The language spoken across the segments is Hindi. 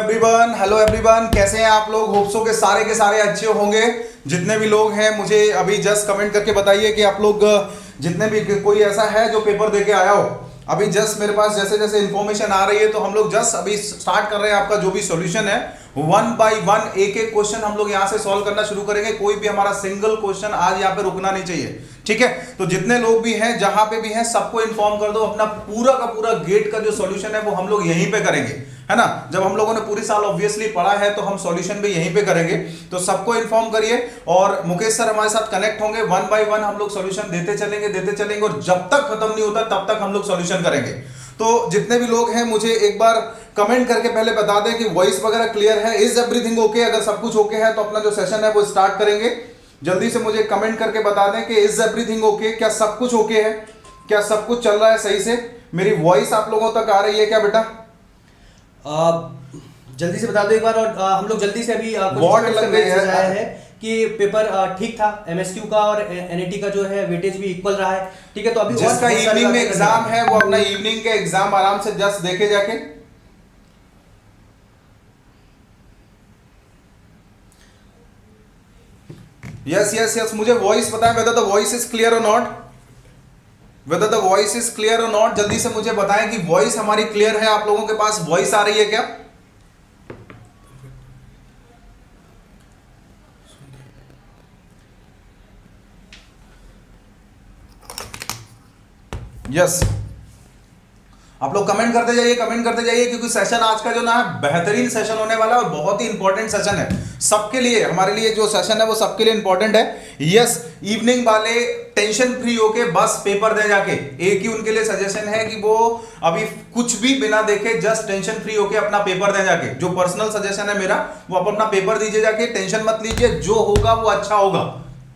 हेलो एवरीवन, कैसे हैं आप लोग। होप्सो के सारे अच्छे होंगे। जितने भी लोग हैं मुझे अभी जस्ट कमेंट करके बताइए कि आप लोग जितने भी कोई ऐसा है जो पेपर देके आया हो। अभी जस्ट मेरे पास जैसे जैसे इन्फॉर्मेशन आ रही है तो हम लोग जस्ट अभी स्टार्ट कर रहे हैं। आपका जो भी सॉल्यूशन है 1 बाय 1 एक एक क्वेश्चन हम लोग यहाँ से सॉल्व करना शुरू करेंगे। कोई भी हमारा सिंगल क्वेश्चन आज यहाँ पे रुकना नहीं चाहिए, ठीक है। तो जितने लोग भी हैं जहां पे भी हैं सबको इन्फॉर्म कर दो। अपना पूरा का पूरा गेट का जो सॉल्यूशन है वो हम लोग यहीं पे करेंगे, है ना। जब हम लोगों ने पूरी साल ऑब्वियसली पढ़ा है तो हम सॉल्यूशन भी यहीं पे करेंगे। तो सबको इन्फॉर्म करिए और मुकेश सर हमारे साथ कनेक्ट होंगे। 1 बाय 1 हम लोग सॉल्यूशन देते चलेंगे और जब तक खत्म नहीं होता तब तक हम लोग सॉल्यूशन करेंगे। तो जितने भी लोग हैं मुझे एक बार कमेंट करके पहले बता दें कि वॉइस वगैरह क्लियर है, इज एवरीथिंग ओके। अगर सब कुछ ओके है तो अपना जो सेशन है वो स्टार्ट करेंगे। जल्दी से मुझे कमेंट करके बता दें कि इज एवरीथिंग ओके, क्या सब कुछ ओके है, क्या सब कुछ चल रहा है सही से। मेरी वॉइस आप लोगों तक आ रही है क्या बेटा? जल्दी से बता दो एक बार। और हम लोग जल्दी से अभी वॉट लग गई है कि पेपर ठीक था। एमएसक्यू का और एनईटी का जो है वेटेज भी इक्वल रहा है, ठीक है। तो अभी जिसका इवनिंग में एग्जाम है वो अपना इवनिंग के एग्जाम आराम से जस्ट देखे जाके। यस मुझे वॉइस बताएं whether the voice is clear और not, whether the voice is clear और नॉट। जल्दी से मुझे बताएं कि वॉइस हमारी क्लियर है। आप लोगों के पास वॉइस आ रही है क्या? यस आप लोग कमेंट करते जाइए क्योंकि सेशन आज का जो ना है बेहतरीन सेशन होने वाला है और बहुत ही इंपॉर्टेंट सेशन है सबके लिए। हमारे लिए जो सेशन है वो सबके लिए इंपॉर्टेंट है। यस इवनिंग वाले टेंशन फ्री होके बस पेपर दे जाके। एक ही उनके लिए सजेशन है कि वो अभी कुछ भी बिना देखे जस्ट टेंशन फ्री होके अपना पेपर दे जाके। जो पर्सनल सजेशन है मेरा वो आप अपना पेपर दीजिए जाके, टेंशन मत लीजिए। जो होगा वो अच्छा होगा,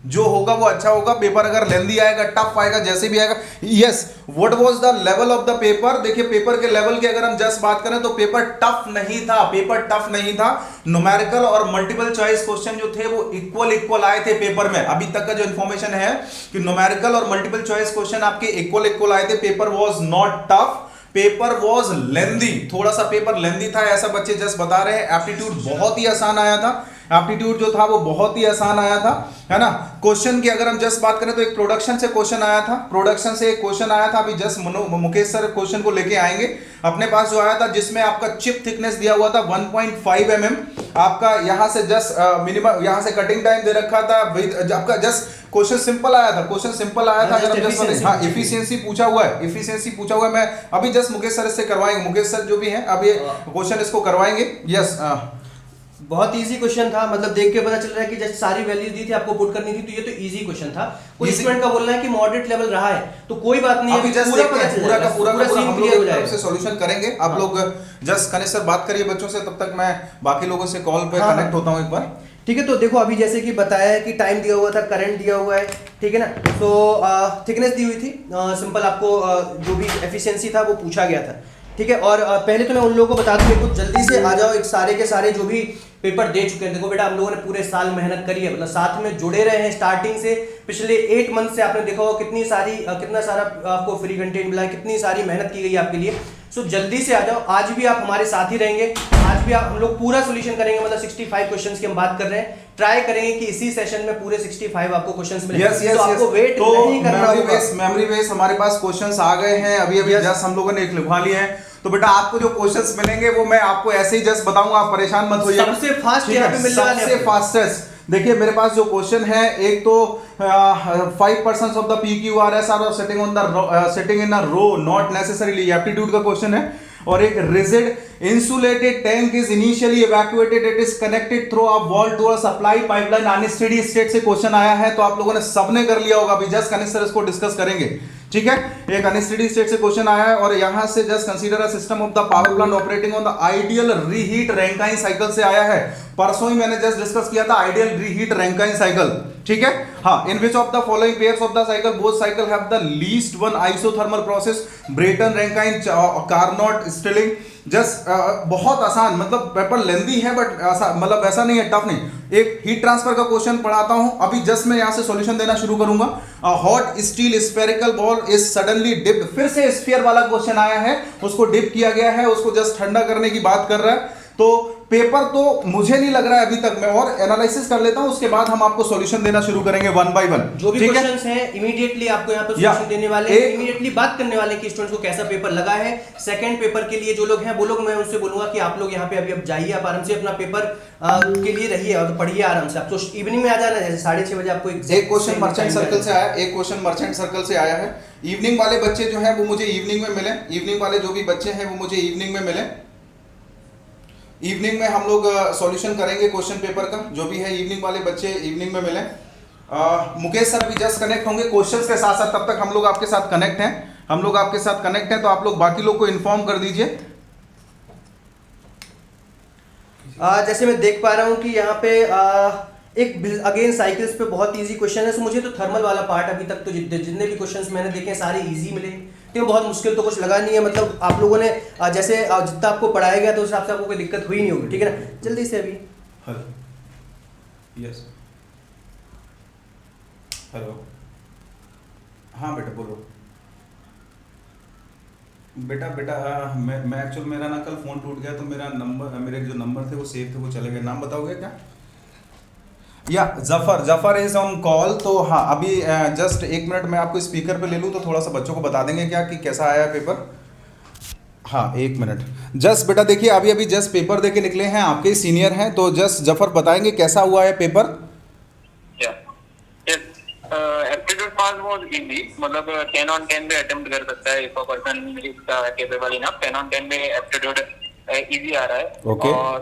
जो होगा वो अच्छा होगा। पेपर अगर लेंदी आएगा, टफ आएगा, जैसे भी आएगा। Yes what was the level of the paper? देखिए पेपर के लेवल की अगर हम जस्ट बात करें तो पेपर टफ नहीं था। न्यूमेरिकल और मल्टीपल चॉइस क्वेश्चन जो थे वो इक्वल आए थे पेपर में। अभी तक का जो इंफॉर्मेशन है कि न्यूमेरिकल और मल्टीपल चॉइस क्वेश्चन आपके इक्वल आए थे। Paper was not tough, paper was लेंदी। थोड़ा सा पेपर लेंदी था ऐसा बच्चे जस्ट बता रहे हैं। एप्टीट्यूड बहुत ही आसान आया था, एप्टीट्यूड जो था वो बहुत ही आसान आया था, है ना। क्वेश्चन की अगर हम जस्ट बात करें तो एक प्रोडक्शन से क्वेश्चन आया था, प्रोडक्शन से एक क्वेश्चन आया था। अभी जस्ट मुकेश सर क्वेश्चन को लेके आएंगे अपने पास जो आया था, जिसमें आपका चिप थिकनेस दिया हुआ था 1.5 mm। आपका यहां से जस्ट मिनिमम यहां से कटिंग टाइम दे रखा था। आपका जस्ट क्वेश्चन सिंपल आया था, अगर हम जस्ट हाँ एफिशिएंसी पूछा हुआ है। मैं अभी जस्ट मुकेश सर से करवाएंगे, मुकेश सर जो भी हैं अब ये क्वेश्चन इसको करवाएंगे। यस बहुत इजी क्वेश्चन था, मतलब देख के पता चल रहा है कि जस्ट सारी वैल्यूज दी थी आपको पुट करनी थी, तो ये तो इजी क्वेश्चन था। कोई स्टूडेंट का बोलना है कि मॉडरेट लेवल रहा है तो कोई बात नहीं है, अभी जस्ट पूरा सीन क्लियर हो जाएगा, सॉल्यूशन करेंगे। आप लोग जस्ट कनेक्ट सर बात करिए बच्चों से, तब तक मैं बाकी लोगों से कॉल पे कनेक्ट होता हूं एक बार, ठीक है। तो देखो अभी जैसे कि बताया है कि टाइम दिया हुआ था, करंट दिया हुआ है, ठीक है ना। तो थिकनेस दी हुई थी, सिंपल आपको जो भी एफिशिएंसी था वो पूछा गया था, ठीक है। और पहले तो मैं उन लोगों को बता दूं, कुछ जल्दी से आ जाओ। एक सारे के सारे जो भी पेपर दे चुके हैं, देखो बेटा हम लोगों ने पूरे साल मेहनत करी है, मतलब साथ में जुड़े रहे हैं स्टार्टिंग से। पिछले 8 मंथ से आपने देखा होगा कितना सारा आपको फ्री कंटेंट मिला है, कितनी सारी मेहनत की गई है आपके लिए। सो जल्दी से आ जाओ, आज भी आप हमारे साथ ही रहेंगे। आज भी हम लोग पूरा सोल्यूशन करेंगे, मतलब 65 क्वेश्चंस की हम बात कर रहे हैं। ट्राई करेंगे कि इसी सेशन में पूरे 65 आपको क्वेश्चंस मिले। तो आपको वेट नहीं करना होगा। मेमोरी बेस हमारे पास क्वेश्चंस आ गए हैं, अभी जस्ट हम लोगों ने लिखवा लिए हैं। तो बेटा आपको जो क्वेश्चंस मिलेंगे वो मैं आपको ऐसे ही जस्ट बताऊंगा, आप परेशान मत होइए। सबसे फास्ट यहाँ पे मिलने वाले हैं, सबसे फास्टेस्ट। देखिए मेरे पास जो क्वेश्चन है, एक तो 5% of the PQRS are sitting in a row not necessarily, aptitude का क्वेश्चन है। और एक rigid insulated tank is initially evacuated, it is connected through a wall to a supply pipeline unsteady state से क्वेश्चन आया है। तो आप लोगों ने सबने कर लिया होगा, अभी जस्ट कनेक्ट सर इसको डिस्कस करेंगे, ठीक है। एक अनस्टेडी स्टेट से क्वेश्चन आया है और यहां से just consider a system of the power plant operating on the ideal reheat Rankine cycle से आया है। परसों ही मैंने जस्ट डिस्कस किया था आइडियल रीहीट रैंकाइन साइकिल, ठीक है। हाँ, in which of the following pairs of the cycle both cycle have the least one isothermal process, Brayton Rankine Carnot Stirling. Just बहुत आसान, मतलब पेपर लेंदी है बट मतलब ऐसा नहीं है, टफ नहीं। एक हीट ट्रांसफर का क्वेश्चन पढ़ाता हूं अभी जस्ट मैं यहां से सॉल्यूशन देना शुरू करूंगा। Hot steel spherical ball is suddenly dipped, फिर से स्फीयर वाला क्वेश्चन आया है, उसको डिप किया गया है, उसको जस्ट ठंडा करने की बात कर रहा है। तो पेपर तो मुझे नहीं लग रहा है अभी तक, मैं और एनालिसिस कर लेता हूं, उसके बाद हम आपको सॉल्यूशन देना शुरू करेंगे वन बाय वन। जो भी क्वेश्चंस हैं इमीडिएटली आपको यहाँ पर सॉल्यूशन देने वाले हैं, इमीडिएटली बात करने वाले हैं कि स्टूडेंट्स को कैसा पेपर लगा है। सेकंड पेपर के लिए जो लोग हैं वो लोग, मैं उनसे बोलूंगा कि आप लोग यहाँ पे अभी अब जाइए, आप आराम से अपना पेपर के लिए रहिए और पढ़िए आराम से। आप तो इवनिंग में आ जाना, जैसे 6:30 बजे आपको एक क्वेश्चन मर्चेंट सर्कल से आया, एक क्वेश्चन मर्चेंट सर्कल से आया है। इवनिंग वाले बच्चे जो हैं वो मुझे इवनिंग में मिले, इवनिंग वाले जो भी बच्चे हैं वो मुझे इवनिंग में मिले। इवनिंग में हम लोग सॉल्यूशन करेंगे क्वेश्चन पेपर का, जो भी है इवनिंग वाले बच्चे इवनिंग में मिले। मुकेश सर भी जस्ट कनेक्ट होंगे क्वेश्चंस के साथ साथ, तब तक हम लोग आपके साथ कनेक्ट हैं, हम लोग आपके साथ कनेक्ट हैं, तो आप लोग बाकी लोग को इन्फॉर्म कर दीजिए। जैसे मैं देख पा रहा हूँ कि यहाँ पे एक अगेन साइकिल्स पे बहुत इजी क्वेश्चन है। सो मुझे तो थर्मल वाला पार्ट अभी तक तो जितने भी क्वेश्चंस मैंने देखे हैं सारे इजी मिले, तो बहुत मुश्किल तो कुछ लगा नहीं है। मतलब आप लोगों ने जैसे जितना आपको पढ़ाया गया तो उस हिसाब से आपको कोई दिक्कत हुई नहीं होगी, ठीक है ना। जल्दी से अभी यस हेलो, हाँ बेटा बोलो। बेटा मैं एक्चुअल मेरा ना कल फ़ोन टूट गया, तो मेरा नंबर, मेरे जो नंबर थे वो सेव थे, वो चले गए। नाम बताओगे क्या? या जफ़र इज़ ऑन कॉल। तो हाँ अभी जस्ट 1 मिनट मैं आपको स्पीकर पे ले लूँ तो थोड़ा सा बच्चों को बता देंगे क्या कि कैसा आया पेपर। हाँ 1 मिनट जस्ट बेटा, देखिए अभी जस्ट पेपर दे के निकले हैं, आपके सीनियर हैं, तो जस्ट जफ़र बताएंगे कैसा हुआ है paper. Aptitude pass was easy, मतलब 10 on 10 पे अटेम्प्ट कर सकता है if a person is capable enough। 10 on 10 पे एप्टीट्यूड इजी आ रहा है। Okay. और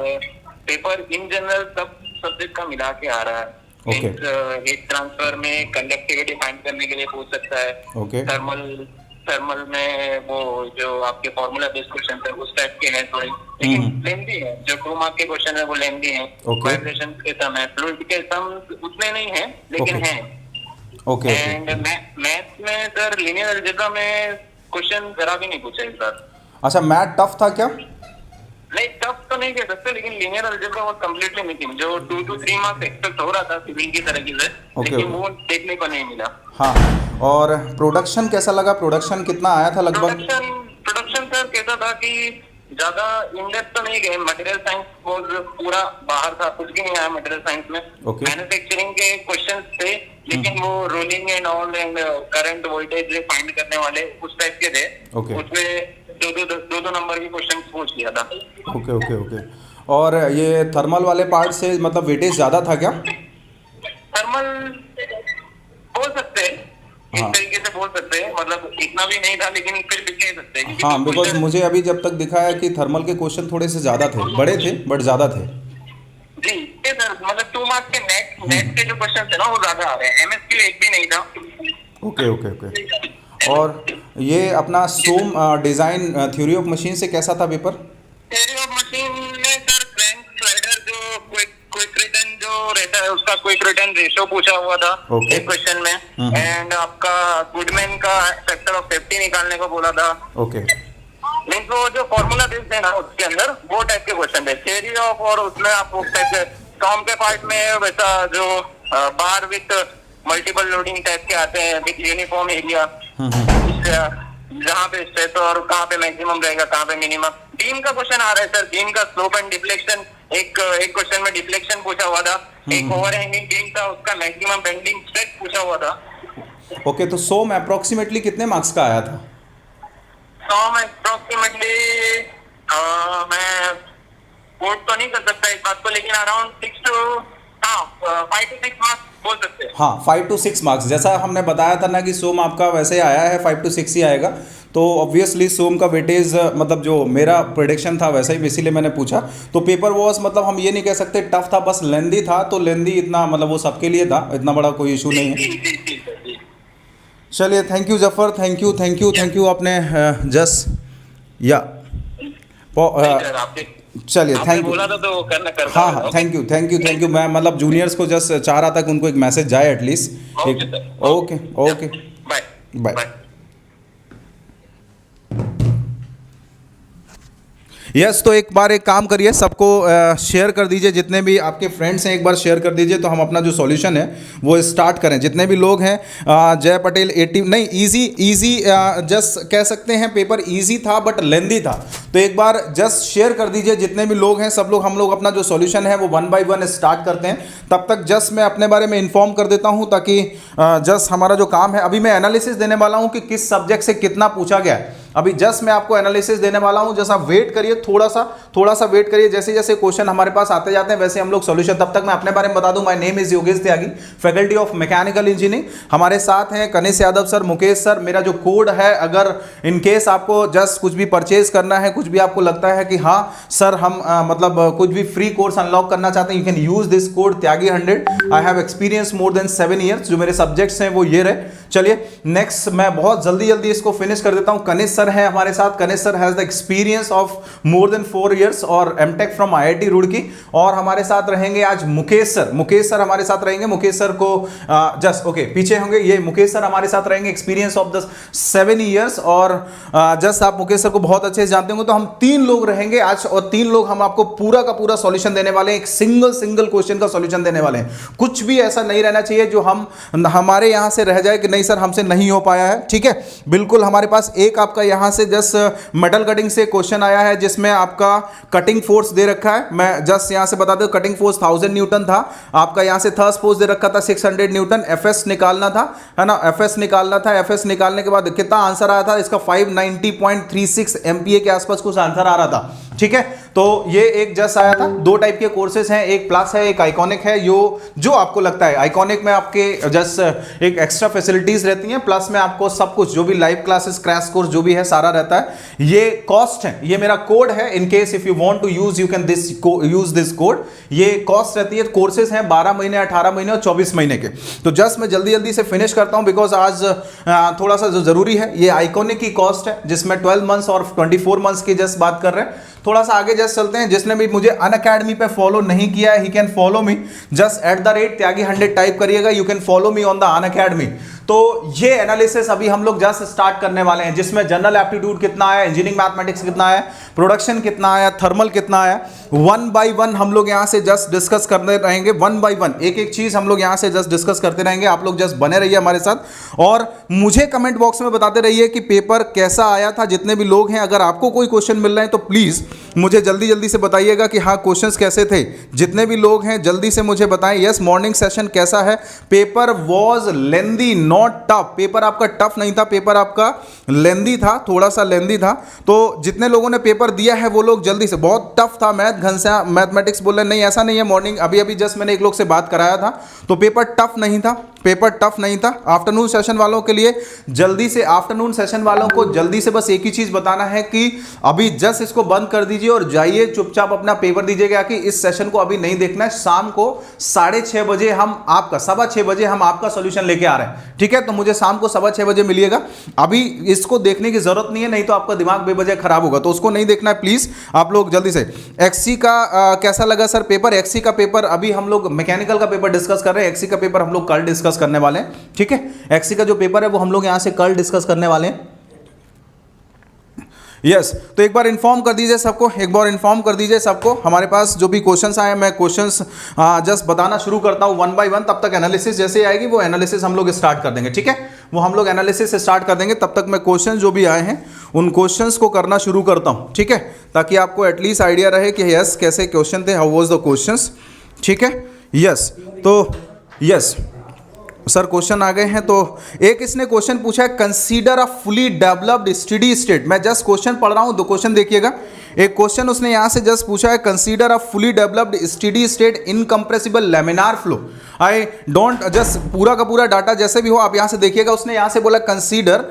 पेपर इन जनरल सब सब्जेक्ट का मिला के आ रहा है। Okay. हीट ट्रांसफर में कंडक्टिविटी फाइंड करने के लिए पूछ सकता है। Okay. थर्मल में वो जो आपके फॉर्मूला बेस्ड क्वेश्चन है उस टाइप के हैं थोड़े, लेकिन लेंथी है। जो 2 मार्क के क्वेश्चन है वो लेंथी है। Okay. वाइब्रेशन के सम है, फ्लूइड के सम उतने नहीं है लेकिन Okay. हैं। ओके एंड मैथ में सर लीनियर अलजेब्रा में क्वेश्चन जरा भी नहीं पूछा इस बार। अच्छा मैथ टफ था क्या? नहीं टफ तो नहीं कह सकते, लेकिन linear algebra was completely missing. जो 2 to 3 मार्क्स एक्सपेक्ट हो रहा था सिविल की तरह की से, लेकिन वो देखने को नहीं मिला। हाँ, और प्रोडक्शन कैसा लगा? प्रोडक्शन कितना आया था लगभग? प्रोडक्शन सर कैसा था कि ज्यादा इन डेप्थ तो नहीं गए। मटेरियल साइंस पूरा बाहर था, कुछ भी नहीं आया मटेरियल साइंस में। Okay. मैन्युफैक्चरिंग के क्वेश्चंस थे, लेकिन वो rolling and all and current voltage find करने वाले उस टाइप के थे। Okay. उसमें दो नंबर के क्वेश्चन पूछ लिया था। ओके। और ये थर्मल वाले पार्ट से मतलब वेटेज ज़्यादा था क्या? थर्मल बोल सकते हैं, इस हाँ। तरीके से बोल सकते हैं, मतलब इतना भी नहीं था लेकिन फिर भी कह सकते हैं। हाँ बिकॉज मुझे अभी जब तक दिखा है कि थर्मल के क्वेश्चन थोड़े से ज़्यादा थे, बड़े थे बट ज़्यादा थे। जी सर, मतलब 2 मार्क्स के नेट के जो क्वेश्चन थे ना वो ज्यादा आ रहे हैं। एमएस के लिए एक भी नहीं था। ओके। और ये अपना सोम डिज़ाइन थ्योरी ऑफ मशीन से कैसा था पेपर? थ्योरी ऑफ मशीन में सर क्रैंक स्लाइडर जो क्विक रिटर्न जो रहता है उसका क्विक रिटर्न रेशियो पूछा हुआ था। Okay. एक क्वेश्चन में। एंड आपका गुडमैन का फैक्टर ऑफ सेफ्टी निकालने को बोला था। ओके। मीन्स वो जो फॉर्मूला बेस्ड है ना उसके अंदर वो टाइप के क्वेश्चन थे थ्योरी ऑफ, और उसमें आप उस टाइप के टॉम के पार्ट में वैसा जो bar with multiple loading type के आते हैं विथ यूनिफॉर्म एरिया, जहाँ पे स्ट्रेस और कहाँ पे मैक्सिमम रहेगा कहाँ पे मिनिमम। बीम का क्वेश्चन आ रहा है सर, बीम का स्लोप एंड डिफ्लेक्शन। एक क्वेश्चन में डिफ्लेक्शन पूछा हुआ था। एक ओवरहैंगिंग बीम था, उसका मैक्सिमम बेंडिंग स्ट्रेस पूछा हुआ था। ओके, तो सोम अप्रोक्सीमेटली कितने मार्क्स का आया था? अप्रोक्सीमेटली मैं कोट तो नहीं कर सकता इस बात को, लेकिन अराउंड 5 to 6 मार्क्स बोल सकते हैं। हाँ 5 to 6 मार्क्स, जैसा हमने बताया था ना कि सोम आपका वैसे आया है 5 to 6 ही आएगा, तो ऑब्वियसली सोम का वेटेज मतलब जो मेरा प्रेडिक्शन था वैसा ही, इसीलिए मैंने पूछा। तो पेपर वॉज मतलब हम ये नहीं कह सकते टफ था, बस लेंदी था, तो लेंदी इतना मतलब वो सबके लिए था, इतना बड़ा कोई इशू नहीं है। चलिए thank you Zafar, thank you आपने जस्ट या चलिए थैंक यू। बोला था तो करना कर। हाँ थैंक यू। मैं मतलब जूनियर्स को जस्ट चाह रहा था कि उनको एक मैसेज जाए एटलीस्ट। Okay bye. यस तो एक बार एक काम करिए, सबको शेयर कर दीजिए, जितने भी आपके फ्रेंड्स हैं एक बार शेयर कर दीजिए, तो हम अपना जो सॉल्यूशन है वो स्टार्ट करें। जितने भी लोग हैं जय पटेल 80 नहीं इजी जस्ट कह सकते हैं, पेपर इजी था बट लेंदी था, तो एक बार जस्ट शेयर कर दीजिए जितने भी लोग हैं, सब लोग हम लोग अपना जो सॉल्यूशन है वो 1 बाय 1 स्टार्ट करते हैं। तब तक जस्ट मैं अपने बारे में इन्फॉर्म कर देता हूँ, ताकि जस्ट हमारा जो काम है, अभी मैं एनालिसिस देने वाला हूँ कि किस सब्जेक्ट से कितना पूछा गया है। अभी जस्ट मैं आपको एनालिसिस देने वाला हूं, जैसा वेट करिए, थोड़ा सा वेट करिए। जैसे जैसे क्वेश्चन हमारे पास आते जाते हैं वैसे हम लोग सॉल्यूशन, तब तक मैं अपने बारे में बता दूं, my name is Yogesh Tyagi, faculty of mechanical engineering. हमारे साथ हैं कनिष यादव सर, मुकेश सर। मेरा जो कोड है, अगर इन केस आपको जस्ट कुछ भी परचेज करना है, कुछ भी आपको लगता है कि हाँ सर हम मतलब कुछ भी फ्री कोर्स अनलॉक करना चाहते हैं, you can use this code Tyagi 100। I have experience more than 7 years. जो मेरे सब्जेक्ट्स हैं वो ये रहे। चलिए नेक्स्ट मैं बहुत जल्दी इसको फिनिश कर देता हूं। कनिष सर हैं हमारे साथ। Kanish sir has the experience of more than 4 years और एमटेक फ्रॉम आईआईटी रुड़की। और हमारे साथ रहेंगे आज मुकेश सर। मुकेश सर हमारे साथ रहेंगे। मुकेश सर को जस्ट ओके पीछे होंगे, ये मुकेश सर हमारे साथ रहेंगे, एक्सपीरियंस ऑफ द 7 इयर्स। और जस्ट आप मुकेश सर को बहुत अच्छे से जानते होंगे। तो हम 3 लोग रहेंगे आज, और 3 लोग हम आपको पूरा का पूरा सॉल्यूशन देने वाले हैं, एक सिंगल क्वेश्चन का सॉल्यूशन देने वाले हैं। कुछ भी ऐसा नहीं रहना चाहिए जो हमारे यहां से रह जाए कि नहीं सर हमसे नहीं हो पाया है, ठीक है। बिल्कुल हमारे पास एक आपका यहां से जस्ट मेटल कटिंग से क्वेश्चन आया है, जिसमें आपका कटिंग फोर्स दे रखा है। मैं जस्ट यहां से बता दूं, कटिंग फोर्स 1000 न्यूटन था आपका। यहां से थर्स्ट फोर्स दे रखा था 600 न्यूटन। एफएस निकालना था, है ना, एफएस निकालना था। एफएस निकालने के बाद कितना आंसर आया था इसका, 590.36 एमपीए के आसपास कुछ आंसर आ रहा था, ठीक है। तो ये एक जस्ट आया था। 2 टाइप के कोर्सेज हैं, एक प्लस है, एक आइकॉनिक है। जो आपको लगता है आइकॉनिक में आपके जस्ट एक एक्स्ट्रा फैसिलिटीज रहती हैं, प्लस में आपको सब कुछ जो भी लाइव क्लासेस, क्रैश कोर्स जो भी है सारा रहता है। ये कॉस्ट है, ये मेरा कोड है। In case if you want to use, you can use this code. ये कॉस्ट रहती है। कोर्सेज हैं 12 महीने, 18 महीने और 24 महीने के। तो जस्ट मैं जल्दी से फिनिश करता हूं, बिकॉज आज थोड़ा सा जो जरूरी है, ये आइकॉनिक की कॉस्ट है, जिसमें 12 मंथ्स और 24 मंथ्स की जस्ट बात कर रहे हैं। थोड़ा सा आगे जस्ट चलते हैं। जिसने भी मुझे अनअकैडमी पे फॉलो नहीं किया है, he can follow me, just @Tyagi 100 type करिएगा, you can follow me on the Unacademy. तो ये एनालिसिस अभी हम लोग जस्ट स्टार्ट करने वाले हैं, जिसमें जनरल एप्टीट्यूड कितना आया, इंजीनियरिंग मैथमेटिक्स कितना आया, प्रोडक्शन कितना आया, थर्मल कितना आया, 1 बाय 1 हम लोग यहां से जस्ट डिस्कस करते रहेंगे। 1 बाय 1 एक चीज हम लोग यहां से जस्ट डिस्कस करते रहेंगे। आप लोग जस्ट बने रहिए हमारे साथ, और मुझे कमेंट बॉक्स में बताते रहिए कि पेपर कैसा आया था। जितने भी लोग हैं, अगर आपको कोई क्वेश्चन मिल रहे हैं तो प्लीज मुझे जल्दी से बताइएगा कि हाँ क्वेश्चंस कैसे थे। जितने भी लोग हैं जल्दी से मुझे बताएं। यस, मॉर्निंग सेशन कैसा है? Paper was lengthy, not tough. Paper आपका टफ नहीं था, पेपर आपका लेंदी था, थोड़ा सा लेंदी था। तो जितने लोगों ने पेपर दिया है वो लोग जल्दी से, बहुत टफ था मैथ, घनश्याम मैथमेटिक्स बोल रहे नहीं, ऐसा नहीं है। मॉर्निंग अभी जस्ट मैंने एक लोग से बात कराया था, तो पेपर टफ नहीं था, पेपर टफ नहीं था। आफ्टरनून सेशन वालों के लिए जल्दी से, आफ्टरनून सेशन वालों को जल्दी से बस एक ही चीज बताना है कि अभी जस्ट इसको बंद कर दीजिए और जाइए चुपचाप अपना पेपर दीजिएगा, कि इस सेशन को अभी नहीं देखना है। शाम को 6:30 बजे हम आपका, 6:15 बजे हम आपका सॉल्यूशन लेके आ रहे हैं, ठीक है। तो मुझे शाम को 6:15 बजे मिलिएगा। अभी इसको देखने की जरूरत नहीं है, नहीं तो आपका दिमाग बेवजह खराब होगा। तो उसको नहीं देखना है प्लीज आप लोग जल्दी से। एक्सी का कैसा लगा सर पेपर? एक्सी का पेपर अभी हम लोग मैकेनिकल का पेपर डिस्कस कर रहे हैं, एक्सी का पेपर हम लोग कल डिस्कस करने वाले हैं, ठीक है। एक्सी का जो पेपर है वो हम लोग यहां से कल डिस्कस करने वाले हैं। यस तो एक बार इन्फॉर्म कर दीजिए सबको, एक बार इन्फॉर्म कर दीजिए सबको। हमारे पास जो भी क्वेश्चंस आए, मैं क्वेश्चंस जस्ट बताना शुरू करता हूं 1 बाय 1। तब तक एनालिसिस जैसे आएगी वो एनालिसिस हम लोग स्टार्ट कर देंगे, ठीक है। वो हम लोग एनालिसिस स्टार्ट कर देंगे। तब तक मैं क्वेश्चन जो भी आए हैं उन क्वेश्चंस को करना शुरू करता हूं, ठीक है, ताकि आपको एटलीस्ट आइडिया रहे कि यस कैसे क्वेश्चन थे, हाउ वाज द क्वेश्चंस, ठीक है। यस तो यस सर क्वेश्चन आ गए हैं। तो एक इसने क्वेश्चन पूछा है, consider a fully developed steady state. मैं जस्ट क्वेश्चन पढ़ रहा हूं, 2 क्वेश्चन देखिएगा। एक क्वेश्चन उसने यहां से जस्ट पूछा है, consider a fully developed steady state incompressible laminar flow. I don't just पूरा का पूरा डाटा जैसे भी हो आप यहां से देखिएगा। उसने यहां से बोला कंसीडर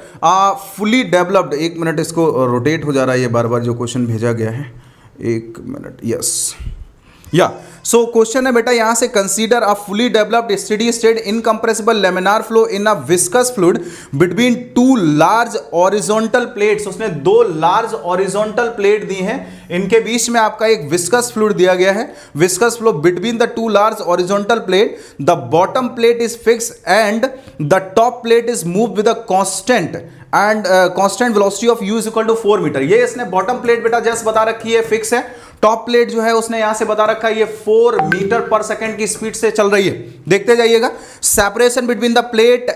फुली डेवलप्ड। 1 मिनट, इसको रोटेट हो जा रहा है ये बार बार जो क्वेश्चन भेजा गया है। 1 मिनट, यस या सो क्वेश्चन है बेटा यहां से, consider a fully developed steady state incompressible laminar flow in a viscous fluid between 2 large horizontal plates. उसने 2 लार्ज ऑरिजोंटल प्लेट दी हैं, इनके बीच में आपका एक विस्कस फ्लूइड दिया गया है। Viscous flow between the 2 large horizontal plate, the bottom plate is fix and the top plate is move with a constant and constant velocity of u is equal to 4 metre. ये इसने बॉटम प्लेट बेटा जस्ट बता रखी है, फिक्स है। टॉप प्लेट जो है उसने यहां से बता रखा है ये 4 मीटर पर सेकंड की स्पीड से चल रही है। देखते जाइएगा, separation between the plate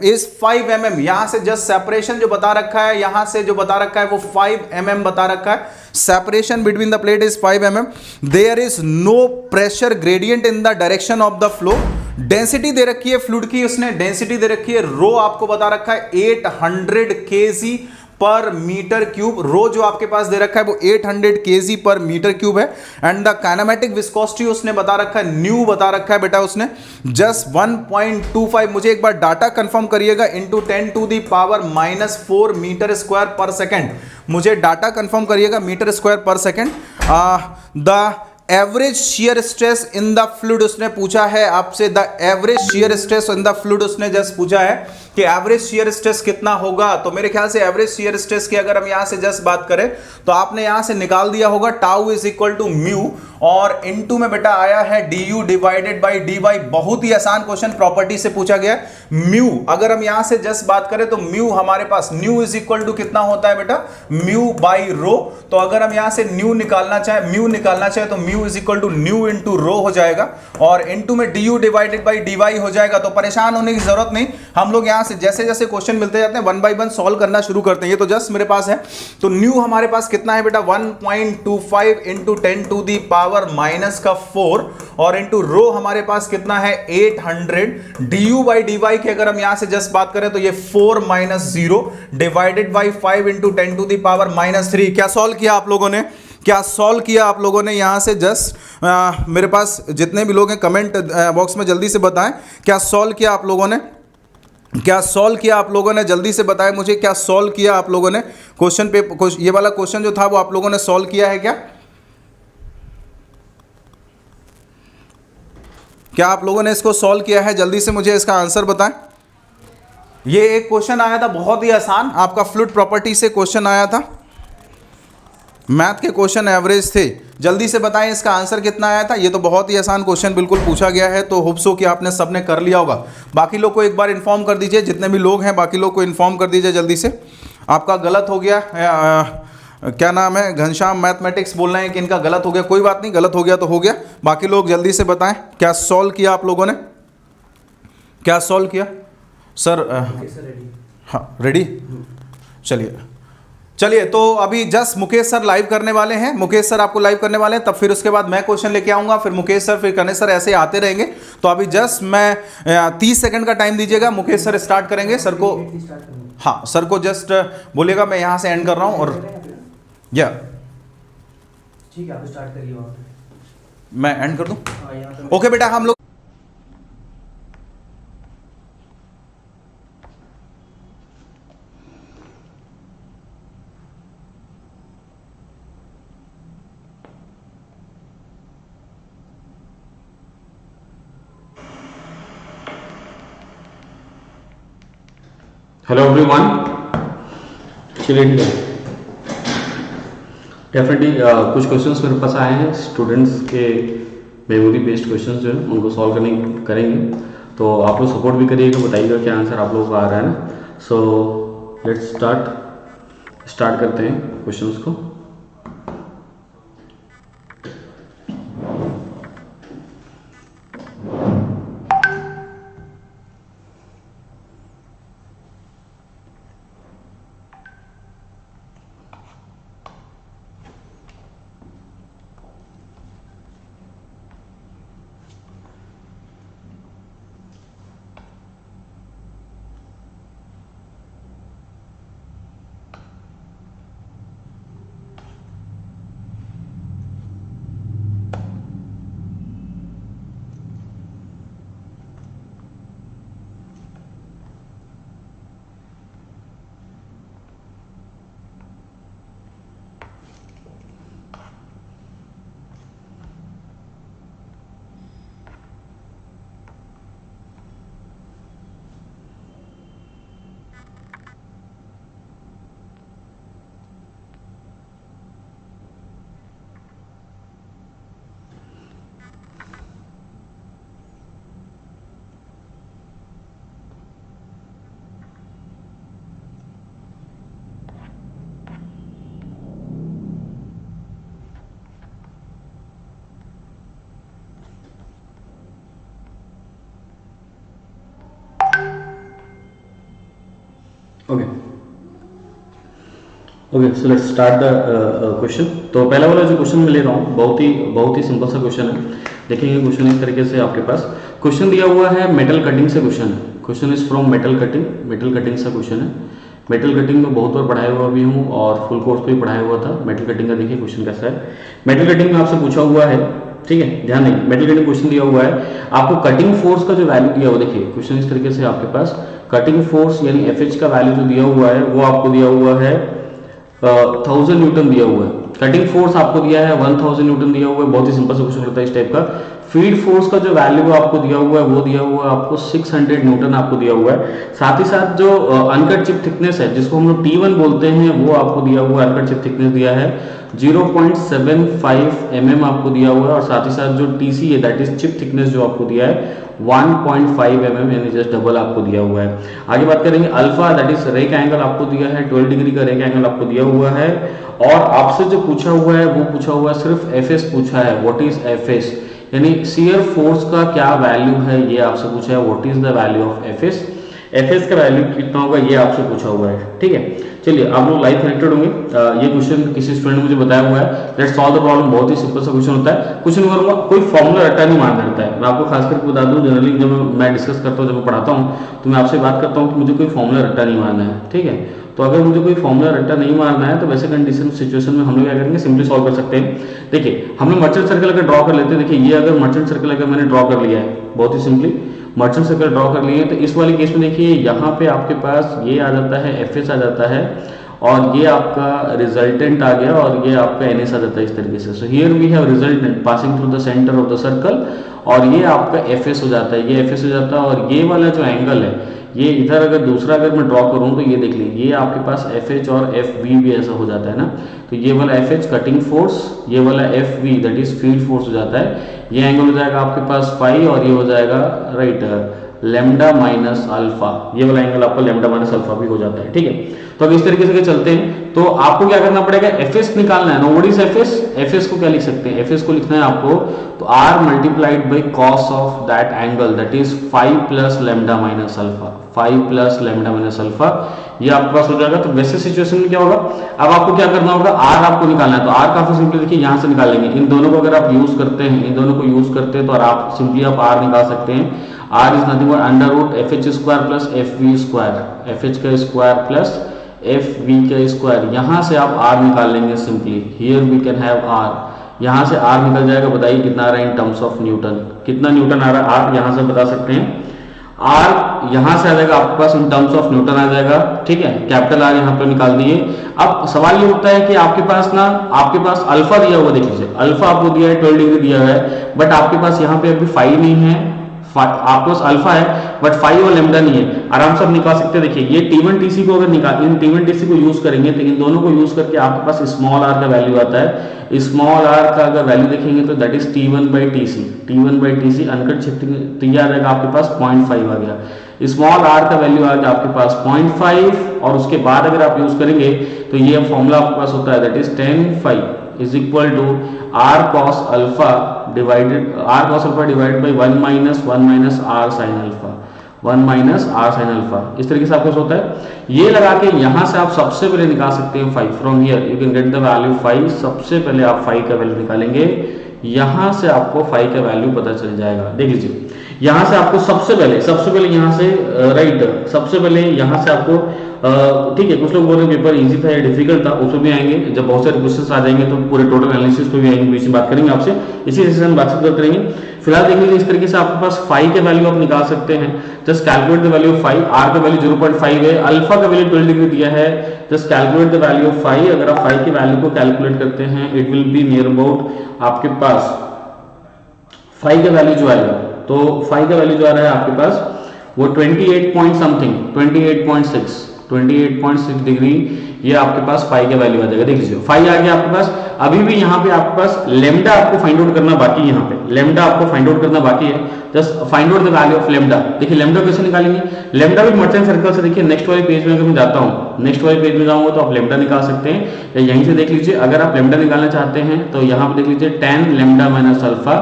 is 5 mm। यहां से जस्ट सेपरेशन जो बता रखा है, यहां से जो बता रखा है वो 5 mm बता रखा है। Separation between the plate is 5 mm। There is no pressure gradient in the direction of the flow. Density दे रखी है फ्लूइड की, उसने डेंसिटी दे रखी है रो, आपको बता रखा है 800 kg पर मीटर क्यूब। रो जो आपके पास दे रखा है वो 800 kg पर मीटर क्यूब है। एंड द काइनेमेटिक विस्कोसिटी उसने बता रखा है, न्यू बता रखा है बेटा उसने जस्ट 1.25। मुझे एक बार डाटा कंफर्म करिएगा, into 10 to the power -4 metre square per second. मुझे डाटा कंफर्म करिएगा metre square per second. The average shear stress in the fluid उसने पूछा है आपसे, the average shear stress in the fluid उसने जस्ट पूछा है कि एवरेज शियर स्ट्रेस कितना होगा। तो मेरे ख्याल से एवरेज शियर स्ट्रेस की अगर हम यहां से जस्ट बात करें तो आपने यहां से निकाल दिया होगा tau is equal to mu, और इनटू में बेटा आया है du डिवाइडेड बाय dy। बहुत ही आसान क्वेश्चन प्रॉपर्टी से पूछा गया है। म्यू अगर हम यहां से जस्ट बात करें तो म्यू हमारे पास न्यू इज इक्वल टू कितना होता है बेटा, म्यू बाई रो। तो अगर हम यहां से म्यू निकालना चाहे तो mu is equal to nu into rho हो जाएगा, और इनटू में du डिवाइडेड बाई dy हो जाएगा। तो परेशान होने की जरूरत नहीं, हम लोग यहां से जैसे जैसे क्वेश्चन मिलते जाते हैं 1 by 1 सॉल्व करना शुरू करते हैं। ये तो जस्ट मेरे पास है, तो न्यू हमारे पास कितना है बेटा 1.25 इंटू 10 टू दी पावर -4, और इंटू रो हमारे पास कितना है 800। du बाई dy की अगर हम यहां से जस्ट बात करें तो ये 4 - 0 divided by 5 into 10 to the power -3। क्या सॉल्व किया आप लोगों ने, क्या सॉल्व किया आप लोगों ने यहां से जस्ट मेरे पास जितने भी लोग हैं कमेंट बॉक्स में जल्दी से बताएं क्या सॉल्व किया आप लोगों ने, क्या सॉल्व किया आप लोगों ने, जल्दी से बताएं मुझे क्या सॉल्व किया आप लोगों ने। क्वेश्चन पे ये वाला क्वेश्चन जो था वो आप लोगों ने सॉल्व किया है क्या आप लोगों ने इसको सॉल्व किया है, जल्दी से मुझे इसका आंसर बताएं। ये एक क्वेश्चन आया था बहुत ही आसान, आपका फ्लूइड प्रॉपर्टी से क्वेश्चन आया था, मैथ के क्वेश्चन एवरेज थे। जल्दी से बताएं इसका आंसर कितना आया था। ये तो बहुत ही आसान क्वेश्चन बिल्कुल पूछा गया है, तो होप सो कि आपने सबने कर लिया होगा। बाकी लोग को एक बार इन्फॉर्म कर दीजिए, जितने भी लोग हैं बाकी लोग को इन्फॉर्म कर दीजिए जल्दी से। आपका गलत हो गया, क्या नाम है, घनश्याम मैथमेटिक्स बोल रहे हैं कि इनका गलत हो गया। कोई बात नहीं, गलत हो गया तो हो गया। बाकी लोग जल्दी से बताएं क्या सॉल्व किया आप लोगों ने, क्या सॉल्व किया सर। हाँ रेडी, चलिए तो अभी जस्ट मुकेश सर लाइव करने वाले हैं, मुकेश सर आपको लाइव करने वाले हैं, तब फिर उसके बाद मैं क्वेश्चन लेके आऊंगा, फिर मुकेश सर, फिर कने सर, ऐसे आते रहेंगे। तो अभी जस्ट मैं 30 सेकंड का टाइम दीजिएगा, मुकेश सर स्टार्ट करेंगे। सर को, हाँ सर को जस्ट बोलिएगा मैं यहाँ से एंड कर रहा हूँ, और या ठीक है आप स्टार्ट करिए वहाँ पे, मैं एंड कर दूँ। हाँ यहाँ पे ओके बेटा, हम लोग हेलो एवरीवन, चलिए ठीक है। डेफिनेटली कुछ क्वेश्चंस मेरे पास आए हैं स्टूडेंट्स के, मेमोरी बेस्ड क्वेश्चंस जो है उनको सॉल्व करेंगे। तो आप लोग सपोर्ट भी करिएगा, बताइएगा क्या आंसर आप लोगों का आ रहा है ना। सो लेट्स स्टार्ट करते हैं क्वेश्चंस को। Okay so let's start the question. तो पहला वाला जो क्वेश्चन मैं ले रहा हूँ बहुत ही सिंपल सा क्वेश्चन है। देखेंगे क्वेश्चन इस तरीके से आपके पास क्वेश्चन दिया हुआ है, मेटल कटिंग से क्वेश्चन है। Question is from metal cutting से क्वेश्चन है। मेटल कटिंग में बहुत बार पढ़ाया हुआ भी हूँ और फुल कोर्स पे भी पढ़ाया हुआ था। मेटल कटिंग का देखिए क्वेश्चन कैसा है। मेटल कटिंग में आपसे पूछा हुआ है, ठीक है, ध्यान देंगे। मेटल कटिंग क्वेश्चन दिया हुआ है, आपको कटिंग फोर्स का जो वैल्यू दिया हुआ, देखिए क्वेश्चन इस तरीके से आपके पास कटिंग फोर्स यानी FH का वैल्यू जो दिया हुआ है वो आपको दिया हुआ है 1000 न्यूटन दिया हुआ है। कटिंग फोर्स आपको दिया है 1000 न्यूटन दिया हुआ है। बहुत ही सिंपल सा क्वेश्चन होता है इस टाइप का। फीड फोर्स का जो वैल्यू आपको दिया हुआ है वो दिया हुआ है आपको 600 न्यूटन आपको दिया हुआ है। साथ ही साथ जो अनकट चिप थिकनेस है जिसको हम लोग T1 बोलते हैं वो आपको दिया हुआ है, अनकट चिप थिकनेस दिया है 0.75 mm आपको दिया हुआ है। और साथ ही साथ जो TC है दैट इज चिप थिकनेस जो आपको दिया है 1.5 mm यानी जस्ट डबल आपको दिया हुआ है। आगे बात करेंगे alpha that is rake angle आपको दिया है 12 डिग्री का रेक एंगल आपको दिया हुआ है। और आपसे जो पूछा हुआ है वो पूछा हुआ है सिर्फ FS पूछा है, व्हाट इज FS यानी शियर फोर्स का क्या वैल्यू है ये आपसे पूछा है, what is the value of FS का वैल्यू कितना होगा ये आपसे पूछा हुआ है, ठीक है। चलिए आप लोग लाइव कनेक्टेड होंगे। ये क्वेश्चन किसी स्टूडेंट ने मुझे बताया हुआ है। Let's solve the problem. बहुत ही सिंपल सा क्वेश्चन होता है। कुछ नहीं करूंगा, कोई फॉर्मूला रट्टा नहीं मारना रहता है। मैं आपको खास करके बता दूं, जनरली जब मैं डिस्कस करता हूँ, जब मैं पढ़ाता हूँ तो मैं आपसे बात करता हूँ कि मुझे कोई फॉर्मूला रट्टा नहीं मारना है, ठीक है। तो अगर मुझे कोई फॉर्मूला रट्टा नहीं मारना है तो वैसे कंडीशन सिचुएशन में हम लोग क्या करेंगे, सिंपली सॉल्व कर सकते हैं। देखिए हम लोग मर्चेंट सर्कल अगर ड्रॉ कर लेते हैं, देखिए ये अगर मर्चेंट सर्कल अगर मैंने ड्रॉ कर लिया है, बहुत ही सिंपली मर्चेंट सर्कल ड्रॉ कर लिए, तो इस वाले केस में देखिए यहाँ पे आपके पास ये आ जाता है FS आ जाता है और ये आपका रिजल्टेंट आ गया और ये आपका NS आ जाता है इस तरीके से। So here we have resultant passing through the centre of the circle और ये आपका FS हो जाता है, ये FS हो जाता है। और ये वाला जो एंगल है ये इधर अगर दूसरा अगर मैं ड्रॉ करूं तो ये देख लीजिए ये आपके पास FH और FV भी ऐसा हो जाता है ना। तो ये वाला FH कटिंग फोर्स, ये वाला FV that is field force हो जाता है। ये एंगल हो जाएगा आपके पास फाई और ये हो जाएगा राइट लैम्डा माइनस अल्फा। ये वाला एंगल आपका लैम्डा माइनस अल्फा भी हो जाता है, ठीक है। तो अब इस तरीके से चलते हैं तो आपको क्या करना पड़ेगा, FS निकालना है। नो व्हाट इज FS को क्या लिख सकते हैं, FS को लिखना है आपको तो R multiplied by cos of that angle that is 5 plus lambda minus alpha, 5 plus lambda minus alpha, ये आपके पास हो जाएगा। तो वैसे सिचुएशन में क्या होगा, अब आपको क्या करना होगा, R आपको निकालना है। तो R काफी सिंपली देखिए यहाँ से निकाल लेंगे। इन दोनों को अगर आप यूज करते हैं, इन दोनों को यूज करते हैं तो आप सिंपली आप R निकाल सकते हैं। R is nothing but under root FH square plus FV square, FH का स्क्वायर प्लस FV का स्क्वायर। यहाँ से आप R निकाल लेंगे simply. Here we can have R, यहाँ से R निकल जाएगा। बताइए कितना आ रहा है इन टर्म्स ऑफ न्यूटन, कितना न्यूटन आ रहा है आप यहाँ से बता सकते हैं। R यहाँ से आ जाएगा आपके पास इन टर्म्स ऑफ न्यूटन आ जाएगा, ठीक है। कैपिटल R यहाँ पे निकाल दिए। अब सवाल ये उठता है कि आपके पास अल्फा दिया हुआ, देख लीजिए अल्फा आपको दिया है 12 डिग्री दिया है, बट आपके पास यहाँ पे अभी फाई नहीं है, आपके पास अल्फा है बट फाई और लैम्डा नहीं है। आराम से आप निकाल सकते हैं। देखिए ये T1 TC को अगर इन T1 TC को यूज करेंगे तो इन दोनों को यूज करके आपके पास स्मॉल r का वैल्यू आता है। स्मॉल r का अगर वैल्यू देखेंगे तो that is T1 by TC uncut shifting, तो ये आ जाएगा आपके पास 0.5 आ गया। स्मॉल r का वैल्यू आ गया आपके पास 0.5 और उसके बाद अगर आप यूज करेंगे तो ये फॉर्मूला आपके पास होता है that is tan phi is equal to r cos alpha divided by 1 minus r sin alpha, 1 minus r sin alpha. इस तरीके से आपके पास होता है। ये लगा के यहाँ से आप सबसे पहले निकाल सकते हैं phi. From here you can get the value phi. सबसे पहले आप फाई का वैल्यू निकालेंगे, यहाँ से आपको फाई का वैल्यू पता चल जाएगा। देख लीजिए यहाँ से आपको सबसे पहले यहाँ से राइट सबसे पहले यहाँ से आपको ठीक है। कुछ लोग बोल रहे हैं पेपर इजी था या डिफिकल्ट था, उसमें भी आएंगे। जब बहुत सारे क्वेश्चंस आ जाएंगे तो पूरे टोटल एनालिसिस पे भी आएंगे, बीच में बात करेंगे आपसे, इसी सेशन में बातचीत करते रहेंगे। फिलहाल देख लीजिए इस तरीके से आपके पास फाई के वैल्यू आप निकाल सकते हैं। Just calculate the value of phi. R का वैल्यू 0.5 है, अल्फा का वैल्यू 12 डिग्री दिया है। Just calculate the value of phi. अगर आप फाई की वैल्यू को कैलकुलेट करते हैं it will be near about आपके पास फाई का वैल्यू जो आएगा, तो फाई का वैल्यू जो आ रहा है आपके पास वो 28 पॉइंट समथिंग 28.6 डिग्री, ये आपके पास फाई का वैल्यू आ जाएगा। देख लीजिए फाई आ गया आपके पास। अभी भी यहाँ पे आपके पास लेम्डा आपको फाइंड आउट करना बाकी है। यहाँ पे लेम्डा आपको फाइंड आउट करना बाकी है। Just find out the value of lambda. देखिए लेम्डा कैसे निकालेंगे, लेम्डा भी मर्चेंट सर्कल से देखिए नेक्स्ट वाले पेज में अगर मैं जाता हूँ, नेक्स्ट वाले पेज में जाऊंगा तो आप लेम्डा निकाल सकते हैं, या यहीं से देख लीजिए। अगर आप लेम्डा निकालना चाहते हैं तो यहाँ पे देख लीजिए tan lambda minus alpha,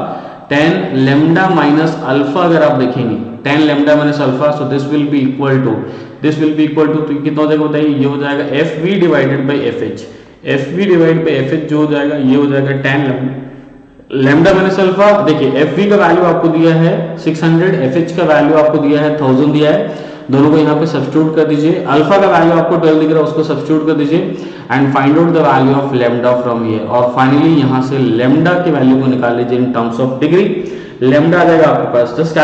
tan lambda minus alpha अगर आप देखेंगे 10 lambda minus alpha, so this will be equal to तो कितना हो जाएगा बताइए, ये हो जाएगा F V divided by F H, F V divide by F H जो हो जाएगा ये हो जाएगा 10 लैम्डा माइनस अल्फा। देखिए एफ वी का वैल्यू आपको दिया है 600, एफ एच का वैल्यू आपको दिया है 1000 दिया है, दोनों को यहाँ पे सब्स्टिट्यूट कर दीजिए, अल्फा का वैल्यू आपको 12 दिख रहा है उसको सब्स्टिट्यूट कर दीजिए and find out the value of lambda from here, और फाइनली यहाँ से लैम्डा की वैल्यू को निकाल लीजिए in terms of degree. Lambda आ जाएगा आपके पास, just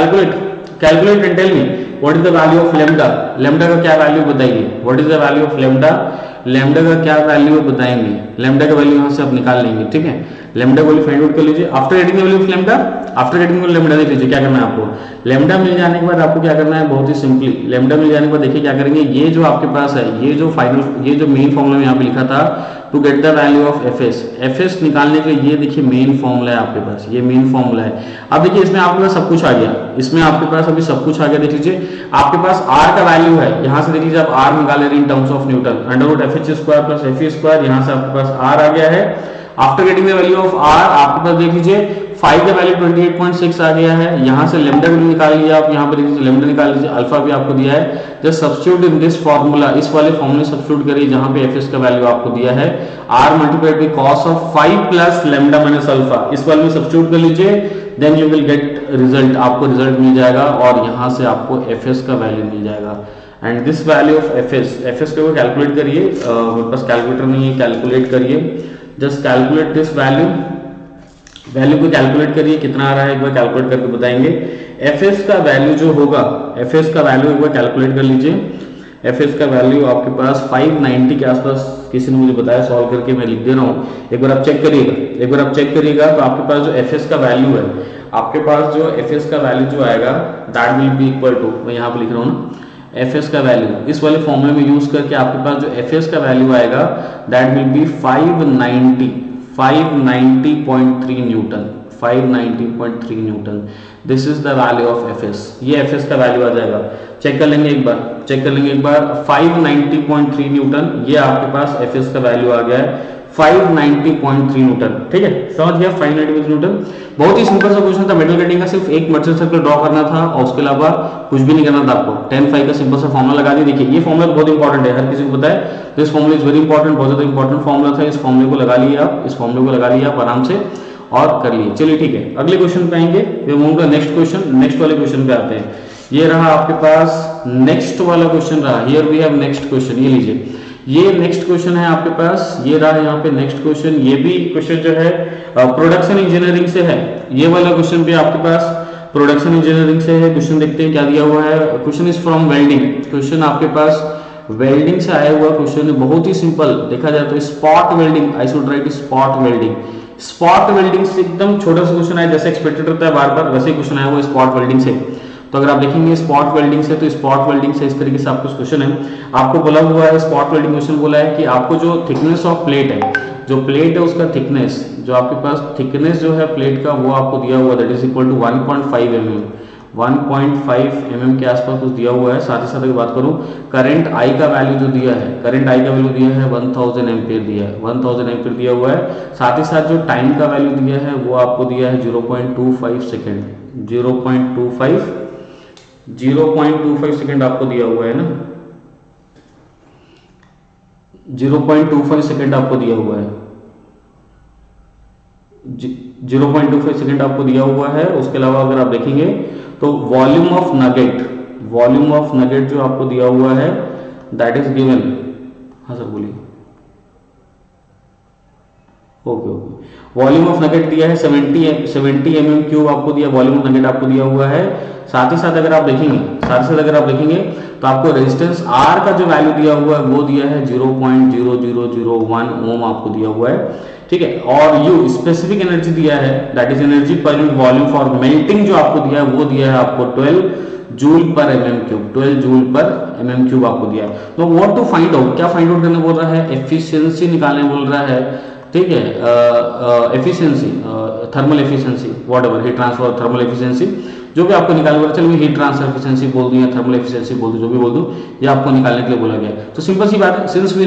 calculate and tell me what is the value of lambda, lambda का क्या वैल्यू बताइए, what is the value of lambda, lambda का क्या वैल्यू बताएंगे, लैम्डा का वैल्यू यहाँ से आप निकाल लेंगे, ठीक है। लैम्डा को फाइंड आउट कर लीजिए after getting the value of lambda, after getting the lambda देख लीजिए क्या करना है आपको। लैम्डा मिल जाने के बाद आपको क्या करना है, बहुत ही सिंपली लैम्डा मिल जाने के बाद देखिए क्या करेंगे, ये जो आपके पास है ये जो मेन फॉर्मूला यहाँ पे लिखा था to get the value of F S निकालने के लिए, ये देखिए मेन फॉर्मूला है आपके पास, ये मेन फॉर्मूला है। अब देखिए इसमें आपके पास सब कुछ आ गया, इसमें आपके पास अभी सब कुछ आ गया, देख लीजिए आपके पास आर का वैल्यू है, यहाँ से देख लीजिए आप आर निकाल रहे हैं in terms of newton, under root F H square plus F E square, यहाँ से आपके पास आर आ गया है। After getting the value of R आपके पास देख लीजिए 5 का वैल्यू 28.6 आ गया है, यहाँ से लैम्डा वैल्यू निकाल लीजिए आप, यहाँ पर देखिए लैम्डा निकाल लीजिए, अल्फा भी आपको दिया है, just substitute in this formula, इस वाले फॉर्मूले सब्स्टिट्यूट करिए जहाँ पे एफ एस का वैल्यू आपको दिया है R multiplied by cos of 5 plus lambda minus alpha, इस वाले में सब्स्टिट्यूट कर लीजिए, then you will get result, आपको रिजल्ट मिल जाएगा और यहाँ से आपको एफ एस का वैल्यू मिल जाएगा। And this value of F S को कैलकुलेट करिए, मेरे पास कैलकुलेटर नहीं है, कैलकुलेट करिए, जस्ट कैलकुलेट दिस वैल्यू को कैलकुलेट करिए कितना आ रहा है, एक बार कैलकुलेट करके बताएंगे। एफ एस का वैल्यू जो होगा, एफ एस का वैल्यू एक बार कैलकुलेट कर लीजिए, एफ एस का वैल्यू आपके पास 590 के आसपास किसी ने मुझे बताया, सॉल्व करके मैं लिख दे रहा हूँ, एक बार आप चेक करिएगा, तो आपके पास जो एफ एस का वैल्यू है, आपके पास जो एफ एस का वैल्यू जो आएगा that will be equal to, मैं यहाँ पे लिख रहा हूँ ना, एफ एस का वैल्यू इस वाले फॉर्मूले में यूज करके आपके पास जो एफ एस का वैल्यू आएगा that will B 590.3 Newton, 590.3 Newton, this is the value of F S, ये एफ एस का वैल्यू आ जाएगा। चेक कर लेंगे एक बार 590.3 न्यूटन, ये आपके पास एफ एस का वैल्यू आ गया है 590.3 न्यूटन, ठीक है, समझ गया 590 न्यूटन। बहुत ही सिंपल सा क्वेश्चन था, मेटल कटिंग का सिर्फ एक मर्चेंट सर्कल ड्रॉ करना था और उसके अलावा कुछ भी नहीं करना था आपको, 10 का सिंपल सा फॉर्मूला लगा दिया। देखिए ये फॉर्मूला बहुत इंपॉर्टेंट है, हर किसी को पता है, this formula is very important, बहुत ज्यादा इंपॉर्टेंट फॉर्मूला था, इस फॉर्मूले को लगा लिए आप, इस फॉर्मूले को लगा लिए आप आराम से और कर लिए। चलिए ठीक है, अगले क्वेश्चन पे आएंगे, नेक्स्ट क्वेश्चन, नेक्स्ट वाले क्वेश्चन पे आते हैं। ये रहा आपके पास नेक्स्ट वाला क्वेश्चन रहा, here we have next question, ये लीजिए, ये नेक्स्ट क्वेश्चन है आपके पास, ये रहा यहाँ पे नेक्स्ट क्वेश्चन, ये भी क्वेश्चन जो है प्रोडक्शन इंजीनियरिंग से है, ये वाला क्वेश्चन भी आपके पास प्रोडक्शन इंजीनियरिंग से है। क्वेश्चन देखते हैं क्या दिया हुआ है, question is from welding, question आपके पास वेल्डिंग से आया हुआ क्वेश्चन है, बहुत ही सिंपल देखा जाए तो spot welding, I should write spot welding, spot welding से एकदम छोटा सा क्वेश्चन है, जैसे एक्सपेक्टेड होता है बार बार वैसे क्वेश्चन आया हुआ स्पॉट वेल्डिंग से। तो अगर आप देखेंगे स्पॉट वेल्डिंग से, तो स्पॉट वेल्डिंग से इस तरीके से आपको क्वेश्चन है, आपको बोला हुआ है स्पॉट वेल्डिंग क्वेश्चन बोला है कि आपको जो थिकनेस ऑफ प्लेट है, जो प्लेट है उसका थिकनेस, जो आपके पास थिकनेस जो है प्लेट का वो आपको दिया हुआ है, that is equal to 1.5 mm, 1.5 mm के आसपास कुछ दिया हुआ है। साथ ही साथ अगर बात करूं करंट आई का वैल्यू जो दिया है, करंट आई का वैल्यू दिया है 1000 एम्पीयर दिया है, 1000 एम्पीयर दिया हुआ है। साथ ही साथ जो टाइम का वैल्यू दिया है वो आपको दिया है 0.25 सेकेंड, 0.25 सेकेंड आपको दिया हुआ है ना, 0.25 सेकेंड आपको दिया हुआ है, 0.25 सेकेंड आपको दिया हुआ है। उसके अलावा अगर आप देखेंगे तो वॉल्यूम ऑफ नगेट जो आपको दिया हुआ है दैट इज गिवन, हाँ सर बोलिए, ओके, वॉल्यूम ऑफ नगेट दिया है 70 mm क्यूब आपको दिया, वॉल्यूम ऑफ नगेट आपको दिया हुआ है। साथ ही साथ अगर आप देखेंगे तो आपको रेजिस्टेंस R का जो वैल्यू दिया हुआ है वो दिया है 0.0001 ओम आपको दिया हुआ है, ठीक है। और U स्पेसिफिक एनर्जी दिया है, that is energy per unit volume for melting, जो आपको दिया है वो दिया है आपको 12 जूल पर mm क्यूब, 12 जूल पर mm क्यूब आपको दिया है। तो व्हाट टू फाइंड आउट, क्या फाइंड आउट करने बोल रहा है, एफिशिएंसी निकालने बोल रहा है, ठीक है, efficiency, thermal efficiency, whatever heat transfer thermal efficiency जो भी आपको निकालना बोला, चलो मैं हीट ट्रांसफर एफिशिएंसी बोल दूं या थर्मल एफिशिएंसी बोल दूं, जो भी बोल दूं, ये आपको निकालने के लिए बोला गया है। तो सिंपल सी बात है, since we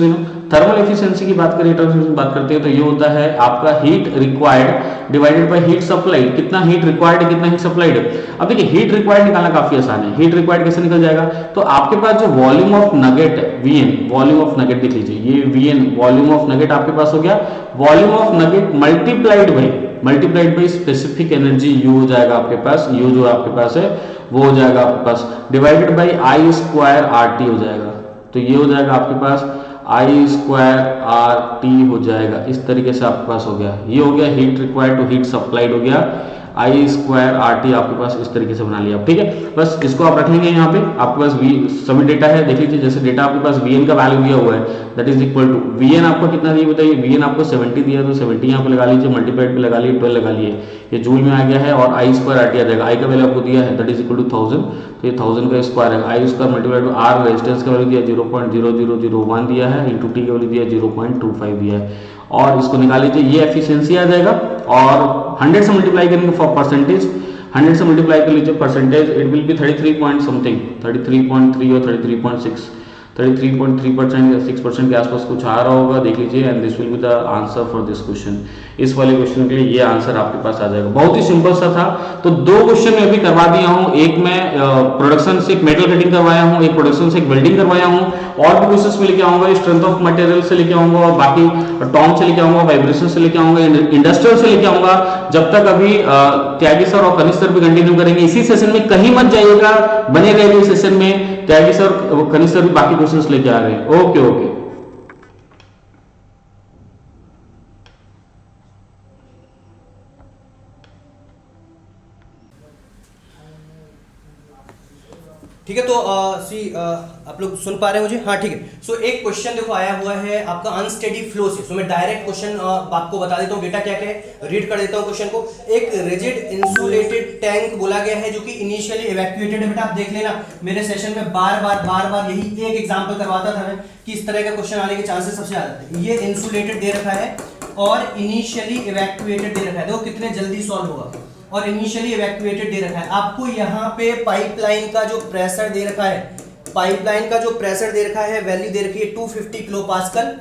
know thermal efficiency की बात करें, हीट एफिशिएंसी की बात करते हैं, तो ये होता है आपका heat required divided by heat supplied. कितना हीट रिक्वायर्ड है, कितना हीट सप्लाइड है। अब देखिए हीट रिक्वायर्ड निकालना काफी आसान है। हीट रिक्वायर्ड कैसे निकल जाएगा, तो आपके पास जो वॉल्यूम ऑफ नगेट है, Vn वॉल्यूम ऑफ नगेट देख लीजिए, ये Vn वॉल्यूम ऑफ नगेट आपके पास हो गया, volume of nugget multiplied by specific energy U हो जाएगा आपके पास, U जो आपके पास है वो हो जाएगा आपके पास divided by I square RT हो जाएगा। तो ये हो जाएगा आपके पास I स्क्वायर RT हो जाएगा, इस तरीके से आपके पास हो गया। ये हो गया heat required to heat supplied हो गया, I स्क्वायर RT आपके पास इस तरीके से बना लिया, ठीक है। बस इसको आप रख लेंगे यहाँ पे, आपके पास सभी डेटा है, देख लीजिए जैसे डेटा आपके पास Vn का वैल्यू दिया हुआ है, that is equal to Vn आपको कितना दिया बताइए, Vn आपको 70 दिया, तो 70 यहाँ पे लगा लीजिए, मल्टीप्लाइड पे लगा लिए 12 लगा लिए, ये जूल में आ गया है, और I स्क्वायर RT आ जाएगा। I का वैल्यू आपको दिया है दैट इज इक्वल टू 1000, तो ये 1000 का स्क्वायर है, I square multiplied R resistance का वैल्यू दिया 0.0001 दिया है, इंटू T का वैल्यू दिया 0.25 दिया है, और इसको निकाल लीजिए, ये एफिशिएंसी आ जाएगा। और 100 से मल्टीप्लाई करेंगे फॉर परसेंटेज, 100 से मल्टीप्लाई कर लीजिए percentage, it will B 33 point something, 33.3 और 33.6, 33.3% या 6% के आसपास कुछ आ रहा होगा, देख लीजिए, and this will be the answer for this question. इस वाले क्वेश्चन के लिए ये आंसर आपके पास आ जाएगा। बहुत ही सिंपल सा था। तो दो क्वेश्चन मैं अभी करवा दिया हूँ, एक मैं प्रोडक्शन से एक मेटल कटिंग करवाया हूँ, एक प्रोडक्शन से एक वेल्डिंग करवाया हूँ, और भी क्वेश्चन में लेके आऊंगा, स्ट्रेंथ ऑफ मटेरियल से लेके आऊंगा, और बाकी टॉम से लेके आऊंगा, वाइब्रेशन से लेके आऊंगा, इंडस्ट्रियल से लेके आऊंगा। जब तक अभी त्यागी सर और कनिष्ठ सर भी कंटिन्यू करेंगे इसी सेशन में, कहीं मत जाइएगा, बने रहिए इस सेशन में। त्यागी सर कनिष्ठ सर भी बाकी क्वेश्चंस लेके आ रहे हैं। ओके। ठीक है, तो आप लोग सुन पा रहे हैं मुझे? हाँ ठीक है। सो एक क्वेश्चन देखो आया हुआ है आपका अनस्टेडी फ्लो से। सो मैं डायरेक्ट क्वेश्चन आपको बता देता हूँ, डेटा क्या क्या है, रीड कर देता हूँ क्वेश्चन को। एक रिजिड इंसुलेटेड टैंक बोला गया है जो कि इनिशियली इवैक्यूएटेड है। बेटा आप देख लेना, मेरे सेशन में बार बार यही एक एग्जांपल करवाता था मैं कि इस तरह का क्वेश्चन आने के चांसेस सबसे ज्यादा थे। ये इंसुलेटेड दे रखा है और इनिशियली इवैक्यूएटेड दे रखा है, देखो कितने जल्दी सॉल्व होगा, और इनिशियली इवैक्यूएटेड दे रखा है। आपको यहाँ पे पाइपलाइन का जो प्रेशर दे रखा है, पाइपलाइन का जो प्रेशर दे रखा है, वैल्यू दे रखी है 250 किलोपास्कल,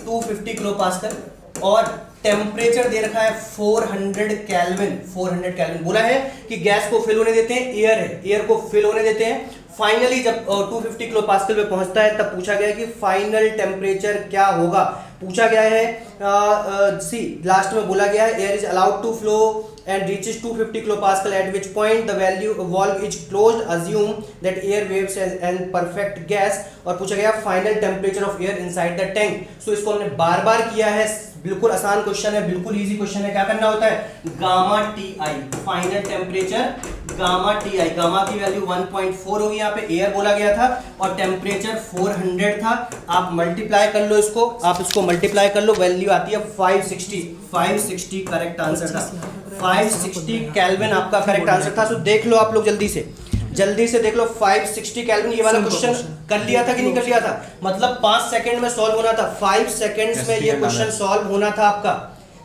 250 किलोपास्कल, और टेम्परेचर दे रखा है 400 केल्विन, 400 केल्विन। बोला है कि गैस को फिल होने देते हैं, एयर है, एयर को फिल होने देते हैं। फाइनली जब 250 किलोपास्कल पे पहुंचता है तब पूछा गया कि फाइनल टेम्परेचर क्या होगा। पूछा गया है सी लास्ट में बोला गया है air is allowed to flow and reaches 250 kilopascal at which point the valve is closed, assume that air waves and perfect gas, और पूछा गया final temperature of air inside the tank। सो इसको हमने बार बार किया है, बिल्कुल आसान क्वेश्चन है, बिल्कुल इजी क्वेश्चन है। क्या करना होता है, gamma T I, final temperature gamma T I, gamma की वैल्यू 1.4 होगी, यहाँ पे एयर बोला गया था और टेम्परेचर 400 था। आप मल्टीप्लाई कर लो इसको, आप इसको मल्टीप्लाई कर लो, वैल्यू आती है 560 करेक्ट आंसर था, 560 केल्विन आपका करेक्ट आंसर था। सो देख लो आप लोग जल्दी से देख लो, 560 केल्विन। ये वाला क्वेश्चन कर लिया था कि नहीं कर लिया था, मतलब 5 सेकंड में सॉल्व होना था, 5 सेकंड्स में ये क्वेश्चन सॉल्व होना था आपका।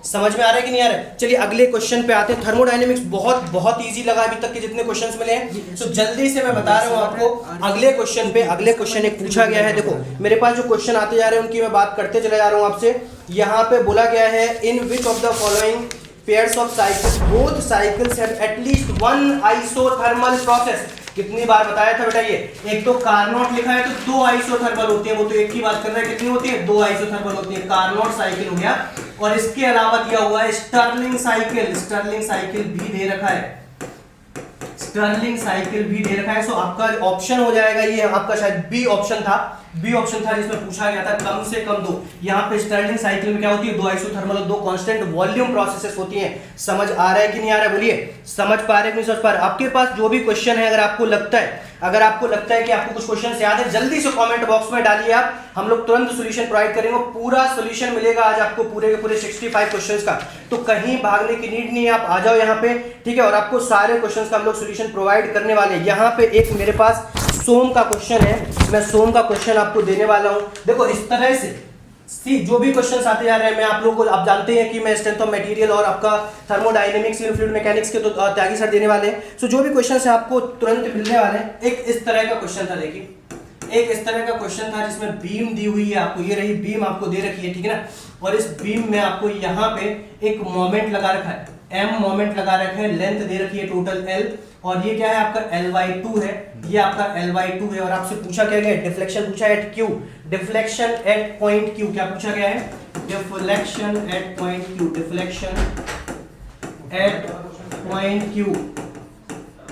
समझ में आ रहा है कि नहीं आ रहा है? चलिए अगले क्वेश्चन पे आते हैं। थर्मोडायनेमिक्स बहुत इजी लगा अभी तक के जितने क्वेश्चंस मिले हैं। सो जल्दी से मैं बता रहा हूं आपको अगले क्वेश्चन पे। अगले क्वेश्चन एक पूछा गया है, देखो मेरे पास जो क्वेश्चन आते जा रहे हैं उनकी मैं बात करते चले जा रहा हूं आपसे। यहाँ पे बोला गया है in which of the following pairs of cycles both cycles have at least one isothermal process। कितनी बार बताया था बेटा, ये एक तो कार्नोट लिखा है तो 2 आइसोथर्मल होती है, वो तो एक ही बात कर रहा है, कितनी होती है, 2 आइसोथर्मल होती है। कार्नोट साइकिल हो गया, और इसके अलावा दिया हुआ है स्टर्लिंग साइकिल भी दे रखा है, स्टर्लिंग साइकिल भी दे रखा है। सो आपका ऑप्शन हो जाएगा ये, आपका शायद बी ऑप्शन था जिसमें पूछा गया था कम से कम 2। यहाँ पे स्टर्लिंग साइकिल में क्या होती है, 2 आइसोथर्मल और 2 कांस्टेंट वॉल्यूम प्रोसेसेस होती हैं। समझ आ रहा है कि नहीं आ रहा है, बोलिए समझ पा रहे हैं कि नहीं समझ पा रहे? आपके पास जो भी क्वेश्चन है, अगर आपको लगता है कि आपको कुछ क्वेश्चन याद है, जल्दी से कमेंट बॉक्स में डालिए आप, हम लोग तुरंत सॉल्यूशन प्रोवाइड करेंगे। पूरा सॉल्यूशन मिलेगा आज आपको पूरे के पूरे 65 क्वेश्चंस का, तो कहीं भागने की नीड नहीं है, आप आ जाओ यहाँ पे, ठीक है। और आपको सारे क्वेश्चंस का हम लोग सॉल्यूशन प्रोवाइड करने वाले हैं। यहाँ पे एक मेरे पास सोम का क्वेश्चन है, मैं सोम का क्वेश्चन आपको देने वाला हूं। देखो इस तरह से सी जो भी क्वेश्चंस आते जा रहे हैं, मैं आप लोगों को, आप जानते हैं कि मैं स्ट्रेंथ ऑफ मटेरियल और आपका थर्मोडायनेमिक्स फ्लूइड मैकेनिक्स के तो त्यागी सर देने वाले हैं। सो जो भी क्वेश्चंस है आपको तुरंत मिलने वाले हैं। एक इस तरह का क्वेश्चन था, देखिए एक इस तरह का क्वेश्चन था जिसमें बीम दी हुई है आपको, ये रही बीम आपको दे रखी है, ठीक है ना, और इस बीम में आपको यहाँ पे एक मोमेंट लगा रखा है, m मोमेंट लगा रखा है, लेंथ दे रखी है टोटल l, और ये क्या है आपका L/2 है, ये आपका L/2 है, और आपसे पूछा क्या गया, डिफ्लेक्शन पूछा है at Q, deflection at point Q, क्या पूछा गया है, deflection at point Q, deflection at point Q,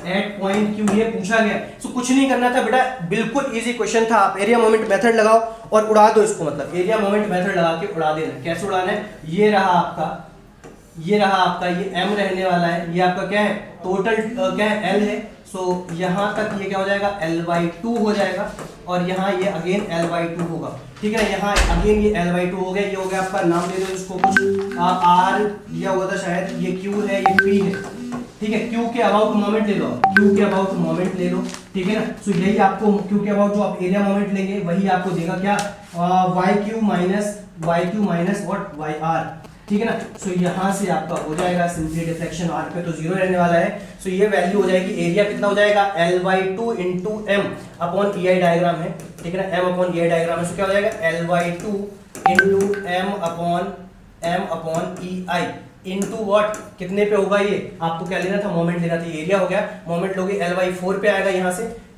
at point Q ये पूछा गया। सो कुछ नहीं करना था बेटा, बिल्कुल इजी क्वेश्चन था। आप एरिया मोमेंट मेथड लगाओ और उड़ा दो इसको, मतलब एरिया मोमेंट मेथड लगा के उड़ा देना। कैसे उड़ाना है, ये रहा आपका, ये रहा आपका, ये m रहने वाला है, ये आपका क्या है टोटल क्या है l है। सो यहाँ तक ये क्या हो जाएगा L/2 हो जाएगा, और यहाँ ये अगेन L/2 होगा, ठीक है ना, यहाँ अगेन ये L/2 हो गया, ये हो गया आपका, नाम दे दो इसको कुछ R दिया हुआ था शायद, ये Q है, ये P है, ठीक है। Q के अबाउट मोमेंट ले लो, Q के अबाउट मोमेंट ले लो, ठीक है ना। सो यही आपको Q के अबाउट जो आप एरिया मोमेंट लेंगे वही आपको देगा क्या, YQ माइनस व्हाट YR, ठीक है ना। सो यहाँ से आपका हो जाएगा सिंपली डिफ्लेक्शन R पे तो 0 रहने वाला है। सो ये वैल्यू हो जाएगी, एरिया कितना हो जाएगा L/2 into M upon EI diagram है, ठीक है ना, M अपॉन EI डायग्राम है। सो क्या हो जाएगा L/2 into M upon EI into what, कितने पे होगा ये, आपको क्या लेना था, मोमेंट लेना था, ये एरिया हो गया, मोमेंट लोगे L/4 पे आएगा,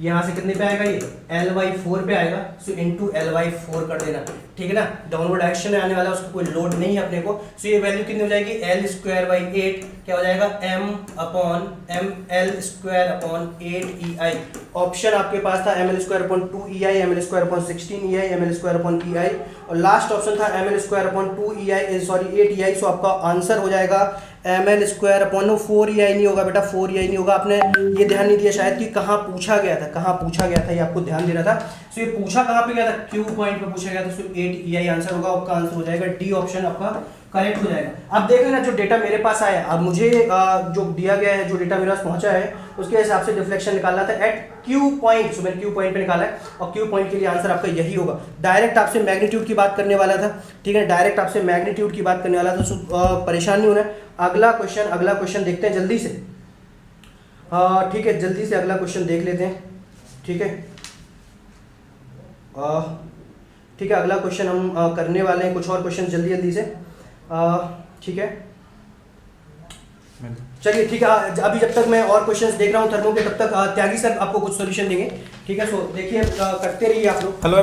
यहाँ से कितने पे आएगा ये L/4 पे आएगा। सो इंटू L/4 कर देना, ठीक है ना, डाउनवर्ड डायरेक्शन में आने वाला है, उसको कोई लोड नहीं है अपने को। सो ये वैल्यू कितनी हो जाएगी L²/8 क्या हो जाएगा ML²/8 EI। ऑप्शन आपके पास था ML²/2 EI, ML²/16 EI, ML²/EI, और लास्ट ऑप्शन था ML²/2 EI, सॉरी 8 EI। सो आपका आंसर हो जाएगा ML²/4 EI नहीं होगा बेटा, 4 EI नहीं होगा। आपने ये ध्यान नहीं दिया शायद कि कहाँ पूछा गया था, ये आपको ध्यान देना था। सो ये पूछा कहाँ पे गया था, Q पॉइंट पे पूछा गया था। सो 8 EI आंसर होगा, आपका आंसर हो जाएगा डी ऑप्शन आपका करेक्ट हो जाएगा। अब देख लेना जो डेटा मेरे पास आया, अब मुझे जो दिया गया है, जो डेटा मेरे पास पहुंचा है, उसके हिसाब से डिफ्लेक्शन निकालना था एट Q पॉइंट। सो मैंने Q पॉइंट पे निकाला है, और Q पॉइंट के लिए आंसर आपका यही होगा। डायरेक्ट आपसे मैग्नीट्यूड की बात करने वाला था, ठीक है, डायरेक्ट आपसे मैग्नीट्यूड की बात करने वाला था। सो परेशान नहीं होना। अगला क्वेश्चन देखते हैं जल्दी से, ठीक है, जल्दी से अगला क्वेश्चन देख लेते हैं, ठीक है, ठीक है। अगला क्वेश्चन हम करने वाले हैं, कुछ और क्वेश्चन जल्दी से, ठीक है, चलिए, ठीक है। अभी जब तक मैं और क्वेश्चंस देख रहा हूँ थर्मो के, तब तक त्यागी सर आपको कुछ सॉल्यूशन देंगे, ठीक है। सो देखिए, करते रहिए आप लोग। हेलो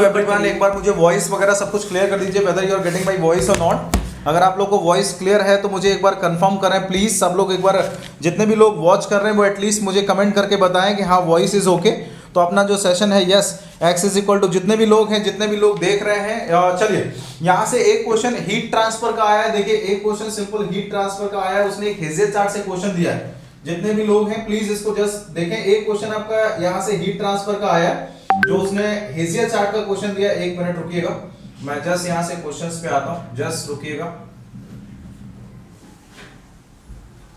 एवरीवन, एक बार मुझे वॉइस वगैरह सब कुछ क्लियर कर दीजिए, whether you are getting my voice और नॉट। अगर आप लोग को वॉइस क्लियर है तो मुझे एक बार कंफर्म करें प्लीज। सब लोग एक बार, जितने भी लोग वॉच कर रहे हैं वो एटलीस्ट मुझे कमेंट करके बताएं कि हाँ वॉइस इज ओके। तो अपना जो सेशन है, yes, x is equal to जितने भी लोग हैं, जितने भी लोग देख रहे हैं, चलिए यहाँ से एक क्वेश्चन हीट ट्रांसफर का आया है। देखिए एक क्वेश्चन सिंपल हीट ट्रांसफर का आया है, उसने एक हेजियर चार्ट से क्वेश्चन दिया है। जितने भी लोग हैं प्लीज इसको जस्ट देखें। एक क्वेश्चन आपका यहाँ से हीट ट्रांसफर का आया है, जो उसने हेजियर चार्ट का क्वेश्चन दिया। एक मिनट रुकिएगा, मैं जस्ट यहाँ से क्वेश्चंस पे आता हूँ, जस्ट रुकिएगा।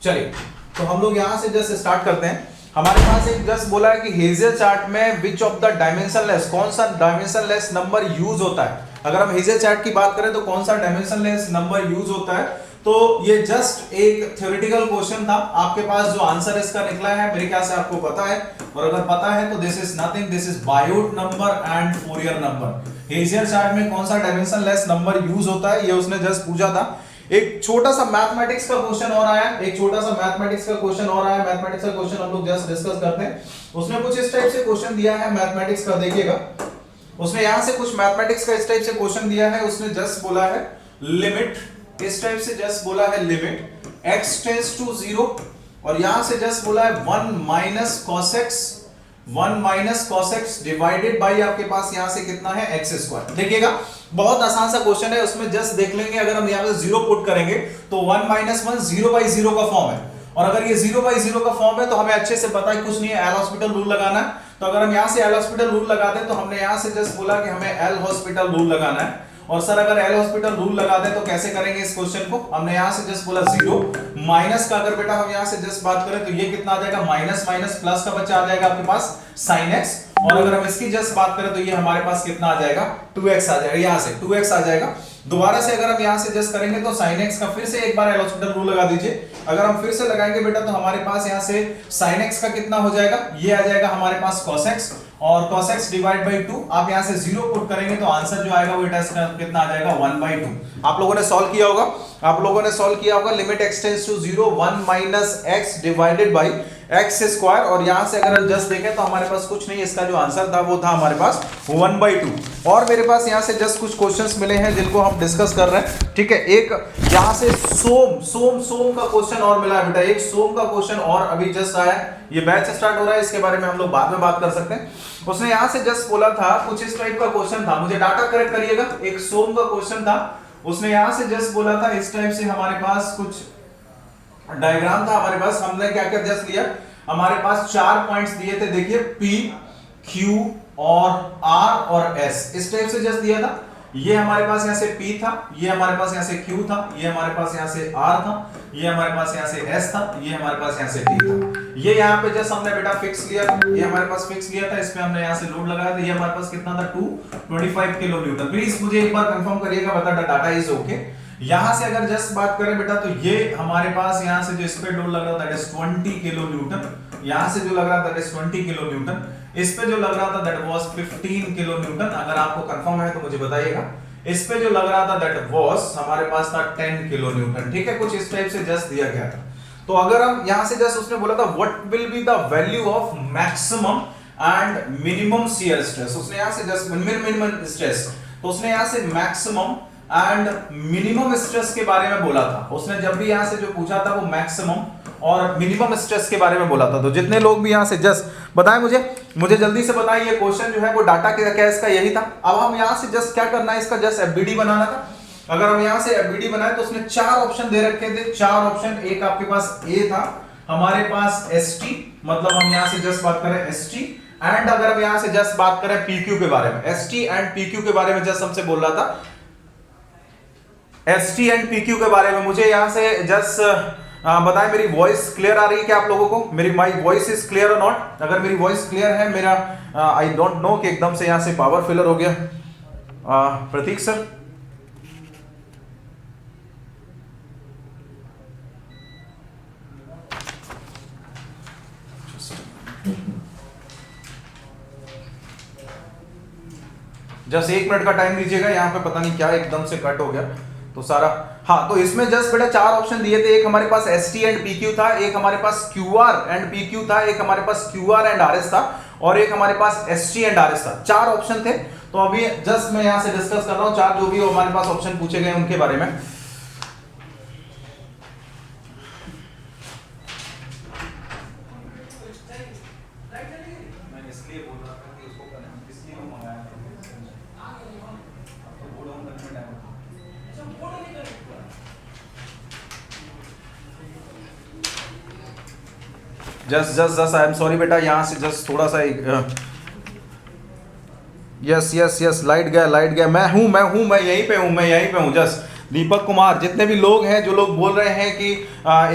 चलिए, तो हम लोग यहाँ से जस्ट स्टार्ट करते हैं। हमारे पास एक जस्ट बोला है कि हेजियर चार्ट में विच ऑफ द डायमेंशनलेस, कौन सा डायमेंशनलेस नंबर यूज होता है। अगर हम हेजियर चार्ट की बात करें तो कौन सा डायमेंशनलेस नंबर यूज होता है। तो ये जस्ट एक थ्योरेटिकल क्वेश्चन था। आपके पास जो आंसर इसका निकला है मेरे ख्याल से आपको पता है, और अगर पता है तो this is nothing, this is Biot number and Fourier number. Heisler chart में कौन सा डायमेंशनलेस नंबर यूज होता है, ये उसने जस्ट पूछा था। एक छोटा सा मैथमेटिक्स का क्वेश्चन और आया, मैथमेटिक्स का क्वेश्चन हम लोग जस्ट डिस्कस करते हैं। उसने कुछ इस टाइप से क्वेश्चन दिया है मैथमेटिक्स का, देखिएगा। उसने यहां से कुछ मैथमेटिक्स का इस टाइप से क्वेश्चन दिया है। उसने जस्ट बोला है लिमिट, इस टाइप से जस्ट बोला है लिमिट x टेंड्स टू 0, और यहां से जस्ट बोला है 1 minus cos x divided by आपके पास यहां से कितना है x²। देखिएगा बहुत आसान सा क्वेश्चन है, उसमें जस्ट देख लेंगे। अगर हम यहाँ पे 0 पुट करेंगे तो 1 - 1 0/0 का फॉर्म है, और अगर ये 0/0 का फॉर्म है तो हमें अच्छे से पता है कुछ नहीं है, एल हॉस्पिटल रूल लगाना है। तो अगर हम यहाँ से एल हॉस्पिटल रूल लगा दें तो हमने यहाँ से जस्ट बोला कि हमें एल हॉस्पिटल रूल लगाना है। और सर अगर एल हॉस्पिटल रूल लगा दें तो कैसे करेंगे इस क्वेश्चन को, हमने यहाँ से जस्ट बोला 0 माइनस का, अगर बेटा हम यहाँ से जस्ट बात करें तो ये कितना आ जाएगा, माइनस माइनस प्लस का बच्चा आ जाएगा आपके पास sin x, और अगर हम इसकी जस्ट बात करें तो ये हमारे पास कितना आ जाएगा 2x आ जाएगा, यहां से 2x आ जाएगा। दोबारा से अगर हम यहां से जस्ट करेंगे तो sin x का फिर से एक बार एल हॉस्पिटल रूल लगा दीजिए। अगर हम फिर से लगाएंगे बेटा तो हमारे पास यहां से sin x का कितना हो जाएगा, ये आ जाएगा हमारे पास cos x, और cos x डिवाइड बाई 2 आप यहां से 0 पुट करेंगे तो आंसर जो आएगा वो टेस्ट का कितना आ जाएगा 1/2। आप लोगों ने सॉल्व किया होगा, आप लोगों ने सॉल्व किया होगा। Limit x tends to 0 1 minus x divided by x square, और यहां से अगर हम जस्ट देखें तो हमारे पास कुछ नहीं, इसका जो आंसर था वो था हमारे पास 1/2। और मेरे पास यहां से जस्ट कुछ क्वेश्चंस मिले हैं जिनको हम डिस्कस कर रहे हैं, ठीक है। एक यहां से सोम का क्वेश्चन और मिला है बेटा, एक सोम का क्वेश्चन और अभी जस्ट आया, ये बैच स्टार्ट हो रहा है, इसके बारे में हम लोग बाद में बात कर सकते हैं। उसने यहां से जस्ट बोला था कुछ इस टाइप का क्वेश्चन था, मुझे डाटा करेक्ट करिएगा, एक सोम का क्वेश्चन था, उसने यहां से जस्ट बोला था इस टाइप से, हमारे पास कुछ डायग्राम था, हमारे पास हमने क्या क्या जस्ट लिया, हमारे पास 4 पॉइंट्स दिए थे, देखिए P, Q और R और S, इस टाइप से जस्ट दिया था। ये हमारे पास यहाँ से P था, ये हमारे पास यहाँ से Q था, ये हमारे पास यहाँ से R था, ये हमारे पास यहाँ से S था, ये हमारे पास यहाँ से T था। ये यहाँ पे जस्ट हमने बेटा फिक्स लिया था, ये हमारे पास फिक्स लिया था, इसमें हमने यहाँ से लोड लगाया था, ये हमारे पास कितना था 225 किलो न्यूटन। प्लीज मुझे एक बार कंफर्म करिएगा, बता डाटा इज ओके। यहां से अगर जस्ट बात करें बेटा तो ये हमारे पास यहां से जो इस पे लोड लग रहा था दैट इज 20 किलो न्यूटन, यहां से जो लग रहा था दैट इज 20 किलो न्यूटन, इस पे जो लग रहा था दैट वाज 15 किलो न्यूटन। अगर आपको कंफर्म है तो मुझे बताइएगा। इस पे जो लग रहा था दैट वाज हमारे पास था 10 किलो न्यूटन, ठीक है, कुछ इस टाइप से जस्ट दिया गया था। तो अगर हम यहां से जस्ट उसने बोला था what will be the value of maximum and minimum shear stress, उसने यहां से जस्ट मिनिमम स्ट्रेस, तो उसने यहां से मैक्सिमम एंड मिनिमम स्ट्रेस के बारे में बोला था। उसने जब भी यहां से जो पूछा था वो मैक्सिमम और मिनिमम स्ट्रेस के बारे में बोला था। तो जितने लोग भी यहां से जस्ट बताएं मुझे जल्दी से बताएं, ये क्वेश्चन जो है वो डाटा क्या इसका यही था। अब हम यहां से जस्ट क्या करना है, इसका जस्ट एफबीडी बनाना था। अगर हम यहां से एफबीडी बनाए तो उसने 4 ऑप्शन दे रखे थे, 4 ऑप्शन। एक आपके पास ए था, हमारे पास एसटी, मतलब हम यहां से जस्ट बात करें एसटी, एंड अगर हम यहां से जस्ट बात करें पीक्यू के बारे में, एसटी एंड पीक्यू के बारे में जस्ट हमसे बोल रहा था, एसटी एंड पीक्यू के बारे में। मुझे यहां से जस्ट बताएं मेरी वॉइस क्लियर आ रही है क्या आप लोगों को, मेरी माई वॉइस इज क्लियर और नॉट? अगर मेरी वॉइस क्लियर है, मेरा आई डोंट नो कि एकदम से यहां से पावर फिलर हो गया। प्रतीक सर, जस्ट 1 मिनट का टाइम दीजिएगा, यहाँ पे पता नहीं क्या एकदम से कट हो गया तो सारा। हाँ, तो इसमें जस्ट बेटा 4 ऑप्शन दिए थे, एक हमारे पास एस टी एंड पीक्यू था, एक हमारे पास क्यू आर एंड पीक्यू था, एक हमारे पास Q R and R S था, और एक हमारे पास S T and R S था। 4 ऑप्शन थे। तो अभी जस्ट मैं यहाँ से डिस्कस कर रहा हूँ 4 जो भी हमारे पास ऑप्शन पूछे गए उनके बारे में। जस्ट आई एम सॉरी बेटा, यहाँ से जस्ट थोड़ा सा यस लाइट गया। मैं यहीं पे हूँ जस्ट दीपक कुमार। जितने भी लोग हैं, जो लोग बोल रहे हैं कि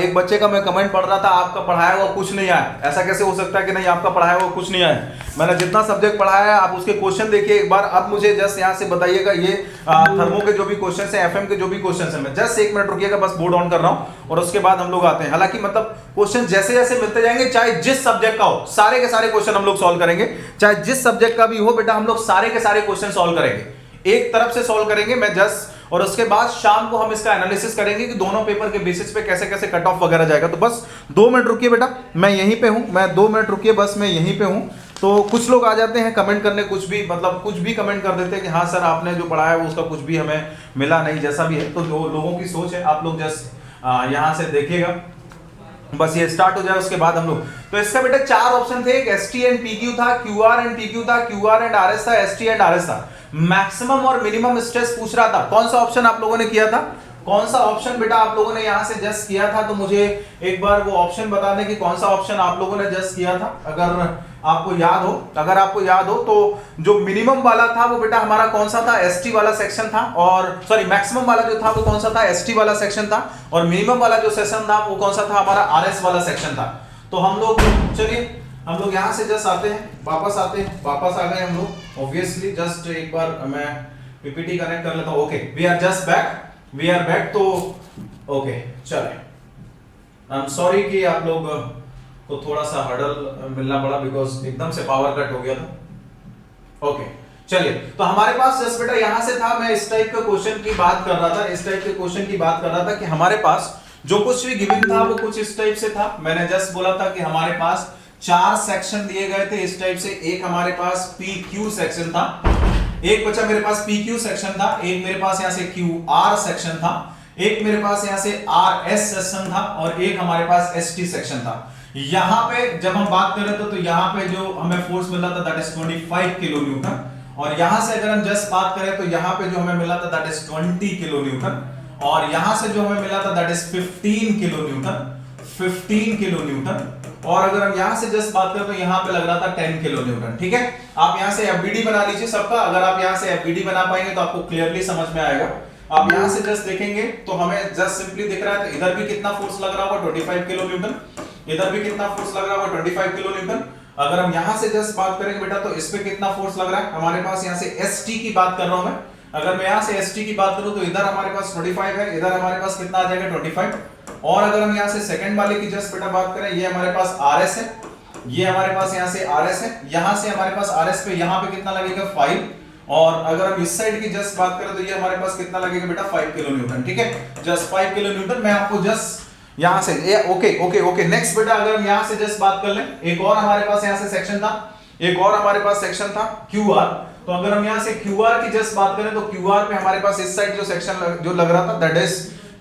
एक बच्चे का मैं कमेंट पढ़ रहा था आपका पढ़ाया हुआ कुछ नहीं आया, ऐसा कैसे हो सकता है कि नहीं आपका पढ़ाया हुआ कुछ नहीं आया? मैंने जितना सब्जेक्ट पढ़ाया है आप उसके क्वेश्चन देखिए एक बार। अब मुझे जस्ट यहाँ से बताइएगा, ये थर्मो के जो भी क्वेश्चन है, एफएम के जो भी क्वेश्चन है, मैं जस्ट 1 मिनट रुकिएगा, बस बोर्ड ऑन कर रहा हूँ और उसके बाद हम लोग आते हैं। हालांकि मतलब क्वेश्चन जैसे जैसे मिलते जाएंगे, चाहे जिस सब्जेक्ट का हो, सारे के सारे क्वेश्चन हम लोग सॉल्व करेंगे। चाहे जिस सब्जेक्ट का भी हो बेटा, हम लोग सारे के सारे क्वेश्चन सॉल्व करेंगे, एक तरफ से सॉल्व करेंगे मैं जस्ट, और उसके बाद शाम को हम इसका एनालिसिस करेंगे कि दोनों पेपर के बेसिस पे कैसे कैसे कट ऑफ वगैरह जाएगा। तो बस 2 मिनट रुकिए बेटा, मैं यहीं पे हूं, मैं 2 मिनट रुकिए, बस मैं यहीं पे हूं। तो कुछ लोग आ जाते हैं कमेंट करने, कुछ भी मतलब कुछ भी कमेंट कर देते हैं कि हाँ सर आपने जो पढ़ाया है उसका कुछ भी हमें मिला नहीं, जैसा भी है। तो जो लोगों की सोच है, आप लोग जस्ट यहाँ से देखिएगा, बस ये स्टार्ट हो जाए उसके बाद हम लोग। तो इसका बेटा 4 ऑप्शन थे, एक एस टी एंड पीक्यू था, क्यू आर एंड पीक्यू था, Q R and R S था, S T and R S था। मैक्सिमम और मिनिमम स्ट्रेस पूछ रहा था। कौन सा ऑप्शन आप लोगों ने किया था? कौन सा ऑप्शन बेटा आप लोगों ने यहां से जस्ट किया था? तो मुझे एक बार वो ऑप्शन बता दें कि कौन सा ऑप्शन आप लोगों ने जस्ट किया था, अगर आपको याद हो। अगर आपको याद हो तो जो मिनिमम वाला था वो बेटा हमारा कौन सा था? एसटी वाला सेक्शन था, और सॉरी मैक्सिमम वाला जो था वो कौन सा था? एसटी वाला सेक्शन था, और मिनिमम वाला जो सेक्शन था वो कौन सा था? हमारा आरएस वाला सेक्शन था। तो हम लोग चलिए हम लोग यहाँ से जस्ट आते हैं, वापस आते हैं, वापस आ गए हम लोग ऑब्वियसली। जस्ट एक बार मैं पीपीटी कनेक्ट कर लेता हूँ। Okay, we are just back, we are back. तो ओके चले, आई एम सॉरी कि आप लोग को थोड़ा सा हर्डल मिलना पड़ा बिकॉज एकदम से पावर कट हो गया था। ओके चलिए, तो हमारे पास जस्ट बेटा यहां से था, मैं इस टाइप के क्वेश्चन की बात कर रहा था, इस टाइप के क्वेश्चन की बात कर रहा था कि हमारे पास जो कुछ भी गिवन था वो कुछ इस टाइप से था। मैंने जस्ट बोला था कि हमारे पास 4 सेक्शन दिए गए थे इस टाइप से। एक हमारे पास PQ सेक्शन था, एक बचा मेरे पास PQ सेक्शन था, एक मेरे पास यहां से QR सेक्शन था, एक मेरे पास यहां से RS सेक्शन था और एक हमारे पास ST सेक्शन था। यहां पे जब हम बात कर रहे थे तो यहां पे जो हमें फोर्स मिला था दैट इज 25 किलो न्यूटन, और यहां से अगर हम जस्ट बात करें तो यहां पे जो हमें मिला था दैट इज 20 किलो न्यूटन, और यहां से जो हमें मिला था that is 15 kilo Newton, 15 kilo Newton. और अगर हम यहां से जस्ट बात करें तो यहां पे लग रहा था 10 किलो न्यूटन। ठीक है, आप यहां से एफबीडी बना लीजिए सबका। अगर आप यहां से एफबीडी बना पाएंगे तो आपको क्लियरली समझ में आएगा। आप यहां से जस्ट देखेंगे तो हमें जस्ट सिंपली दिख रहा है, तो इधर भी कितना फोर्स लग रहा होगा 25 किलो न्यूटन, इधर भी कितना फोर्स लग रहा होगा 25 किलो न्यूटन। अगर हम यहां से जस्ट बात करेंगे बेटा तो इस पे कितना फोर्स लग रहा है हमारे पास, यहां से ST की बात कर रहा हूं मैं। अगर मैं यहां से ST की बात करूं तो इधर हमारे पास 25 है, इधर हमारे पास कितना आ जाएगा 25। और अगर हम यहां से सेकंड वाले की जस्ट बेटा बात करें, ये हमारे पास RS है, ये हमारे पास यहां से RS है, यहां से हमारे पास RS पे यहां पे कितना लगेगा 5। और अगर हम इस साइड की जस्ट बात करें तो ये हमारे पास कितना लगेगा बेटा 5 किलो न्यूटन। ठीक है, जस्ट 5 किलो न्यूटन। मैं आपको जस्ट यहां से ओके नेक्स्ट बेटा अगर हम यहां से जस्ट बात कर लें, एक और हमारे पास यहां से सेक्शन था, एक और हमारे पास सेक्शन था QR। तो अगर हम यहां से QR की जस्ट बात करें तो QR पे हमारे पास इस साइड जो सेक्शन जो लग रहा था दैट इज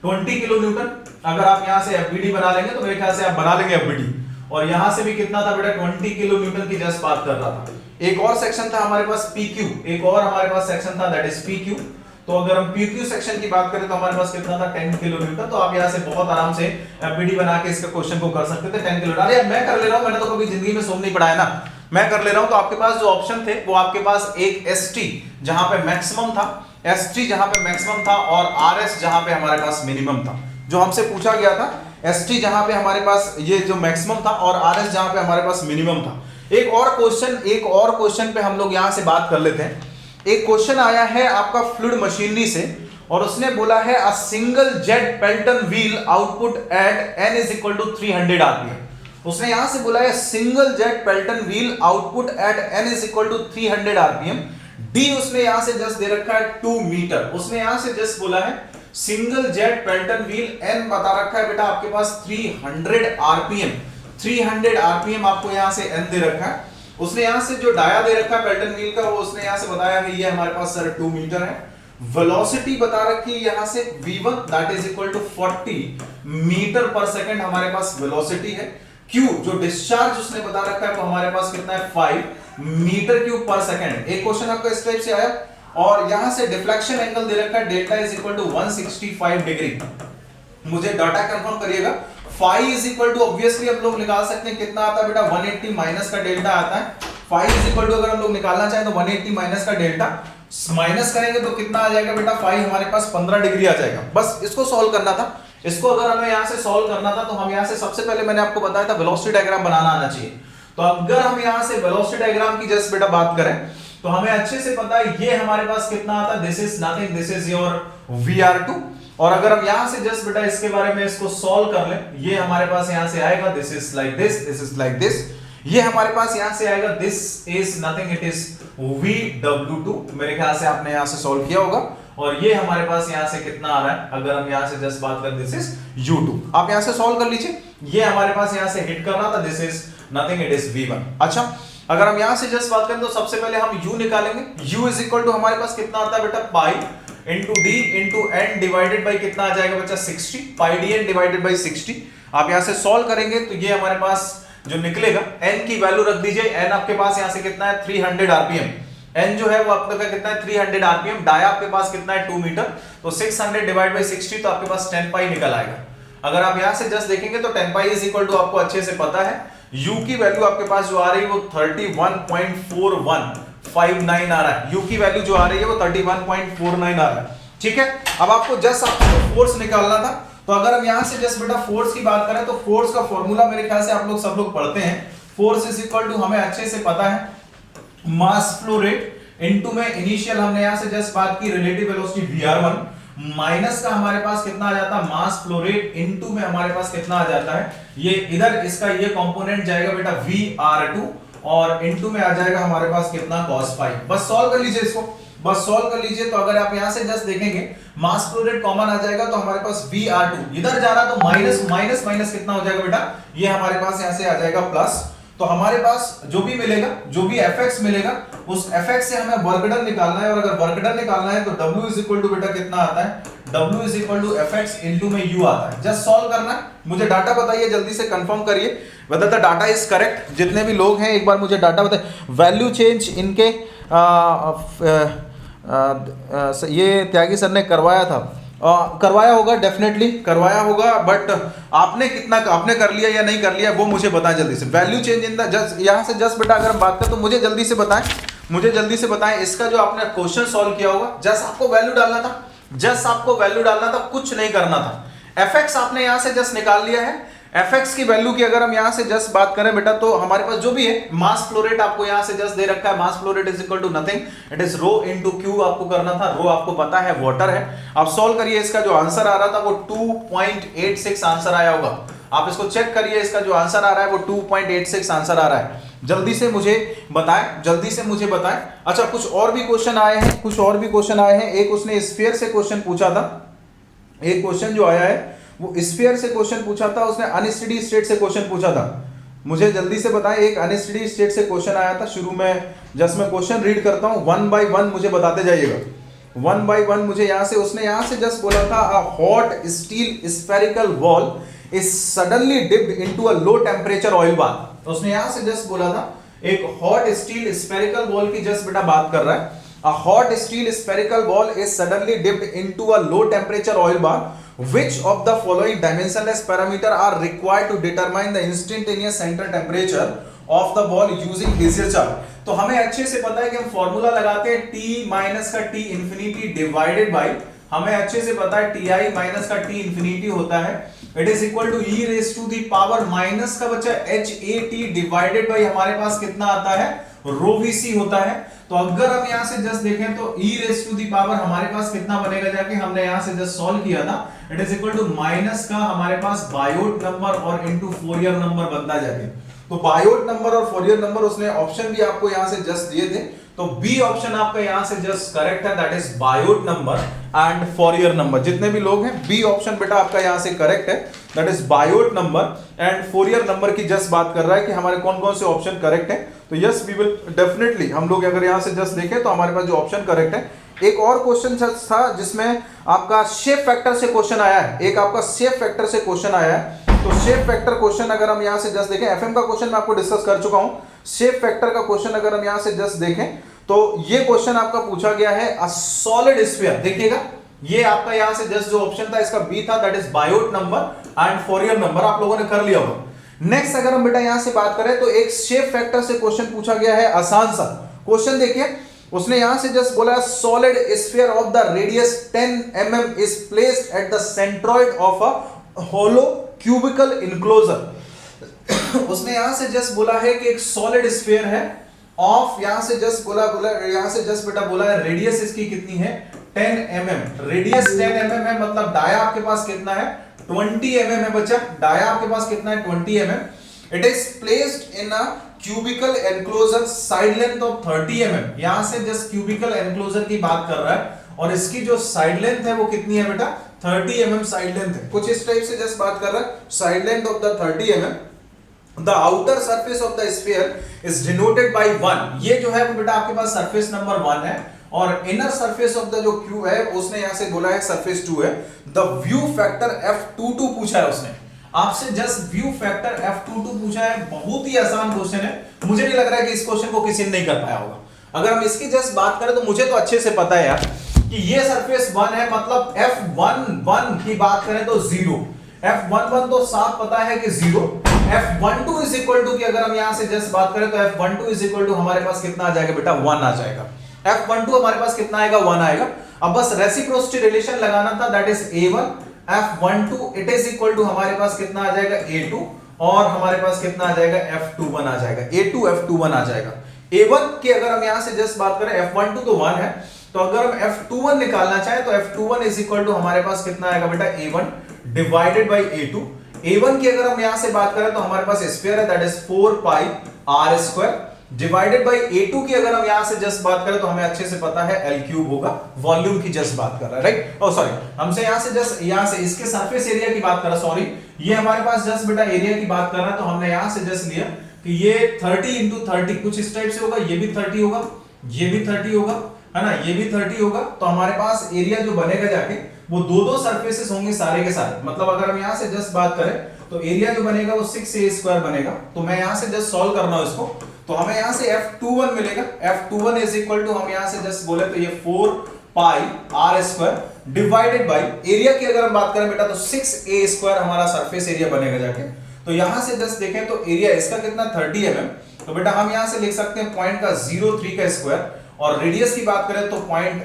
20 किलो न्यूटन। अगर आप यहां से FBD बना लेंगे तो मेरे ख्याल से आप बना लेंगे FBD। और यहां से भी कितना था बेटा 20 किलो न्यूटन की जस्ट बात कर रहा था। एक और सेक्शन था हमारे पास PQ, एक और हमारे पास सेक्शन था दैट इज PQ। तो अगर हम PQ सेक्शन की बात करें तो हमारे पास कितना था 10 किलो न्यूटन। तो आप यहां से बहुत आराम से FBD बना के इसका क्वेश्चन को कर सकते थे 10 किलो। अरे मैं कर ले रहा हूं, मैंने तो कभी जिंदगी में सोम नहीं पढ़ाया ना, मैं कर ले रहा हूं। तो आपके पास जो ऑप्शन थे वो आपके पास एक ST जहां पे मैक्सिमम था, ST जहां पे मैक्सिमम था, और RS जहां पे हमारे पास मिनिमम था। जो हमसे पूछा गया था ST जहां पे हमारे पास ये जो मैक्सिमम था और RS जहां पे हमारे पास मिनिमम था। एक और क्वेश्चन पे हम लोग यहां से बात कर लेते हैं। एक क्वेश्चन आया है आपका फ्लूइड मशीनरी से, और उसने बोला है a single jet Pelton wheel output at N is equal to 300 RPM। उसने यहां से बोला है single jet Pelton wheel output at N is equal to 300 RPM। D उसने यहां से जस्ट दे रखा है 2 मीटर। उसने यहां से जस्ट बोला है single jet Pelton wheel, N बता रखा है बेटा आपके पास 300 RPM, 300 RPM आपको यहां से N दे रखा है। उसने यहां से जो डाया दे रखा है पेल्टन व्हील का वो उसने यहां से बताया है ये हमारे पास सर 2 मीटर है। वेलोसिटी बता रखी है यहां से V1 that is equal to 40 metre per second हमारे पास वेलोसिटी है। Q जो डिस्चार्ज उसने बता रखा है वो हमारे पास कितना है 5 मीटर क्यूब पर सेकंड। एक क्वेश्चन आपका इस टाइप से आया, और यहां से डिफ्लेक्शन एंगल दे रखा है delta is equal to 165 degree. मुझे डाटा कंफर्म करिएगा। Phi is equal to obviously हम लोग निकाल सकते हैं कितना आता है बेटा 180 माइनस का डेल्टा आता है। फाई इज इक्वल टू अगर हम लोग निकालना चाहें तो 180 माइनस का डेल्टा माइनस करेंगे तो कितना आ जाएगा बेटा फाई हमारे पास 15 डिग्री आ जाएगा। बस इसको सॉल्व करना था। इसको अगर हमें यहां से सॉल्व करना था तो हम यहां से सबसे पहले मैंने आपको बताया था वेलोसिटी डायग्राम बनाना आना चाहिए। तो अगर हम यहां से वेलोसिटी डायग्राम की जस्ट बेटा बात करें तो हमें अच्छे से पता है ये हमारे पास कितना आता है, this is nothing, this is your VR2। और अगर हम यहां से जस्ट बेटा इसके बारे में इसको सॉल्व कर लें, ये हमारे पास यहां से आएगा this is like this, this is like this. ये हमारे पास यहां से आएगा this is nothing, it is VW2। मेरे ख्याल से आपने यहां से सॉल्व किया होगा। और ये हमारे पास यहां से कितना आ रहा है, अगर हम यहां से जस्ट बात करें दिस इज U2। आप यहां से सॉल्व कर लीजिए। ये हमारे पास यहां से हिट कर रहा था, this is nothing, it is V1। अच्छा, अगर हम यहां से जस्ट बात करें तो सबसे पहले हम U निकालेंगे। U इज इक्वल टू हमारे पास कितना आता है बेटा pi into D into N divided by कितना आ जाएगा बच्चा 60, पाई DN डिवाइडेड बाई 60। आप यहां से सॉल्व करेंगे तो ये हमारे पास जो निकलेगा N की वैल्यू रख दीजिए। N आपके पास यहां से कितना है 300 RPM। N जो है वो आपका कितना है 300 RPM। डाया आपके पास कितना है 2 मीटर, तो 600 डिवाइड बाई 60 तो आपके पास 10 पाई निकल आएगा। अगर आप यहां से जस्ट देखेंगे तो 10 पाई इज इक्वल टू आपको अच्छे से पता है U की वैल्यू आपके पास जो आ रही है वो 31.4159 आ रहा है। U की वैल्यू जो आ रही है वो 31.49 आ रहा है। ठीक है, अब आपको जस्ट आपको फोर्स निकालना था। तो अगर हम यहां से जस्ट बेटा फोर्स की बात करें तो फोर्स का फॉर्मूला मेरे ख्याल से आप लोग सब लोग पढ़ते हैं। फोर्स इज इक्वल टू हमें अच्छे से पता है मास फ्लो रेट इनटू में इनिशियल हमने यहां से जस्ट बात की रिलेटिव वेलोसिटी Vr1 माइनस का हमारे पास कितना आ जाता है मास फ्लो रेट इनटू में हमारे पास कितना आ जाता है ये इधर इसका ये कंपोनेंट जाएगा बेटा Vr2 और इनटू में आ जाएगा हमारे पास कितना cos फाई। बस सॉल्व कर लीजिए इसको, बस सॉल्व कर लीजिए। तो अगर आप यहां से जस्ट देखेंगे मास फ्लो रेट कॉमन आ जाएगा तो हमारे पास Vr2 इधर जा रहा तो माइनस माइनस माइनस कितना हो जाएगा बेटा ये हमारे पास यहां से आ जाएगा प्लस। तो हमारे पास जो भी मिलेगा जो भी fx मिलेगा उस fx से हमें वर्क डन निकालना है और अगर वर्क डन निकालना है तो w इज इक्वल टू बेटा कितना आता है w is equal to fx into में u आता है। जस्ट सॉल्व करना है, मुझे डाटा बताइए जल्दी से कंफर्म करिए whether the data is correct. जितने भी लोग हैं एक बार मुझे डाटा बताइए। वैल्यू चेंज इनके ये त्यागी सर ने करवाया था, करवाया होगा, डेफिनेटली करवाया होगा, बट आपने कितना आपने कर लिया या नहीं कर लिया वो मुझे बताएं जल्दी से। Value change in the just यहाँ से जस्ट बेटा अगर हम बात करें तो मुझे जल्दी से बताएं, मुझे जल्दी से बताएं इसका जो आपने क्वेश्चन सॉल्व किया होगा। जस्ट आपको वैल्यू डालना था, जस्ट आपको वैल्यू डालना था, कुछ नहीं करना था। एफएक्स आपने यहाँ से जस्ट निकाल लिया है। एफएक्स की वैल्यू की अगर हम यहाँ से जस्ट बात करें बेटा तो हमारे पास जो भी है मास फ्लो रेट आपको यहाँ से जस्ट दे रखा है। Mass flow rate is equal to nothing, it is rho into Q आपको करना था। रो आपको पता है वाटर है। आप सॉल्व करिए, इसका जो आंसर आ रहा था वो 2.86 आंसर आया होगा। आप इसको चेक करिए, इसका जो आंसर आ रहा है वो 2.86 आंसर आ रहा है। जल्दी से मुझे बताएं, जल्दी से मुझे बताएं। अच्छा कुछ और भी क्वेश्चन आए हैं, कुछ और भी क्वेश्चन आए हैं। एक उसने स्फीयर से क्वेश्चन पूछा था, एक क्वेश्चन जो आया है वो स्फीयर से क्वेश्चन पूछा था, उसने अनस्टेडी स्टेट से क्वेश्चन पूछा था। मुझे जल्दी से बताएं, एक अनस्टेडी स्टेट से क्वेश्चन आया था। शुरू में जस्ट मैं क्वेश्चन रीड करता हूं, 1 by 1 मुझे बताते जाइएगा। 1 by 1 मुझे यहां से उसने यहां से जस्ट बोला था a hot steel spherical ball is suddenly dipped into a low temperature oil bath. तो उसने यहां से जस्ट बोला था एक हॉट स्टील स्फेरिकल बॉल की जस्ट बेटा बात कर रहा है। A hot steel spherical ball is suddenly dipped into a low temperature oil bath. Which of the following dimensionless parameter are required to determine the instantaneous center temperature of the ball using Bezier chart? तो हमें अच्छे से पता है कि हम फॉर्मूला लगाते हैं T माइनस का T इंफिनिटी डिवाइडेड बाय, हमें अच्छे से पता है Ti माइनस का T इंफिनिटी होता है it is equal to e raise to the power minus का बच्चा HAT डिवाइडेड बाय हमारे पास कितना आता है रो VC होता है। तो अगर हम यहां से जस्ट देखें तो e raise to the power हमारे पास कितना बनेगा, जाके हमने यहां से जस्ट सॉल्व किया था, it is equal to minus का हमारे पास बायोट नंबर और इनटू फोरियर नंबर बनता जाके। तो बायोट नंबर और फोरियर नंबर उसने ऑप्शन भी आपको यहां से जस्ट दिए थे, तो बी ऑप्शन आपका यहां से जस्ट करेक्ट है, that is Biot number and Fourier number. जितने भी लोग हैं बी ऑप्शन बेटा आपका यहां से करेक्ट है, that is Biot number and Fourier number की जस्ट बात कर रहा है कि हमारे कौन कौन से ऑप्शन करेक्ट है। तो यस वी विल डेफिनेटली, हम लोग अगर यहां से जस्ट देखें तो हमारे पास जो ऑप्शन करेक्ट है। एक और क्वेश्चन था जिसमें आपका शेप फैक्टर से क्वेश्चन आया है, एक आपका शेप फैक्टर से क्वेश्चन आया है। तो शेप फैक्टर क्वेश्चन अगर हम यहां से जस्ट देखें, एफएम का क्वेश्चन मैं आपको डिस्कस कर चुका हूं। शेप फैक्टर का क्वेश्चन अगर हम यहां से जस्ट देखें तो ये क्वेश्चन आपका पूछा गया है अ सॉलिड स्फीयर। देखिएगा ये आपका यहां से जस्ट जो ऑप्शन था इसका बी था, that is Biot number and Fourier number, आप लोगों ने कर लिया होगा। नेक्स्ट अगर हम बेटा यहां से बात करें तो एक शेप फैक्टर से क्वेश्चन पूछा गया है, आसान सा क्वेश्चन देखिए। उसने यहां से जस्ट बोला solid sphere of the radius 10 mm is placed at the centroid of a hollow cubical enclosure. उसने यहां से जस्ट बोला है कि एक सॉलिड स्फीयर है ऑफ, यहां से जस्ट बोला यहां से जस्ट बेटा बोला है रेडियस इसकी कितनी है 10 mm। रेडियस 10 mm है, मतलब डाया आपके पास कितना है 20 mm है बच्चा, डाया आपके पास कितना है 20 mm। It is placed in a cubical enclosure side length of 30 mm। यहां से जस्ट क्यूबिकल एनक्लोजर की बात कर रहा है और इसकी जो साइड लेंथ है वो कितनी है बेटा 30 mm साइड लेंथ है। कुछ इस टाइप से जस्ट बात कर रहा है, side length of the 30 mm। The outer surface of the sphere is denoted by 1। ये जो है वो बेटा आपके पास सरफेस नंबर 1 है और इनर सरफेस ऑफ द जो क्यू है उसने यहां से बोला है सरफेस 2 है। द व्यू फैक्टर F22 पूछा है उसने आपसे, जस्ट व्यू फैक्टर F22 पूछा है। बहुत ही आसान क्वेश्चन है, मुझे नहीं लग रहा है कि इस क्वेश्चन को किसी ने नहीं कर पाया होगा। अगर हम इसकी जस्ट बात करें तो मुझे तो अच्छे से पता है यार कि ये सरफेस 1 है, मतलब F11 की बात करें तो 0, F11 तो साफ पता है कि 0। F12 इज इक्वल टू की अगर हम यहां से जस्ट बात करें तो F12 इज इक्वल टू हमारे पास कितना आ जाएगा बेटा 1 आ जाएगा। F12 हमारे पास कितना आएगा 1 आएगा। अब बस रेसिप्रोसिटी रिलेशन लगाना था, that is A1 F12 it is equal to हमारे पास कितना आ जाएगा A2 और हमारे पास कितना आ जाएगा F21 आ जाएगा, A2 F21 आ जाएगा। A1 की अगर हम यहां से जस्ट बात करें, F12 तो 1 है, तो अगर हम F21 निकालना चाहे तो F21 इज इक्वल टू हमारे पास कितना आएगा बेटा A1 divided by A2। A1 की अगर हम यहां से बात करें तो हमारे पास स्क्वायर है, that is 4 pi R square divided by A2 की अगर हम यहां से जस्ट बात करें तो हमें अच्छे से पता है L क्यूब होगा, वॉल्यूम की जस्ट बात कर रहा है, राइट। ओ सॉरी, हमसे यहां से जस्ट यहां से इसके सरफेस एरिया की बात कर रहा, सॉरी ये हमारे पास जस्ट बेटा एरिया की बात कर रहा है, तो हमने यहां से जस्ट लिया कि ये 30 इंटू 30 कुछ इस टाइप से होगा, ये भी 30 होगा, ये भी 30 होगा, है ना, ये भी 30 होगा। तो हमारे पास एरिया जो बनेगा जाके वो दो सरफेसेस होंगे सारे के सारे, मतलब अगर हम यहां से जस्ट बात करें तो एरिया जो बनेगा वो 6a स्क्वायर बनेगा। तो मैं यहां से जस्ट सॉल्व करना हूं इसको, तो हमें यहां से F21 मिलेगा। F21 इज इक्वल टू हम यहां से जस्ट बोले तो ये 4 पाई R square divided by area की अगर हम बात करें बेटा तो 6a स्क्वायर हमारा सरफेस एरिया बनेगा जाके। तो यहां से जस्ट देखें तो एरिया इसका कितना 30 mm, तो बेटा हम यहां से लिख सकते हैं पॉइंट का 03 का स्क्वायर, और रेडियस की बात करें तो पॉइंट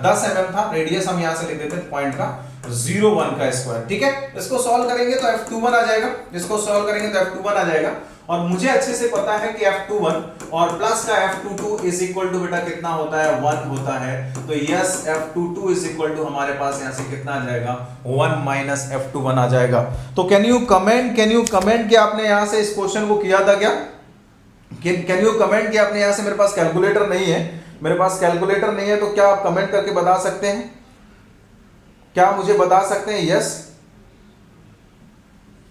10 mm था, रेडियस हम यहां से लिख देते हैं पॉइंट का 01 का स्क्वायर, ठीक है। इसको सॉल्व करेंगे तो F21 आ जाएगा, इसको सॉल्व करेंगे तो F21 आ जाएगा, और मुझे अच्छे से पता है कि F21 और प्लस का F22 इज इक्वल टू बेटा कितना होता है 1 होता है। तो yes F22 is equal to हमारे पास यहां से कितना आ जाएगा 1 माइनस F21 आ जाएगा। तो कैन यू कमेंट कि आपने यहां से इस क्वेश्चन को किया था क्या? कैन यू कमेंट कि आपने यहां से, मेरे पास कैलकुलेटर नहीं है, मेरे पास कैलकुलेटर नहीं है, तो क्या आप कमेंट करके बता सकते हैं? क्या मुझे बता सकते हैं? यस,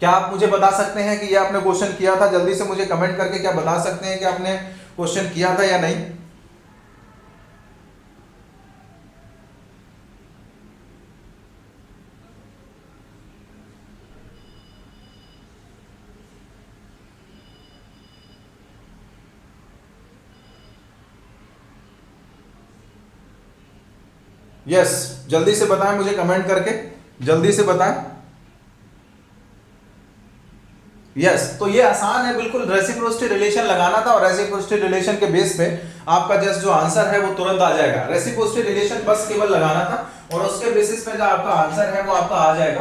क्या आप मुझे बता सकते हैं कि ये आपने क्वेश्चन किया था? जल्दी से मुझे कमेंट करके क्या बता सकते हैं कि आपने क्वेश्चन किया था या नहीं? यस, जल्दी से बताएं मुझे कमेंट करके, जल्दी से बताएं। यस, तो ये आसान है बिल्कुल, रेसिप्रोसिटी रिलेशन लगाना था, और रेसिप्रोसिटी रिलेशन के बेस पे आपका जस्ट जो आंसर है वो तुरंत आ जाएगा। रेसिप्रोसिटी रिलेशन बस केवल लगाना था, और उसके बेसिस पे जो आपका आंसर है वो आपका आ जाएगा।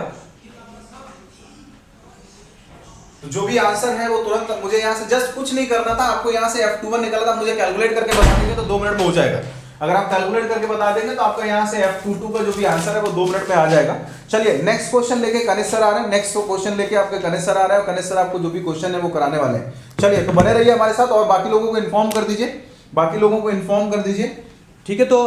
तो जो भी आंसर है वो तुरंत, मुझे यहाँ से जस्ट कुछ नहीं करना था, आपको यहाँ से F21 निकाला था, मुझे कैलकुलेट करके बता देंगे तो 2 मिनट में हो जाएगा। अगर आप कैलकुलेट करके बता देंगे तो आपका यहाँ से F22 का जो भी आंसर है वो 2 मिनट में आ जाएगा। चलिए नेक्स्ट क्वेश्चन लेके कनिष्ठ सर आ रहे हैं, नेक्स्ट क्वेश्चन लेके आपके कनिष्ठ सर आ रहे हैं, और कनिष्ठ सर आपको जो भी क्वेश्चन है वो कराने वाले हैं। चलिए तो बने रहिए हमारे साथ, और बाकी लोगों को इन्फॉर्म कर दीजिए, बाकी लोगों को इन्फॉर्म कर दीजिए। ठीक है, तो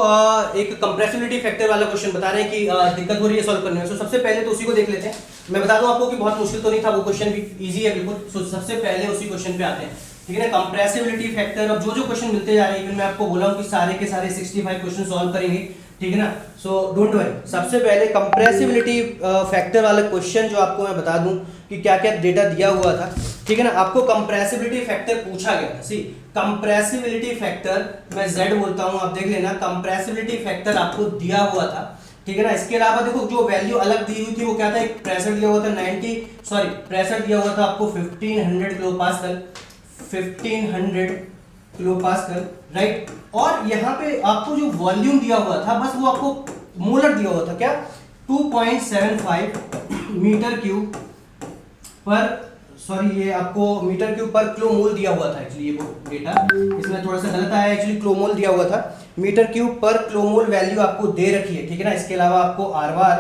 एक कंप्रेसिबिलिटी फैक्टर वाला क्वेश्चन बता रहे हैं कि दिक्कत हो रही है सॉल्व करने में। तो सबसे पहले तो उसी को देख लेते हैं। मैं बता दूं आपको कि बहुत मुश्किल तो नहीं था, वो क्वेश्चन भी इजी है बिल्कुल। सो सबसे पहले उसी क्वेश्चन पे आते हैं, ठीक है ना। कंप्रेसिबिलिटी फैक्टर, अब जो क्वेश्चन मिलते जा रहे हैं, मैं आपको बोला हूं कि सारे के सारे 65 क्वेश्चन सॉल्व करेंगे, ठीक है ना। सो डोंट वरी, सबसे पहले कंप्रेसिबिलिटी फैक्टर वाला क्वेश्चन जो आपको मैं बता दूं कि क्या क्या डेटा दिया हुआ था, ठीक है ना। आपको कंप्रेसिबिलिटी फैक्टर पूछा गया था। सी कंप्रेसिबिलिटी फैक्टर, मैं Z बोलता हूं, आप देख लेना, कंप्रेसिबिलिटी फैक्टर आपको दिया हुआ था, ठीक है ना। इसके अलावा देखो जो वैल्यू अलग दी हुई थी वो क्या था, एक प्रेशर दिया हुआ था प्रेशर दिया हुआ था आपको 1500 किलोपास्कल, 1500 किलोपास्कल, राइट। और यहाँ पे आपको जो वॉल्यूम दिया हुआ था, बस वो आपको मोलर दिया हुआ था, क्या 2.75 मीटर क्यूब पर, सॉरी ये आपको मीटर क्यूब पर किलोमोल दिया हुआ था। एक्चुअली ये वो डेटा इसमें थोड़ा सा गलत आया, एक्चुअली किलोमोल दिया हुआ था, मीटर क्यूब पर किलोमोल वैल्यू आपको दे रखी है, ठीक है ना। इसके अलावा आपको आर बार,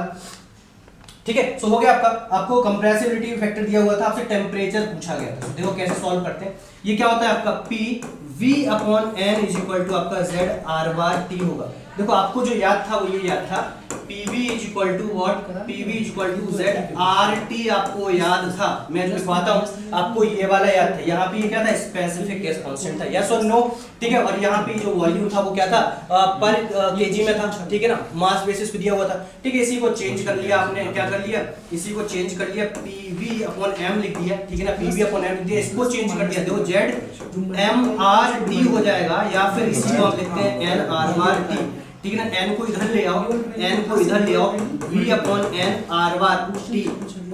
ठीक है। सो हो गया आपका, आपको कंप्रेसिबिलिटी फैक्टर दिया हुआ था, आपसे टेम्परेचर पूछा गया था। देखो कैसे सॉल्व करते हैं। ये क्या होता है आपका PV/N इज इक्वल टू आपका Z/R/T होगा। देखो आपको जो याद था वो ये याद था, PV is equal to what, PV is equal to Z/RT आपको याद था। मैं लिखवाता हूँ, आपको ये वाला याद था। यहाँ पे ये क्या था, स्पेसिफिक गैस कांस्टेंट था, यस और नो, ठीक है। और यहाँ पे जो वॉल्यूम था वो क्या था, पर केजी में था, ठीक है ना, मास बेसिस पे दिया हुआ था, ठीक है। इसी को चेंज कर लिया आपने, क्या कर लिया, इसी को चेंज कर लिया, PV/M लिख दिया, ठीक है ना, PV/M लिख दिया, इसको चेंज कर दिया, देखो Z/MRT हो जाएगा, या फिर इसी को हम लिखते हैं N/R/T, ठीक है ना। N को इधर ले आओ, N को इधर ले आओ, V/N/R/T,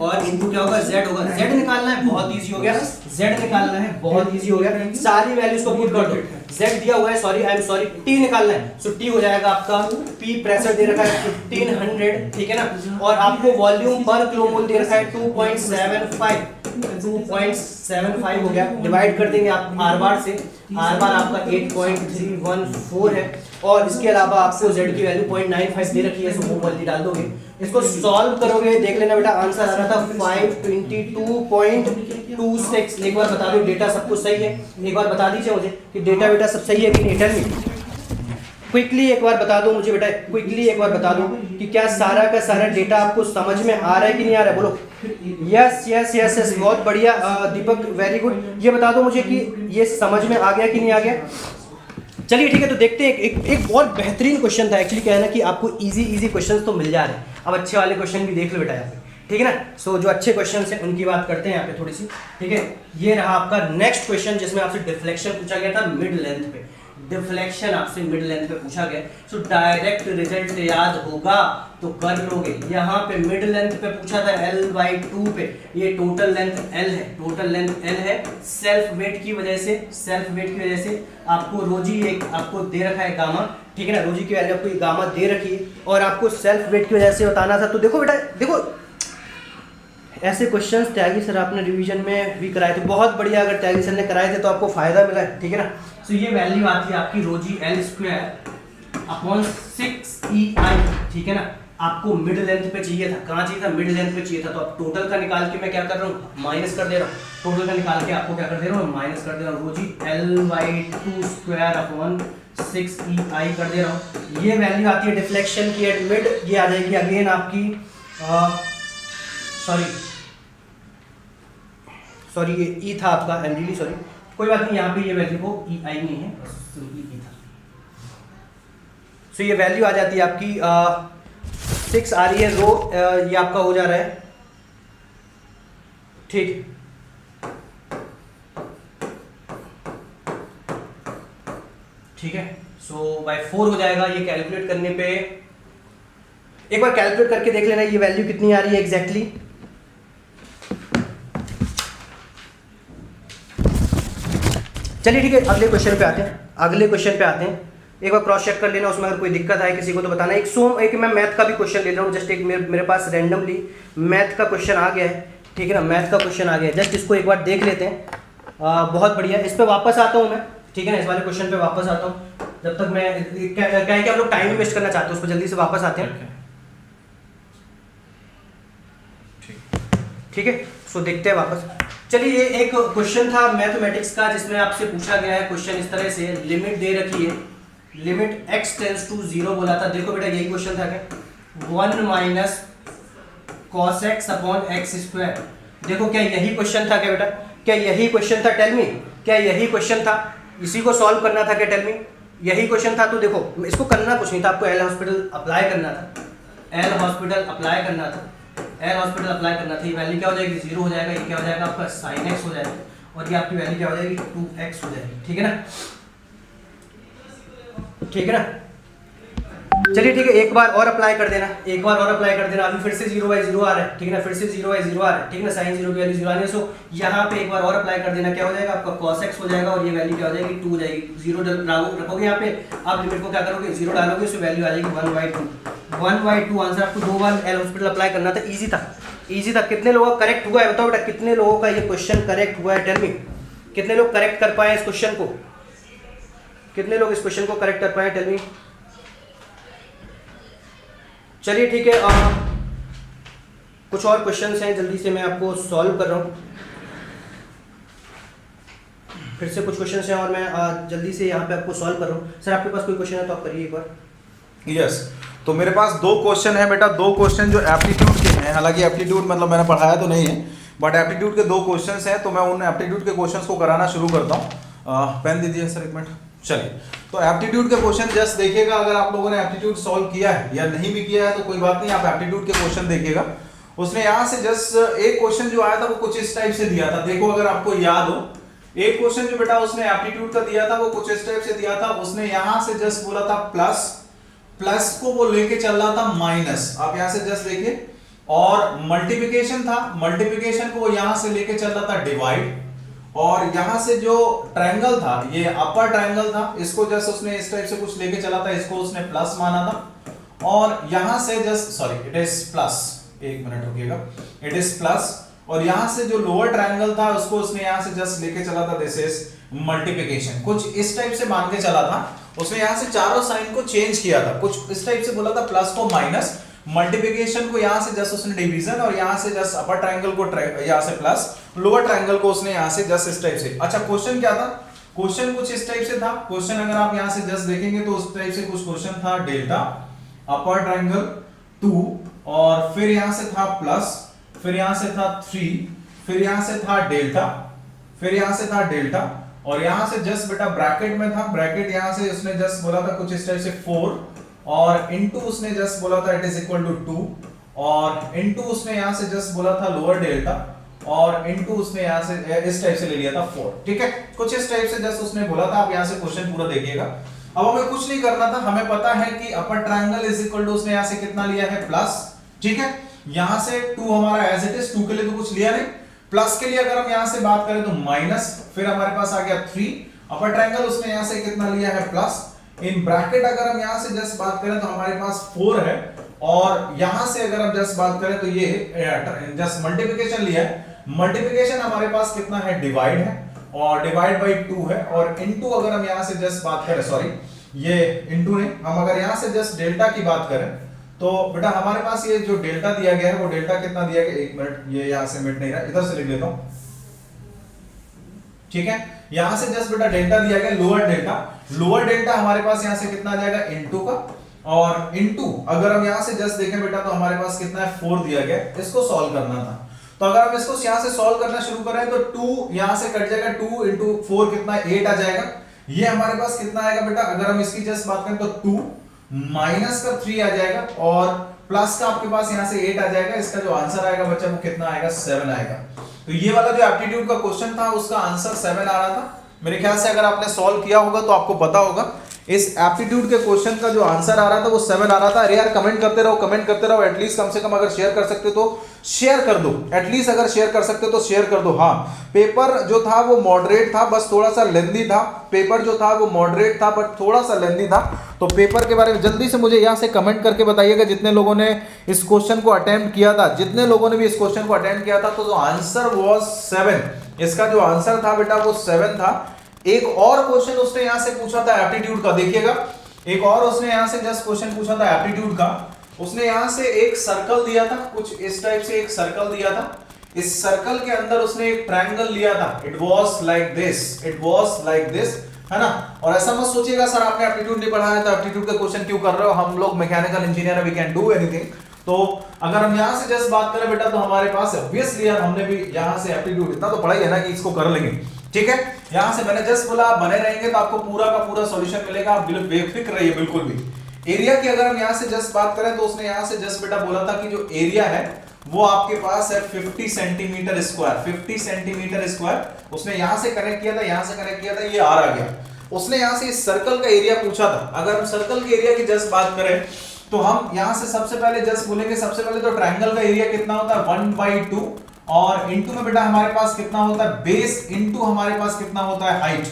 और इनटू क्या होगा, Z होगा। Z निकालना है, बहुत इजी हो गया, Z निकालना है, बहुत इजी हो गया। सारी वैल्यूज को पुट कर दो, Z दिया हुआ है, सॉरी T निकालना है। सो T हो जाएगा आपका, P प्रेशर दे रखा है 1500, ठीक है ना, और आपको वॉल्यूम पर किलोमोल दे रखा है 2.75, 2.75 हो गया। डिवाइड कर देंगे आप आर बार से, आर बार आपका 8.314 है और इसके अलावा आपको z की वैल्यू 0.95 दे रखी है, सो वो वाली डाल दोगे। इसको सॉल्व करोगे, देख लेना बेटा आंसर आ रहा था 522.26। एक बार बता दो डेटा सब कुछ सही है, एक बार बता दीजिए मुझे कि डेटा बेटा सब सही है कि नहीं। टेल मी क्विकली, एक बार बता दो मुझे बेटा, क्विकली एक बार बता दो कि क्या सारा का सारा डेटा आपको समझ में आ रहा है कि नहीं आ रहा है, बोलो। यस यस यस यस, बहुत बढ़िया दीपक, वेरी गुड। ये बता दो मुझे कि ये समझ में आ गया कि नहीं आ गया। चलिए ठीक है, तो देखते हैं। एक बहुत बेहतरीन क्वेश्चन था एक्चुअली, क्या है ना कि आपको इजी क्वेश्चंस तो मिल जा रहे हैं। अब अच्छे वाले क्वेश्चन भी देख लो बेटा यहाँ पे, ठीक है ना। सो जो अच्छे क्वेश्चन हैं उनकी बात करते हैं यहाँ पे थोड़ी सी, ठीक है। ये रहा आपका नेक्स्ट क्वेश्चन जिसमें आपसे डिफ्लेक्शन पूछा गया था मिड लेंथ पे। डिफ्लेक्शन आपसे मिड लेंथ पे पूछा गया, सो डायरेक्ट रिजल्ट याद होगा तो कर लोगे। यहाँ पे मिड लेंथ पे पूछा था L/2 पे, ये टोटल लेंथ L है, टोटल लेंथ L है। सेल्फ वेट की वजह से आपको रोजी एक आपको दे रखा है गामा, ठीक है ना। रोजी की वैल्यू आपको गामा दे रखी है और आपको सेल्फ वेट की वजह से बताना था। तो देखो बेटा, देखो ऐसे क्वेश्चंस त्यागी सर आपने रिवीजन में भी कराए थे, बहुत बढ़िया। अगर त्यागी सर ने कराए थे तो आपको फायदा मिला है, ठीक है ना। सो ये वैल्यू आती है आपकी रोजी L/6EI, ठीक है ना। आपको मिड लेंथ पे चाहिए था, कहाँ चाहिए था, मिड लेंथ पे चाहिए था। तो अब टोटल का निकाल के मैं क्या कर रहा हूँ, माइनस कर दे रहा हूँ। टोटल का निकाल के आपको क्या कर दे रहा हूँ, माइनस कर दे रहा हूँ। रोजी L/2² कर दे रहा हूँ। ये वैल्यू आती है डिफ्लेक्शन की एट मिड, ये आ जाएगी अगेन आपकी सॉरी ये ई था आपका, आई एम रियली सॉरी, कोई बात नहीं। यहाँ पे ये वैल्यू को ई आई नहीं है, बस सिंपली ई था। सो ये वैल्यू आ जाती है आपकी 6 आ रही है रो, ये आपका हो जा रहा है, ठीक। ठीक है, सो बाय 4 हो जाएगा ये कैलकुलेट करने पे। एक बार कैलकुलेट करके देख लेना ये वैल्यू कितनी आ रही है एग्जैक्टली। चलिए ठीक है, अगले क्वेश्चन पे आते हैं। एक बार क्रॉस चेक कर लेना, उसमें अगर कोई दिक्कत आए किसी को तो बताना। एक मैं मैथ का भी क्वेश्चन ले रहा हूँ, जस्ट एक मेरे पास रैंडमली मैथ का क्वेश्चन आ गया है, ठीक है ना। मैथ का क्वेश्चन आ गया है, जस्ट इसको एक बार देख लेते हैं। बहुत बढ़िया, इस पर वापस आता हूँ मैं, ठीक है ना। इस वाले क्वेश्चन पे वापस आता हूँ, जब तक मैं क्या है कि हम लोग टाइम वेस्ट करना चाहते हैं, उस पर जल्दी से वापस आते हैं, ठीक है। सो देखते हैं वापस। चलिए, ये एक क्वेश्चन था मैथमेटिक्स का जिसमें आपसे पूछा गया है क्वेश्चन इस तरह से, लिमिट दे रखी है, लिमिट x टेंड्स टू 0 बोला था। देखो बेटा यही क्वेश्चन था क्या, 1 minus cos x upon x²। देखो क्या यही क्वेश्चन था क्या बेटा, क्या यही क्वेश्चन था, टेल मी, क्या यही क्वेश्चन था, इसी को सॉल्व करना था क्या, टेल मी, यही क्वेश्चन था। तो देखो इसको करना कुछ नहीं था, आपको एल हॉस्पिटल अप्लाई करना था, ये वैल्यू क्या हो जाएगी, 0 हो जाएगा। ये क्या हो जाएगा आपका sin x हो जाएगा और ये आपकी वैल्यू क्या हो जाएगी 2x हो जाएगी, ठीक है ना, ठीक है ना। चलिए ठीक है, एक बार और अप्लाई कर देना, अभी फिर से 0/0 आ रहा है, ठीक है ना, फिर से 0/0 आ रहा है, ठीक है ना। sin 0 की वैल्यू 0 आनी है, सो यहाँ पे एक बार और अप्लाई कर देना, क्या हो जाएगा आपका cos x हो जाएगा और ये वैल्यू क्या हो जाएगी 2 हो जाएगी। 0 रखोगे यहाँ पे, आप लिमिट को क्या करोगे 0 डालोगे, सो वैल्यू आ जाएगी 1/2 आंसर। आपको 2 बार एल हॉस्पिटल अप्लाई करना था, इजी था। कितने लोगों का करेक्ट हुआ है बताओ बेटा, कितने लोगों का ये क्वेश्चन करेक्ट हुआ है, टेल मी। कितने लोग करेक्ट कर पाए इस क्वेश्चन को, कितने लोग इस क्वेश्चन को करेक्ट कर पाए, टेल मी। चलिए ठीक है, कुछ और क्वेश्चंस हैं, जल्दी से मैं आपको सॉल्व कर रहा हूँ। फिर से कुछ क्वेश्चंस हैं और मैं जल्दी से यहाँ पे आपको सॉल्व कर रहा हूँ। सर आपके पास कोई क्वेश्चन है तो आप करिए एक बार। यस, तो मेरे पास 2 क्वेश्चन है बेटा, 2 क्वेश्चन जो एप्टीट्यूड के हैं। हालांकि एप्टीट्यूड मतलब मैंने पढ़ाया तो नहीं है, बट एप्टीट्यूड के 2 क्वेश्चंस हैं, तो मैं उन एप्टीट्यूड के क्वेश्चंस को कराना शुरू करता हूँ। पेन दीजिए सर, एक मिनट। चलिए, तो एप्टीट्यूड के क्वेश्चन जस्ट देखिएगा, अगर आप लोगों ने एप्टीट्यूड सॉल्व किया है या नहीं भी किया है तो कोई बात नहीं, आप एप्टीट्यूड के क्वेश्चन देखिएगा। उसने यहाँ से जस्ट एक क्वेश्चन जो आया था वो कुछ इस टाइप से दिया था। देखो अगर आपको याद हो, एक क्वेश्चन जो बेटा उसने एप्टीट्यूड का दिया था वो कुछ इस टाइप से दिया था। उसने यहाँ से जस्ट बोला था प्लस को वो लेके चल रहा था माइनस, आप यहाँ से जस्ट देखिए, और मल्टीप्लिकेशन था, मल्टीप्लिकेशन को वो यहाँ से लेके चल रहा था डिवाइड, और यहाँ से जो ट्रायंगल था, ये अपर ट्रायंगल था, इसको जस्ट उसने इस टाइप से कुछ लेके चला था, इसको उसने प्लस माना था, और यहाँ से जस्ट इट इज प्लस, एक मिनट रुकिएगा, इट इज प्लस, और यहां से जो लोअर ट्रायंगल था उसको उसने यहां से जस्ट लेके चला था, दिस इज मल्टीप्लिकेशन, कुछ इस टाइप से मान के चला था। उसने यहां से चारों साइन को चेंज किया था, कुछ इस टाइप से बोला था, प्लस को माइनस, मल्टीप्लिकेशन को यहां से जस्ट उसने डिवीजन, और यहां से जस्ट अपर ट्रायंगल को यहां से प्लस, लोअर ट्रायंगल को उसने यहां से जस्ट इस टाइप से। अच्छा क्वेश्चन क्या था? क्वेश्चन कुछ इस टाइप से था। क्वेश्चन अगर आप यहां से जस्ट देखेंगे तो उस टाइप से कुछ क्वेश्चन था, डेल्टा अपर ट्रायंगल 2, और फिर यहां से था प्लस, फिर यहां से था 3, फिर यहां से था डेल्टा, फिर यहां से था डेल्टा, और यहां से जस्ट बेटा ब्रैकेट में था, ब्रैकेट यहां से उसने जस्ट बोला था कुछ इस टाइप से 4, और इनटू उसने जस्ट बोला था इट इज इक्वल टू 2, और इनटू उसने यहां से जस्ट बोला था लोअर डेल्टा, और इनटू उसने यहां से इस टाइप से ले लिया था 4। ठीक है, कुछ इस टाइप से जस्ट उसने बोला था। आप यहां से क्वेश्चन पूरा देखिएगा। अब हमें कुछ नहीं करना था, हमें पता है कि अपर ट्रायंगल इज इक्वल टू उसने यहां से कितना लिया है, प्लस। ठीक है, यहां से 2 हमारा एज इट इज, 2 के लिए तो कुछ लिया नहीं, प्लस के लिए अगर हम यहां से बात करें तो माइनस, फिर हमारे पास आ गया 3, अपर ट्रायंगल उसने यहां से कितना लिया है, प्लस, इन ब्रैकेट अगर हम यहां से जस्ट बात करें तो हमारे पास 4 है, और यहां से अगर हम जस्ट बात करें तो ये जस्ट मल्टीप्लिकेशन लिया है, मल्टीप्लिकेशन हमारे पास कितना है, डिवाइड है, और डिवाइड बाई 2 है, और इनटू अगर हम यहां से जस्ट बात करें, सॉरी ये इनटू नहीं, हम अगर यहां से जस्ट डेल्टा की बात करें तो बेटा हमारे पास ये जो डेल्टा दिया गया है वो डेल्टा कितना दिया गया, एक मिनट, ये यहां से मिट नहीं रहा, इधर से लिख लेता हूं। ठीक है, यहां से जस्ट बेटा डेल्टा दिया गया, लोअर डेल्टा, लोअर डेल्टा हमारे पास यहां से कितना आ जाएगा, इनटू का, और इनटू अगर हम यहां से जस्ट देखें बेटा तो हमारे पास कितना है, 4 दिया गया, इसको सॉल्व करना था। तो अगर हम इसको यहां से सॉल्व करना शुरू करें तो 2 यहां से कट जाएगा, 2 इंटू 4 कितना, 8 आ जाएगा। ये हमारे पास कितना आएगा बेटा, अगर हम इसकी जस्ट बात करें तो 2 माइनस का 3 आ जाएगा, और प्लस का आपके पास यहां से 8 आ जाएगा। इसका जो आंसर आएगा बच्चा वो कितना आएगा, 7 आएगा। तो ये वाला जो एप्टीट्यूड का क्वेश्चन था उसका आंसर 7 आ रहा था। मेरे ख्याल से अगर आपने सॉल्व किया होगा तो आपको पता होगा इस एप्टीट्यूड के क्वेश्चन का जो आंसर आ रहा था वो 7 आ रहा था। अरे यार कमेंट करते रहो, कमेंट करते रहो, एटलीस्ट कम से कम अगर शेयर कर सकते तो शेयर कर दो, एटलीस्ट अगर शेयर कर सकते तो शेयर कर दो। हाँ, पेपर जो था वो मॉडरेट था, बस थोड़ा सा लेंथी था। पेपर जो था वो मॉडरेट था बट थोड़ा सा लेंथी था। तो पेपर के बारे में जल्दी से मुझे यहाँ से कमेंट करके बताइएगा जितने लोगों ने इस क्वेश्चन को अटेम्प्ट किया था, जितने लोगों ने भी इस क्वेश्चन को अटेम्प्ट किया था। तो जो आंसर वाज 7, इसका जो आंसर था बेटा वो 7 था। एक और क्वेश्चन उसने यहां से पूछा था एप्टीट्यूड का, देखिएगा एक और उसने यहां से जस्ट क्वेश्चन पूछा था एप्टीट्यूड का। उसने यहां से एक सर्कल दिया था, कुछ इस टाइप से एक सर्कल दिया था। इस सर्कल के अंदर उसने एक ट्रायंगल लिया था, it was like this, it was like this, है ना। और ऐसा मत सोचिएगा सर आपने एप्टीट्यूड नहीं पढ़ा है तो एप्टीट्यूड का क्वेश्चन क्यों कर रहे हो, हम लोग mechanical engineer we can do anything. तो अगर हम यहां से जस्ट बात करें बेटा तो हमारे पास ऑब्वियसली यार हमने भी यहां से एप्टीट्यूड इतना तो पढ़ा ही है ना कि इसको कर लेंगे। ठीक है, यहां से मैंने जस्ट बोला आप बने रहेंगे तो आपको पूरा का पूरा सॉल्यूशन मिलेगा, आप बेफिक्र रहिए बिल्कुल भी। एरिया की अगर हम यहां से जस्ट बात करें तो उसने यहां से जस्ट बेटा बोला था कि जो एरिया है वो आपके पास है 50 सेंटीमीटर स्क्वायर, 50 सेंटीमीटर स्क्वायर। उसने यहां से कनेक्ट किया था, यहां से कनेक्ट किया था, ये आर आ गया। उसने यहां से इस सर्कल का एरिया पूछा था। अगर हम सर्कल के एरिया की जस्ट बात करें तो हम यहां से सबसे पहले जस्ट बोलेंगे, सबसे पहले तो ट्रायंगल का एरिया कितना होता है 1/2, और इनटू में बेटा हमारे पास कितना होता है बेस, इनटू हमारे पास कितना होता है हाइट,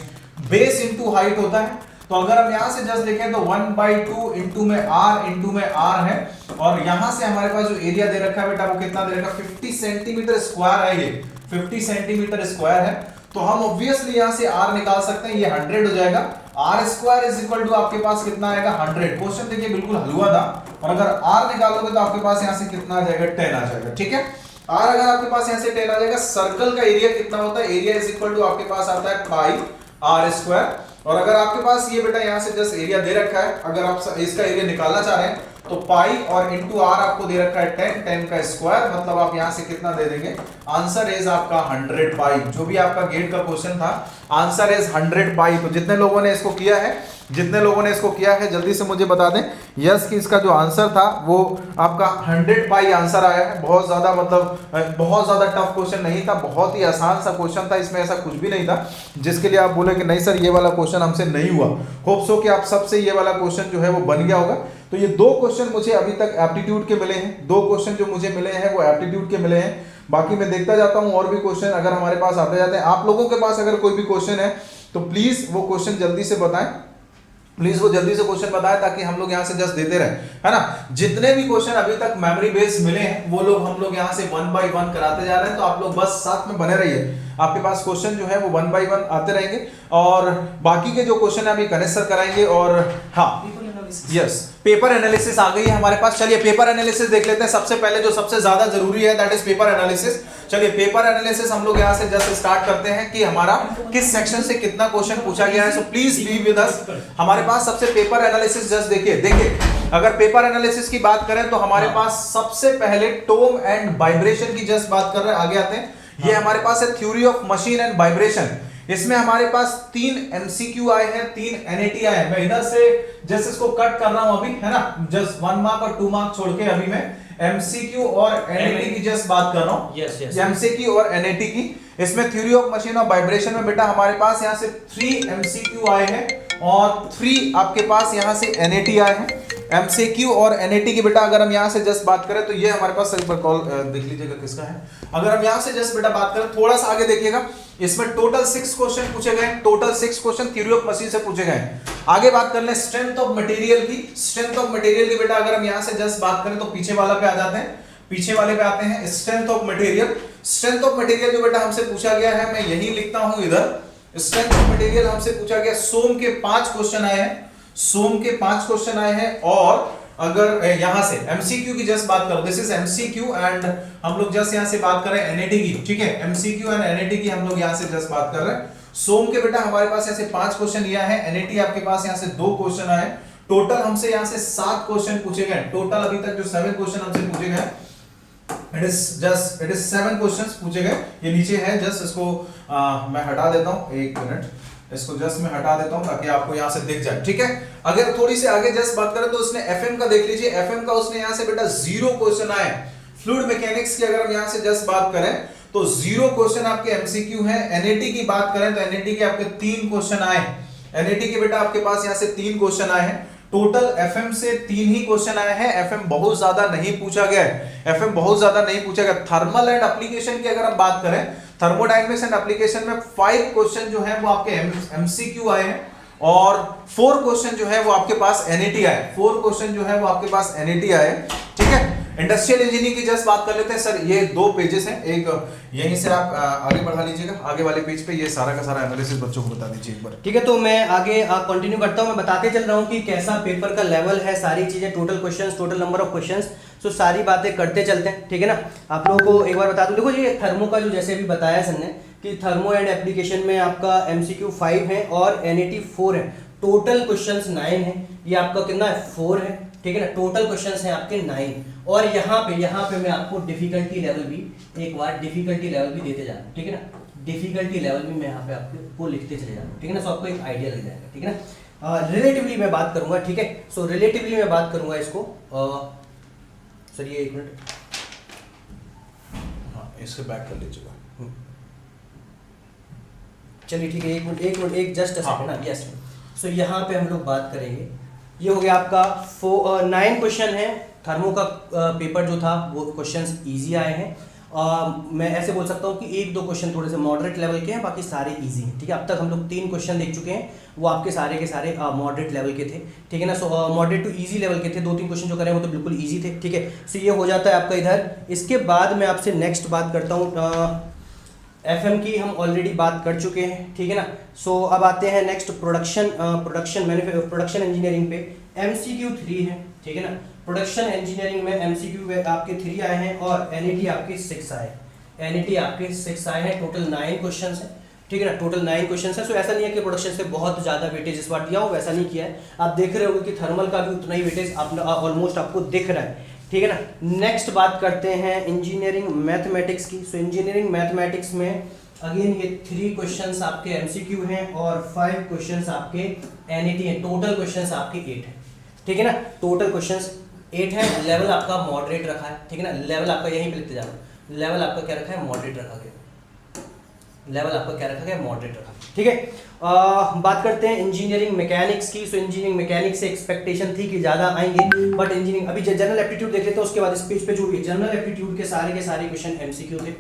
बेस इनटू हाइट होता है। तो अगर हम यहां से जस्ट देखें तो 1/2 इनटू में r है, और यहां से हमारे पास जो एरिया दे रखा है बेटा वो कितना दे रखा है 50 सेंटीमीटर स्क्वायर है, ये 50 सेंटीमीटर स्क्वायर है। तो हम ऑब्वियसली यहां से r निकाल सकते हैं, ये 100 हो जाएगा। r square is equal to आपके पास कितना आएगा 100। क्वेश्चन देखिए बिल्कुल हलवा था, और अगर r निकालोगे तो आपके पास यहां से कितना आ जाएगा 10 आ जाएगा। ठीक है, r अगर आपके पास यहां से 10 आ जाएगा। सर्कल का एरिया कितना होता है, एरिया इज इक्वल टू आपके पास आता है पाई r स्क्वायर। और अगर आपके पास ये बेटा यहां से जस्ट एरिया दे रखा है, अगर आप इसका एरिया निकालना चाह रहे हैं तो पाई और इनटू r आपको दे रखा है 10 का स्क्वायर, मतलब आप यहां से कितना दे देंगे, आंसर इज आपका 100 पाई। जो भी आपका गेट का क्वेश्चन था आंसर इज 100 पाई। तो जितने लोगों ने इसको किया है, जितने लोगों ने इसको किया है जल्दी से मुझे बता दें यस कि इसका जो आंसर था वो आपका 100 पाई आंसर आया है। बहुत ज्यादा मतलब बहुत ज्यादा टफ क्वेश्चन नहीं था, बहुत ही आसान सा क्वेश्चन था, इसमें ऐसा कुछ भी नहीं था जिसके लिए आप बोले कि नहीं सर ये वाला क्वेश्चन हमसे नहीं हुआ। होप सो कि आप सबसे ये वाला क्वेश्चन जो है वो बन गया होगा। तो ये 2 क्वेश्चन मुझे अभी तक एप्टीट्यूड के मिले हैं, 2 क्वेश्चन जो मुझे मिले हैं वो एप्टीट्यूड के मिले हैं। बाकी मैं देखता जाता हूं और भी क्वेश्चन अगर हमारे पास आते जाते हैं। आप लोगों के पास अगर कोई भी क्वेश्चन है तो प्लीज वो क्वेश्चन जल्दी से बताएं, प्लीज वो जल्दी से क्वेश्चन बताएं ताकि हम लोग यहाँ से जस्ट देते रहे, है ना। जितने भी क्वेश्चन अभी तक मेमोरी बेस्ड मिले हैं वो लोग हम लोग यहाँ से 1 बाय 1 कराते जा रहे हैं, तो आप लोग बस साथ में बने रहिए, आपके पास क्वेश्चन जो है वो 1 बाय 1 आते रहेंगे। और बाकी के जो क्वेश्चन है अभी गणेश सर कराएंगे। और हाँ यस, पेपर एनालिसिस आ गई है हमारे पास। चलिए पेपर एनालिसिस देख लेते हैं। सबसे पहले जो सबसे ज्यादा जरूरी है दैट इज पेपर एनालिसिस। चलिए पेपर एनालिसिस हम लोग यहाँ से जस्ट स्टार्ट करते हैं कि हमारा किस सेक्शन से कितना क्वेश्चन पूछा गया है। So please be with us. हमारे पास सबसे पेपर एनालिसिस जस्ट देखिए अगर पेपर एनालिसिस की बात करें तो हमारे पास सबसे पहले टोन एंड वाइब्रेशन की जस्ट बात कर रहे हैं, आगे आते हैं। ये हमारे पास है theory of machine and vibration. इसमें हमारे पास 3 MCQ आए हैं, 3 NAT आए हैं। मैं इधर से जस्ट इसको कट कर रहा हूं अभी, है ना, जस्ट 1 मार्क और 2 मार्क छोड़ के अभी मैं MCQ और NAT की जस्ट बात कर रहा हूं। yes. MCQ और NAT की। इसमें थ्योरी ऑफ मशीन और वाइब्रेशन में बेटा हमारे पास यहाँ से 3 MCQ आए हैं और 3 आपके पास यहाँ से NAT आए हैं। MCQ और NAT की बेटा अगर हम यहाँ से जस्ट बात करें तो ये हमारे पास एक बार कॉल देख लीजिएगा किसका है। अगर हम यहाँ से जस्ट बेटा बात करें, थोड़ा सा आगे देखिएगा, इसमें टोटल 6 क्वेश्चन पूछे गए, total 6 question theory of machine से पूछे गए। आगे बात कर ले स्ट्रेंथ ऑफ मटेरियल की। स्ट्रेंथ ऑफ मटेरियल की बेटा अगर हम यहाँ से जस्ट बात करें तो पीछे वाला पे आ जाते हैं, पीछे वाले पे आते हैं। Strength of material, strength of material जो बेटा हमसे पूछा गया है, मैं यही लिखता हूं इधर। स्ट्रेंथ ऑफ मटेरियल हमसे पूछा गया, सोम के 5 क्वेश्चन आए हैं, सोम के 5 क्वेश्चन आए हैं। और अगर यहां से MCQ की जस्ट बात करो, दिस इज MCQ एंड हम लोग जस्ट यहां से बात कर रहे हैं NAT की, ठीक है। MCQ एंड NAT की हम लोग यहां से जस्ट बात कर रहे हैं। सोम के बेटा हमारे पास ऐसे 5 क्वेश्चन लिया है, NAT आपके पास यहां से 2 क्वेश्चन आए। टोटल हमसे यहां से 7 क्वेश्चन पूछे गए। टोटल अभी तक जो 7 क्वेश्चन हमसे पूछे गए, इट इज 7 क्वेश्चंस पूछे गए। ये नीचे है, जस्ट इसको मैं हटा देता हूं, 1 मिनट, इसको जस्ट मैं हटा देता हूं ताकि आपको यहां से दिख जाए, ठीक है। अगर थोड़ी सी आगे जस्ट बात करें तो उसने FM का देख लीजिए, FM का उसने यहां से बेटा 0 क्वेश्चन आए। फ्लूइड मैकेनिक्स की अगर हम यहां से जस्ट बात करें तो 0 क्वेश्चन आपके MCQ है। NAT की बात करें तो NAT के आपके 3 क्वेश्चन आए। NAT के बेटा आपके पास यहां से 3 क्वेश्चन आए हैं। टोटल FM से 3 ही क्वेश्चन आए हैं। FM बहुत ज्यादा नहीं पूछा गया है, FM बहुत ज्यादा नहीं पूछा गया। थर्मल एंड एप्लीकेशन की अगर हम बात करें, थर्मोडायनेमिक्स एंड एप्लीकेशन में 5 क्वेश्चन जो है वो आपके MCQ आए हैं और 4 क्वेश्चन जो है वो आपके पास NAT आए। 4 क्वेश्चन जो है वो आपके पास NAT आए, ठीक है। इंडस्ट्रियल इंजीनियरिंग की जस्ट बात कर लेते हैं। सर ये 2 पेजेस हैं, एक यहीं से आप आगे बढ़ा लीजिएगा, आगे वाले पेज पे ये सारा का सारा एनालिसिस बच्चों को बता दीजिए एक बार, ठीक है। तो मैं आगे कंटिन्यू करता हूं। मैं बताते चल रहा हूं कि कैसा पेपर का लेवल है, सारी चीजें, total questions, total number of questions, so सारी बातें करते चलते हैं, ठीक है ना। आप लोगों को एक बार बता दूं, देखो ये थर्मो का जो जैसे भी बताया सर ने कि थर्मो एंड एप्लीकेशन में आपका MCQ 5 है और NAT 4 है। टोटल क्वेश्चंस 9 है। ये आपका कितना है, 4 है, ठीक है ना। टोटल क्वेश्चंस हैं आपके 9। और यहाँ पे मैं आपको डिफिकल्टी लेवल भी एक बार डिफिकल्टी लेवल भी देते जा रहा हूँ, ठीक है ना। डिफिकल्टी लेवल भी मैं यहाँ पे आपको लिखते चले जा रहा हूँ, ठीक है ना। सो आपको एक आइडिया लग जाएगा, ठीक है ना। रिलेटिवली मैं बात करूंगा, ठीक है। सो रिलेटिवली मैं बात करूंगा इसको, सर ये 1 मिनट, हाँ इसके बैक कर लीजिएगा। चलिए ठीक है, 1 मिनट एक जस्ट सेकंड ना, यस। सो यहाँ पे हम लोग बात करेंगे, ये हो गया आपका 9 क्वेश्चन है। थर्मो का पेपर जो था वो क्वेश्चंस इजी आए हैं। मैं ऐसे बोल सकता हूँ कि 1-2 क्वेश्चन थोड़े से मॉडरेट लेवल के हैं, बाकी सारे इजी हैं, ठीक है। अब तक हम लोग 3 क्वेश्चन देख चुके हैं, वो आपके सारे के सारे मॉडरेट लेवल के थे, ठीक है ना। सो मॉडरेट टू इजी लेवल के थे। 2-3 क्वेश्चन जो करें वो तो बिल्कुल इजी थे, ठीक है। सो ये हो जाता है आपका इधर। इसके बाद मैं आपसे नेक्स्ट बात करता हूँ, FM की हम ऑलरेडी बात कर चुके हैं, ठीक है ना। सो अब आते हैं नेक्स्ट प्रोडक्शन इंजीनियरिंग पे। MCQ 3 है, ठीक है ना। प्रोडक्शन इंजीनियरिंग में MCQ आपके 3 आए हैं और NAT आपके 6 आए। NAT आपके 6 आए हैं। टोटल 9 क्वेश्चन है, ठीक है ना। टोटल 9 क्वेश्चन है। सो ऐसा नहीं है कि प्रोडक्शन से बहुत ज़्यादा वेटेज इस बार दिया हो, वैसा नहीं किया है। आप देख रहे होंगे कि थर्मल का भी उतना ही वेटेज ऑलमोस्ट आपको दिख रहा है, ठीक है ना। नेक्स्ट बात करते हैं इंजीनियरिंग मैथमेटिक्स की। सो इंजीनियरिंग मैथमेटिक्स में अगेन ये 3 क्वेश्चंस आपके MCQ हैं और 5 क्वेश्चंस आपके NAT हैं। टोटल क्वेश्चंस आपके 8 हैं, ठीक है ना। टोटल क्वेश्चंस 8 है। लेवल आपका मॉडरेट रखा है, ठीक है ना। लेवल आपका यहीं पे लिखते जा रहा हूँ। लेवल आपका क्या रखा है, मॉडरेट रखा गया। लेवल आपका क्या रखा गया, मॉडरेट रखा, ठीक है। बात करते हैं इंजीनियरिंग मैकेनिक्स की। सो इंजीनियरिंग मैकेनिक्स से एक्सपेक्टेशन थी कि ज़्यादा आएंगे, बट इंजीनियरिंग अभी जनरल एप्टीट्यूड देख लेते हैं, उसके बाद इस पेज पे जो भी जनरल एप्टीट्यूड के सारे क्वेश्चन MCQ थे,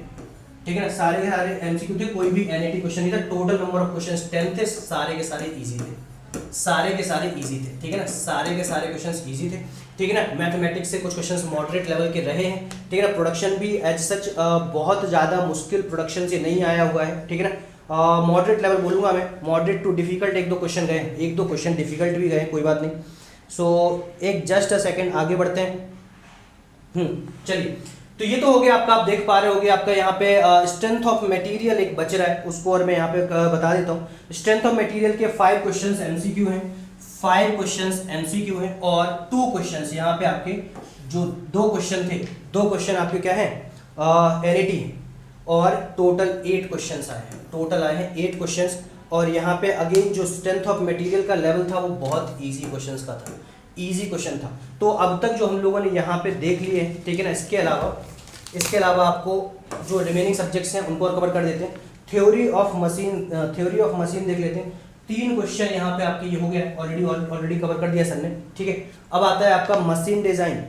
ठीक है ना। सारे के सारे MCQ थे, कोई भी NAT क्वेश्चन नहीं था। टोटल नंबर ऑफ क्वेश्चन 10 थे, सारे के सारे इजी थे, सारे के सारे इजी थे, ठीक है ना, सारे के सारे क्वेश्चंस इजी थे, ठीक है ना। मैथमेटिक्स से कुछ क्वेश्चंस मॉडरेट लेवल के रहे हैं, ठीक है ना। प्रोडक्शन भी एज सच बहुत ज़्यादा मुश्किल प्रोडक्शन से नहीं आया हुआ है, ठीक है ना। मॉडरेट लेवल बोलूँगा मैं, मॉडरेट टू डिफिकल्ट एक दो क्वेश्चन गए, एक दो क्वेश्चन डिफिकल्ट भी गए, कोई बात नहीं। सो एक जस्ट अ सेकेंड आगे बढ़ते हैं। चलिए, तो ये तो हो गया आपका, आप देख पा रहे होगे आपका यहाँ पे स्ट्रेंथ ऑफ मटेरियल एक बच रहा है, उसको और मैं यहाँ पे बता देता हूँ। स्ट्रेंथ ऑफ मटेरियल के 5 क्वेश्चंस एमसीक्यू हैं, 5 क्वेश्चंस एमसीक्यू हैं और 2 क्वेश्चंस यहाँ पे आपके जो 2 क्वेश्चन थे, 2 क्वेश्चन आपके क्या है एनईटी, और टोटल 8 क्वेश्चंस आए हैं, टोटल आए हैं 8 क्वेश्चंस। और यहाँ पे अगेन जो स्ट्रेंथ ऑफ मटेरियल का लेवल था वो बहुत इजी क्वेश्चंस का था, इजी क्वेश्चन था। तो अब तक जो हम लोगों ने यहाँ पे देख लिए, ठीक है ना। इसके अलावा आपको जो रिमेनिंग सब्जेक्ट्स हैं उनको और कवर कर देते हैं। थ्योरी ऑफ मशीन देख लेते हैं। 3 क्वेश्चन यहाँ पे आपके ये हो गया, ऑलरेडी कवर कर दिया सर ने, ठीक है। अब आता है आपका मशीन डिज़ाइन,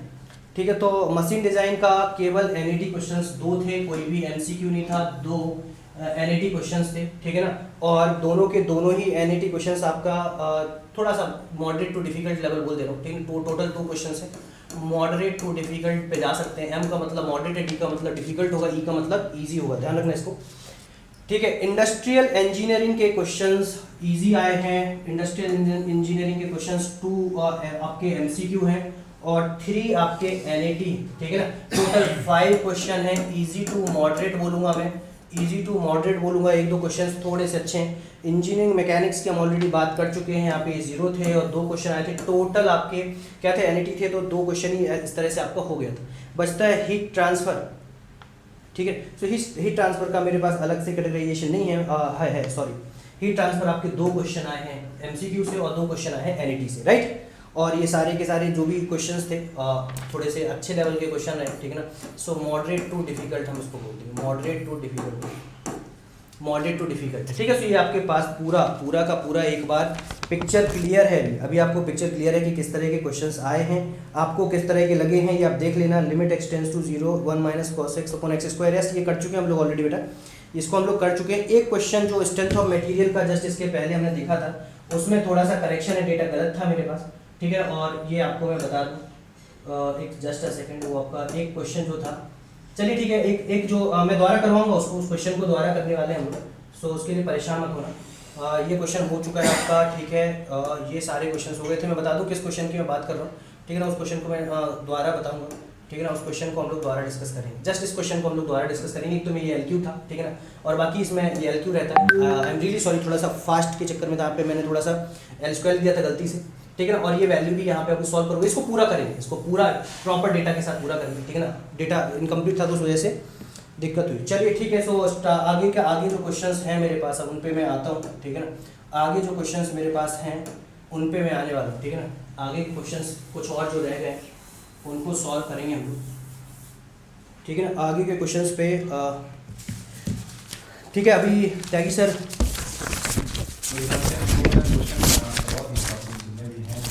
ठीक है। तो मशीन डिज़ाइन का केवल एनईटी क्वेश्चंस 2 थे, कोई भी एमसीक्यू नहीं था, 2 एनईटी क्वेश्चंस थे, ठीक है ना। और दोनों के दोनों ही एनईटी क्वेश्चंस आपका थोड़ा सा मॉडरेट टू डिफिकल्ट लेवल बोल दे रहा हूँ, ठीक है। टोटल 2 क्वेश्चंस है, मॉडरेट टू डिफिकल्ट पे जा सकते हैं। एम का मतलब मॉडरेट है, डी का मतलब डिफिकल्ट होगा, ई का मतलब ईजी होगा, ध्यान रखना इसको, ठीक है। इंडस्ट्रियल इंजीनियरिंग के क्वेश्चंस इजी आए हैं, इंडस्ट्रियल इंजीनियरिंग के क्वेश्चंस 2 आपके एमसीक्यू हैं और 3 आपके एनईटी, ठीक है ना। टोटल 5 क्वेश्चन है, इजी टू मॉडरेट बोलूँगा मैं, इजी टू मॉडरेट बोलूँगा। 1-2 क्वेश्चन थोड़े से अच्छे हैं। इंजीनियरिंग मैकेनिक्स की हम ऑलरेडी बात कर चुके हैं, यहाँ पे 0 थे और 2 क्वेश्चन आए थे। टोटल आपके क्या थे, एनईटी थे, तो 2 क्वेश्चन ही इस तरह से आपका हो गया था। बचता है हीट ट्रांसफ़र, ठीक है। सो हीट ट्रांसफ़र का मेरे पास अलग से कैटेगराइजेशन नहीं है, सॉरी। हीट ट्रांसफ़र आपके 2 क्वेश्चन आए हैं एमसीक्यू से और 2 क्वेश्चन आए हैं एनईटी से, राइट। और ये सारे के सारे जो भी क्वेश्चंस थे थोड़े से अच्छे लेवल के क्वेश्चन रहे, ठीक है ना। सो मॉडरेट टू डिफिकल्ट हम इसको बोलते हैं, मॉडरेट टू डिफिकल्ट, ठीक है। सो ये आपके पास पूरा का पूरा एक बार पिक्चर क्लियर है। अभी आपको पिक्चर क्लियर है कि किस तरह के क्वेश्चंस आए हैं, आपको किस तरह के लगे हैं, ये आप देख लेना। Limit x tends to 0 1 minus cos x upon x square, ये कर चुके हैं हम लोग ऑलरेडी बेटा, इसको हम लोग कर चुके हैं। एक क्वेश्चन जो स्ट्रेंथ ऑफ मटेरियल का जस्ट इसके पहले हमने देखा था, उसमें थोड़ा सा करेक्शन है, डेटा गलत था मेरे पास, ठीक है। और ये आपको मैं बता दूँ, एक जस्ट अ सेकेंड, वो आपका एक क्वेश्चन जो था, चलिए ठीक है, एक जो मैं दोबारा करवाऊंगा उसको, उस क्वेश्चन को दोबारा करने वाले हैं हम लोग, सो उसके लिए परेशान मत होना। ये क्वेश्चन हो चुका है आपका, ठीक है। ये सारे क्वेश्चन हो गए थे। मैं बता दूं किस क्वेश्चन की मैं बात कर रहा हूँ, ठीक है ना। उस क्वेश्चन को मैं दोबारा बताऊंगा, ठीक है ना। उस क्वेश्चन को हम लोग दोबारा डिस्कस करेंगे, जस्ट इस क्वेश्चन को हम लोग दोबारा डिस्कस करेंगे। एक तो में ये एलक्यू था, ठीक है ना, और बाकी इसमें ये एलक्यू रहता है। आई एम रियली सॉरी, थोड़ा सा फास्ट के चक्कर में था, पे मैंने थोड़ा सा एल स्क्वायर दिया था गलती से, ठीक है ना। और ये वैल्यू भी यहाँ पे आपको सॉल्व करोगे, इसको पूरा करेंगे, इसको पूरा प्रॉपर डेटा के साथ पूरा करेंगे, ठीक है ना। डेटा इनकम्प्लीट था तो उस वजह से दिक्कत हुई। चलिए ठीक है। सो आगे जो क्वेश्चंस हैं मेरे पास, अब उन पे मैं आता हूँ, ठीक है ना। आगे जो क्वेश्चंस मेरे पास हैं उन पे मैं आने वाला हूँ, ठीक है ना। आगे क्वेश्चंस कुछ और जो रह गए उनको सॉल्व करेंगे हम लोग, ठीक है ना। आगे के क्वेश्चंस पे ठीक है। अभी त्यागी सर,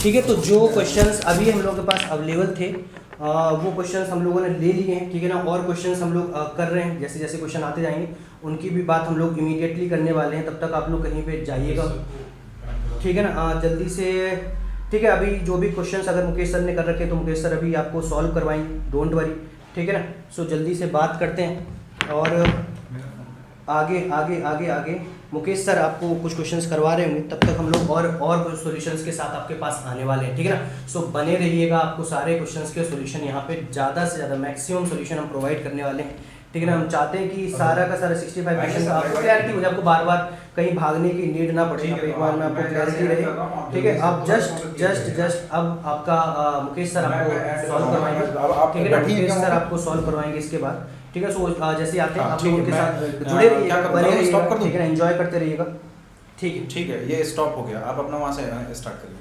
ठीक है। तो जो क्वेश्चंस अभी हम लोगों के पास अवेलेबल थे वो क्वेश्चंस हम लोगों ने ले लिए हैं, ठीक है ना। और क्वेश्चंस हम लोग कर रहे हैं, जैसे जैसे क्वेश्चन आते जाएंगे उनकी भी बात हम लोग इमीडिएटली करने वाले हैं। तब तक आप लोग कहीं पे जाइएगा, ठीक है ना, जल्दी से, ठीक है। अभी जो भी क्वेश्चंस अगर मुकेश सर ने कर रखे तो मुकेश सर अभी आपको सॉल्व करवाएंगे, डोंट वरी, ठीक है ना। सो जल्दी से बात करते हैं और आगे मुकेश सर आपको कुछ क्वेश्चंस करवा रहे होंगे, तब तक हम लोग और कुछ सॉल्यूशंस के साथ आपके पास आने वाले हैं, ठीक है ना। सो बने रहिएगा, आपको सारे क्वेश्चंस के सॉल्यूशन यहाँ पे ज़्यादा से ज़्यादा मैक्सिमम सॉल्यूशन हम प्रोवाइड करने वाले हैं, ठीक है ना। हम चाहते हैं कि सारा का सारा 65 क्वेश्चन का आपको क्लैरिटी हो जाए, आपको बार बार कहीं भागने की नीड ना पड़े, एक बार में आपको क्लैरिटी रहे, ठीक है। अब जस्ट अब आपका मुकेश सर आपको सॉल्व करवाएंगे, ठीक है ना। मुकेश सर आपको सॉल्व करवाएंगे इसके बाद, ठीक है। सो जैसे आते हैं आप लोग उनके साथ जुड़े रहिएगा, बने रहिएगा, ठीक है ना, एंजॉय करते रहिएगा, ठीक है। ये स्टॉप हो गया, आप अपना वहाँ से स्टार्ट करिए।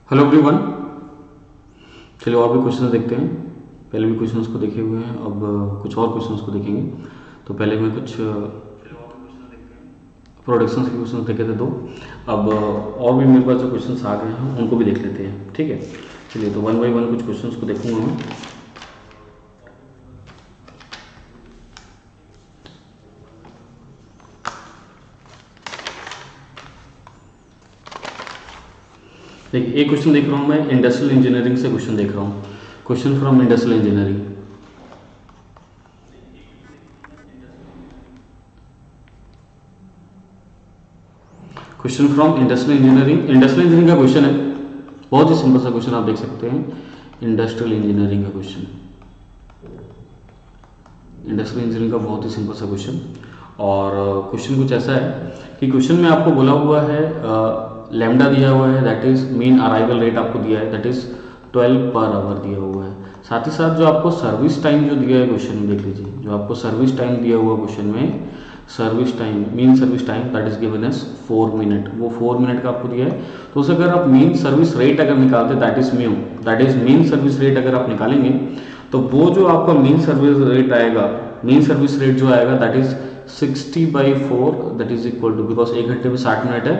हेलो एवरीवन, चलिए और भी क्वेश्चंस देखते हैं। पहले भी क्वेश्चंस को देखे हुए हैं, अब कुछ और क्वेश्चंस को देखेंगे। तो पहले मैं कुछ प्रोडक्शन के क्वेश्चन देखे थे 2। अब और भी मेरे पास जो क्वेश्चन आ गए हैं उनको भी देख लेते हैं, ठीक है। चलिए तो 1 बाय 1 कुछ क्वेश्चन को देखूंगा मैं। देखिए एक क्वेश्चन देख रहा हूँ मैं, इंडस्ट्रियल इंजीनियरिंग से क्वेश्चन देख रहा हूँ। Question from industrial engineering. Question from industrial engineering. Industrial engineering का क्वेश्चन है, बहुत ही सिंपल सा क्वेश्चन, आप देख सकते हैं। इंडस्ट्रियल इंजीनियरिंग का क्वेश्चन, इंडस्ट्रियल इंजीनियरिंग का बहुत ही सिंपल सा क्वेश्चन। और क्वेश्चन कुछ ऐसा है कि क्वेश्चन में आपको बोला हुआ है लैम्डा दिया हुआ है, that is mean arrival rate आपको दिया है, दैट इज 12 पर आवर दिया हुआ है। साथ ही साथ जो आपको सर्विस टाइम जो दिया है क्वेश्चन में, देख लीजिए जो आपको सर्विस टाइम दिया हुआ क्वेश्चन में, service time mean service time that is given as 4 minute, वो 4 मिनट का आपको दिया है। तो उसे अगर आप मीन सर्विस रेट अगर निकालते, that is mu, that is mean service rate अगर आप निकालेंगे तो वो जो आपका मीन सर्विस रेट आएगा, मीन सर्विस रेट जो आएगा that is 60/4 that is equal to, because 1 घंटे में 60 मिनट है,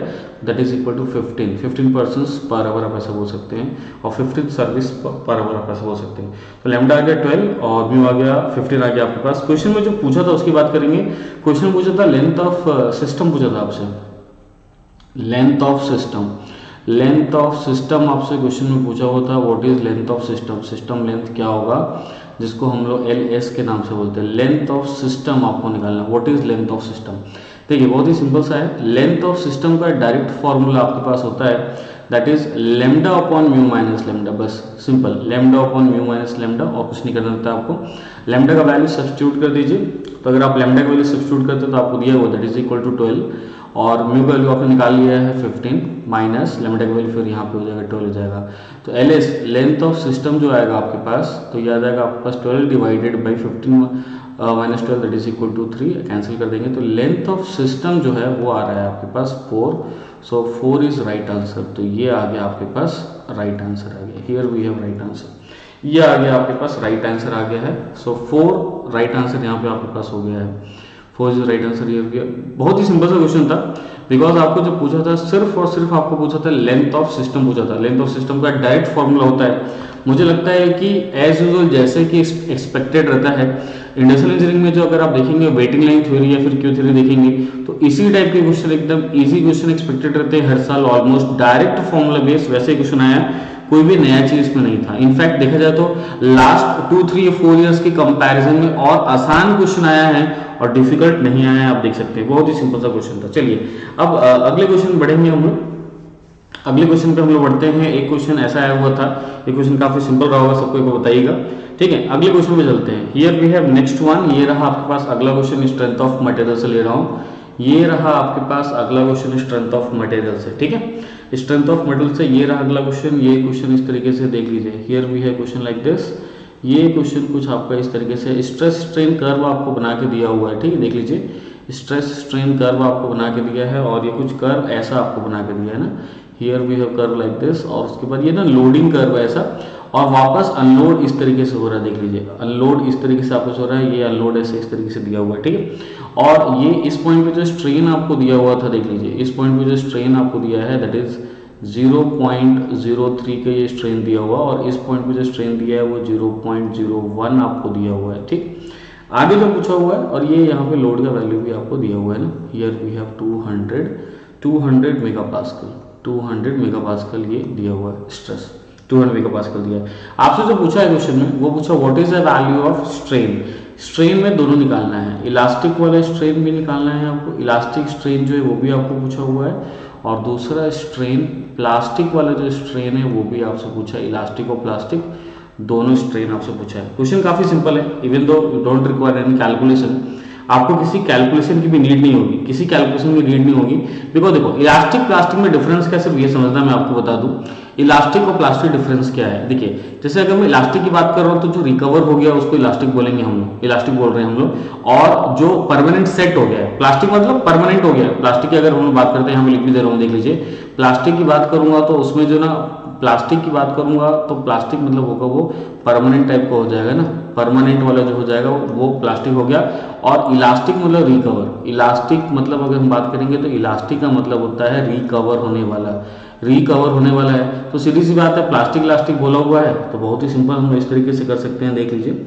that is equal to 15 persons per hour आप ऐसा बोल सकते हैं, और 15 सर्विस पर आवर आप ऐसा बोल सकते हैं। तो लैम्डा आ गया 12 और म्यू आ गया 15 आ गया आपके पास। क्वेश्चन में जो पूछा था उसकी बात करेंगे। क्वेश्चन पूछा था लेंथ ऑफ सिस्टम, पूछा था आपसे length of system. Length of system आपसे क्वेश्चन में पूछा हुआ था, what is length of system, system length क्या होगा, जिसको हम लोग LS के नाम से बोलते हैं। लेंथ ऑफ सिस्टम आपको निकालना, what is length of system. देखिए बहुत ही सिंपल सा है, लेंथ ऑफ सिस्टम का डायरेक्ट फॉर्मूला आपके पास होता है, that is lambda upon mu minus lambda, बस simple lambda upon mu minus lambda, और कुछ नहीं करना होता है आपको। लैम्डा का वैल्यू सब्स्टिट्यूट कर दीजिए, तो अगर आप लैम्डा का वैल्यू सब्स्टिट्यूट करते तो आपको दिया हुआ दैट इज इक्वल टू 12, और म्यू का वैल्यू आपने निकाल लिया है 15 माइनस लैम्डा का वैल्यू फिर यहाँ पे हो जाएगा 12 हो जाएगा। तो LS लेंथ ऑफ सिस्टम जो आएगा आपके पास, तो ये आ जाएगा आपके पास 12 divided by 15 minus 12 that is equal to 3, cancel कर देंगे। तो लेंथ ऑफ सिस्टम जो है वो आ रहा है आपके पास 4, सो 4 इज राइट आंसर। तो ये आ गया आपके पास राइट आंसर आ गया, here we have right answer, ये आ गया आपके पास राइट आंसर आ गया है। सो 4 राइट आंसर यहाँ पे आपके पास हो गया है, 4 इज राइट आंसर। ये बहुत ही सिंपल सा क्वेश्चन था, बिकॉज आपको जो पूछा था सिर्फ और सिर्फ आपको पूछा था लेंथ ऑफ सिस्टम पूछा था। लेंथ ऑफ सिस्टम का डायरेक्ट फॉर्मूला होता है, मुझे लगता है कि एज यूजुअल जैसे कि एक्सपेक्टेड रहता है इंडस्ट्रियल इंजीनियरिंग में, जो अगर आप देखेंगे वेटिंग लाइन थ्योरी या फिर क्यू थ्योरी देखेंगे तो इसी टाइप के क्वेश्चन एकदम इजी क्वेश्चन एक्सपेक्टेड रहते हैं हर साल, ऑलमोस्ट डायरेक्ट फॉर्मूला बेस्ड वैसे क्वेश्चन आया, कोई भी नया चीज इसमें नहीं था। इनफैक्ट देखा जाए तो लास्ट 2, 3 या 4 ईयर्स के कंपैरिजन में और आसान क्वेश्चन आया है और डिफिकल्ट नहीं आया है, आप देख सकते हैं। बहुत ही सिंपल सा क्वेश्चन था। चलिए अब अगले क्वेश्चन बढ़ेंगे हम लोग, अगले क्वेश्चन पे हम लोग बढ़ते हैं। एक क्वेश्चन ऐसा आया हुआ था, ये क्वेश्चन काफी सिंपल रहा होगा, सबको एक बार बताइएगा, ठीक है। अगले क्वेश्चन पे चलते हैं। Here we have next one, ये रहा आपके पास अगला क्वेश्चन, स्ट्रेंथ ऑफ मटेरियल से ले रहा हूँ। ये रहा आपके पास अगला क्वेश्चन स्ट्रेंथ ऑफ मटेरियल से, ठीक है। स्ट्रेंथ ऑफ मटेरियल से ये रहा अगला क्वेश्चन। ये क्वेश्चन इस तरीके से देख लीजिए, here we have question like this. ये क्वेश्चन कुछ आपका इस तरीके से स्ट्रेस स्ट्रेन कर्व आपको बना के दिया हुआ है, ठीक है। देख लीजिए स्ट्रेस स्ट्रेन कर्व आपको बना के दिया है, और ये कुछ कर्व ऐसा आपको बना के दिया है ना, here we have curve like this, और उसके बाद ये ना लोडिंग कर्व ऐसा, और वापस अनलोड इस तरीके से हो रहा है। देख लीजिए अनलोड इस तरीके से आपको हो रहा है, ये अनलोड ऐसे इस तरीके से दिया हुआ है, ठीक है। और ये इस पॉइंट पे जो स्ट्रेन आपको दिया हुआ था, देख लीजिए इस पॉइंट पे जो स्ट्रेन आपको दिया है दैट इज 0.03 का ये स्ट्रेन दिया हुआ, और इस पॉइंट पे जो स्ट्रेन दिया है वो 0.01 आपको दिया हुआ है, ठीक। आगे जो पूछा हुआ है, और ये यहाँ पे लोड का वैल्यू भी आपको दिया हुआ है ना, here we have 200 megapascal, 200 megapascal ये दिया हुआ है स्ट्रेस, 200 मेगापास्कल दिया है। आपसे जो पूछा है क्वेश्चन में वो पूछा what is the value of strain. Strain में दोनों निकालना है, इलास्टिक वाला स्ट्रेन भी निकालना है आपको, इलास्टिक स्ट्रेन जो है वो भी आपको पूछा हुआ है, और दूसरा स्ट्रेन प्लास्टिक वाला जो स्ट्रेन है वो भी आपसे पूछा है, इलास्टिक और प्लास्टिक दोनों स्ट्रेन आपसे पूछा है। क्वेश्चन काफी सिंपल है, even though you don't require any calculation, आपको किसी कैलकुलेशन की भी नीड नहीं होगी, किसी कैलकुलेशन की नीड नहीं होगी। बिकॉज देखो इलास्टिक प्लास्टिक में डिफरेंस क्या, सिर्फ ये समझना मैं आपको बता दूं, इलास्टिक और प्लास्टिक डिफरेंस क्या है? देखिए, जैसे अगर मैं इलास्टिक की बात कर रहा हूँ तो जो रिकवर हो गया उसको इलास्टिक बोलेंगे हम लोग, इलास्टिक बोल रहे हैं हम लोग। और जो परमानेंट सेट हो गया है, प्लास्टिक मतलब परमानेंट हो गया है। प्लास्टिक की अगर हम लोग बात करते हैं, हम लिख भी दे रहा हूँ, देख लीजिए। प्लास्टिक की बात करूंगा तो उसमें जो ना, प्लास्टिक की बात करूंगा तो प्लास्टिक मतलब होगा वो परमानेंट टाइप का हो जाएगा ना, परमानेंट वाला जो हो जाएगा वो प्लास्टिक हो गया। और इलास्टिक मतलब रिकवर। इलास्टिक मतलब अगर हम बात करेंगे तो इलास्टिक का मतलब होता है रिकवर होने वाला, रिकवर होने वाला है। तो सीधी सी बात है, प्लास्टिक इलास्टिक बोला हुआ है तो बहुत ही सिंपल हम इस तरीके से कर सकते हैं, देख लीजिए।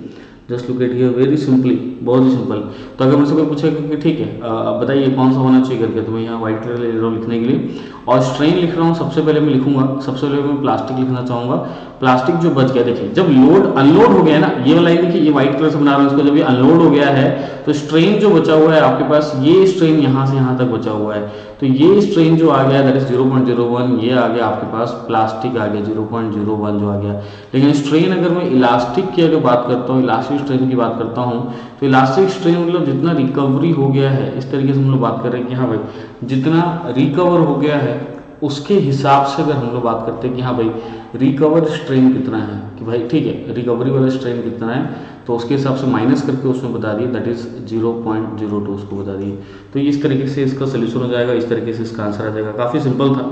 Just look at here, very simply, बहुत ही सिंपल। तो अगर मुझसे कोई पूछेगा कि ठीक है अब बताइए कौन सा होना चाहिए करके, तो मैं यहाँ व्हाइट कलर ले रहा हूँ लिखने के लिए और स्ट्रेन लिख रहा हूँ। सबसे पहले मैं लिखूंगा, सबसे पहले मैं प्लास्टिक लिखना चाहूँगा। प्लास्टिक जो बच गया, देखिए जब लोड अनलोड हो गया ना, ये वाला देखिए, ये व्हाइट कलर से बना रहा हूँ इसको, जब ये अनलोड हो गया है तो स्ट्रेन जो बचा हुआ है आपके पास, ये स्ट्रेन यहाँ से यहाँ तक बचा हुआ है, तो ये स्ट्रेन जो आ गया दैट इज 0.01, ये आ गया आपके पास, प्लास्टिक आ गया 0.01 जो आ गया। लेकिन स्ट्रेन अगर मैं इलास्टिक की अगर बात करता हूँ, इलास्टिक स्ट्रेन की बात करता हूँ, तो इलास्टिक स्ट्रेन मतलब जितना रिकवरी हो गया है, इस तरीके से हम लोग बात कर रहे हैं कि हाँ भाई जितना रिकवर हो गया है उसके हिसाब से अगर हम लोग बात करते हैं कि हाँ भाई रिकवर स्ट्रेन कितना है, कि भाई ठीक है रिकवरी वाला स्ट्रेन कितना है, तो उसके हिसाब से माइनस करके उसमें बता दिए दैट इज 0.02 उसको बता दिए। तो इस तरीके से इसका सोल्यूशन हो जाएगा, इस तरीके से इसका आंसर आ जाएगा। काफ़ी सिंपल था,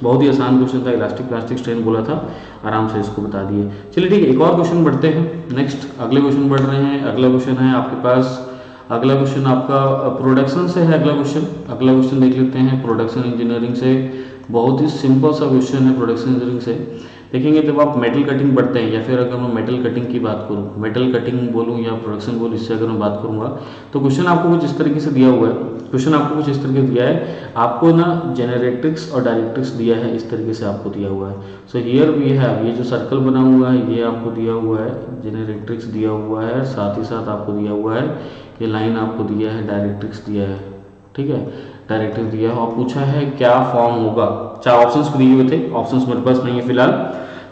बहुत ही आसान क्वेश्चन था। इलास्टिक प्लास्टिक स्ट्रेन बोला था, आराम से इसको बता दिए। चलिए ठीक है, एक और क्वेश्चन बढ़ते हैं। नेक्स्ट अगले क्वेश्चन बढ़ रहे हैं। अगला क्वेश्चन है आपके पास, अगला क्वेश्चन आपका प्रोडक्शन से है। अगला क्वेश्चन देख लेते हैं प्रोडक्शन इंजीनियरिंग से। बहुत ही सिंपल सा क्वेश्चन है प्रोडक्शन इंजीनियरिंग से। देखेंगे जब आप मेटल कटिंग पढ़ते हैं, या फिर अगर मैं मेटल कटिंग की बात करूँ, मेटल कटिंग बोलूँ या प्रोडक्शन बोलूँ, इससे अगर मैं बात करूँगा तो क्वेश्चन आपको कुछ इस तरीके से दिया हुआ है। क्वेश्चन आपको कुछ इस तरीके से दिया है, आपको ना जेनरेट्रिक्स और डायरेक्ट्रिक्स दिया है, इस तरीके से आपको दिया हुआ है। सो हियर वी हैव, ये जो सर्कल बना हुआ है ये आपको दिया हुआ है, जेनरेट्रिक्स दिया हुआ है, साथ ही साथ आपको दिया हुआ है ये लाइन आपको दिया है, डायरेक्ट्रिक्स दिया है, ठीक है, डायरेक्ट्रिक्स दिया है। और पूछा है क्या फॉर्म होगा। 4 ऑप्शंस भी दिए हुए थे, ऑप्शंस मेरे पास नहीं है फिलहाल,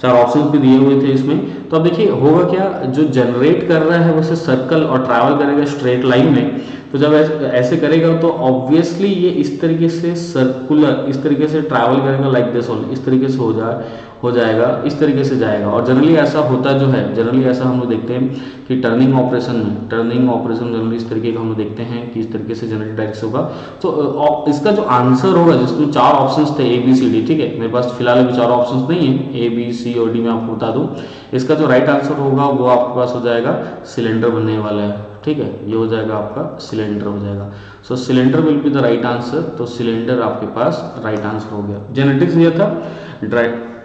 4 ऑप्शंस भी दिए हुए थे इसमें। तो अब देखिए होगा क्या, जो जनरेट कर रहा है वैसे सर्कल और ट्रैवल करेगा स्ट्रेट लाइन में, तो जब ऐसे करेगा तो ऑब्वियसली ये इस तरीके से सर्कुलर, इस तरीके से ट्रैवल करेगा लाइक दिस, इस तरीके से हो जाएगा, इस तरीके से जाएगा। और जनरली ऐसा होता जो है, जनरली ऐसा हम लोग देखते हैं कि टर्निंग ऑपरेशन जनरली इस तरीके का हम लोग देखते हैं कि इस तरीके से जनरेट डायरेक्ट होगा। तो इसका जो आंसर होगा, जिसमें 4 ऑप्शंस थे ABCD, ठीक है, मेरे पास फिलहाल अभी 4 ऑप्शंस नहीं है, ABC और D मैं आपको बता दूं। इसका जो राइट आंसर होगा वो आपके पास हो जाएगा सिलेंडर बनने वाला है, ठीक है, ये हो जाएगा आपका सिलेंडर हो जाएगा। So cylinder will be the right answer. तो सिलेंडर आपके पास राइट आंसर हो गया। जेनेटिक्स दिया था,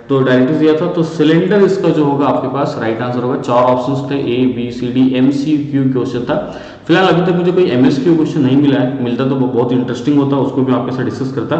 तो डायरेक्ट्रिक्स दिया था, तो सिलेंडर इसका जो होगा आपके पास राइट आंसर होगा। 4 ऑप्शंस थे ABCD, MCQ क्वेश्चन था। फिलहाल अभी तक मुझे कोई MSQ क्वेश्चन नहीं मिला है, मिलता तो बहुत इंटरेस्टिंग होता, उसको भी आपके साथ डिस्कस करता।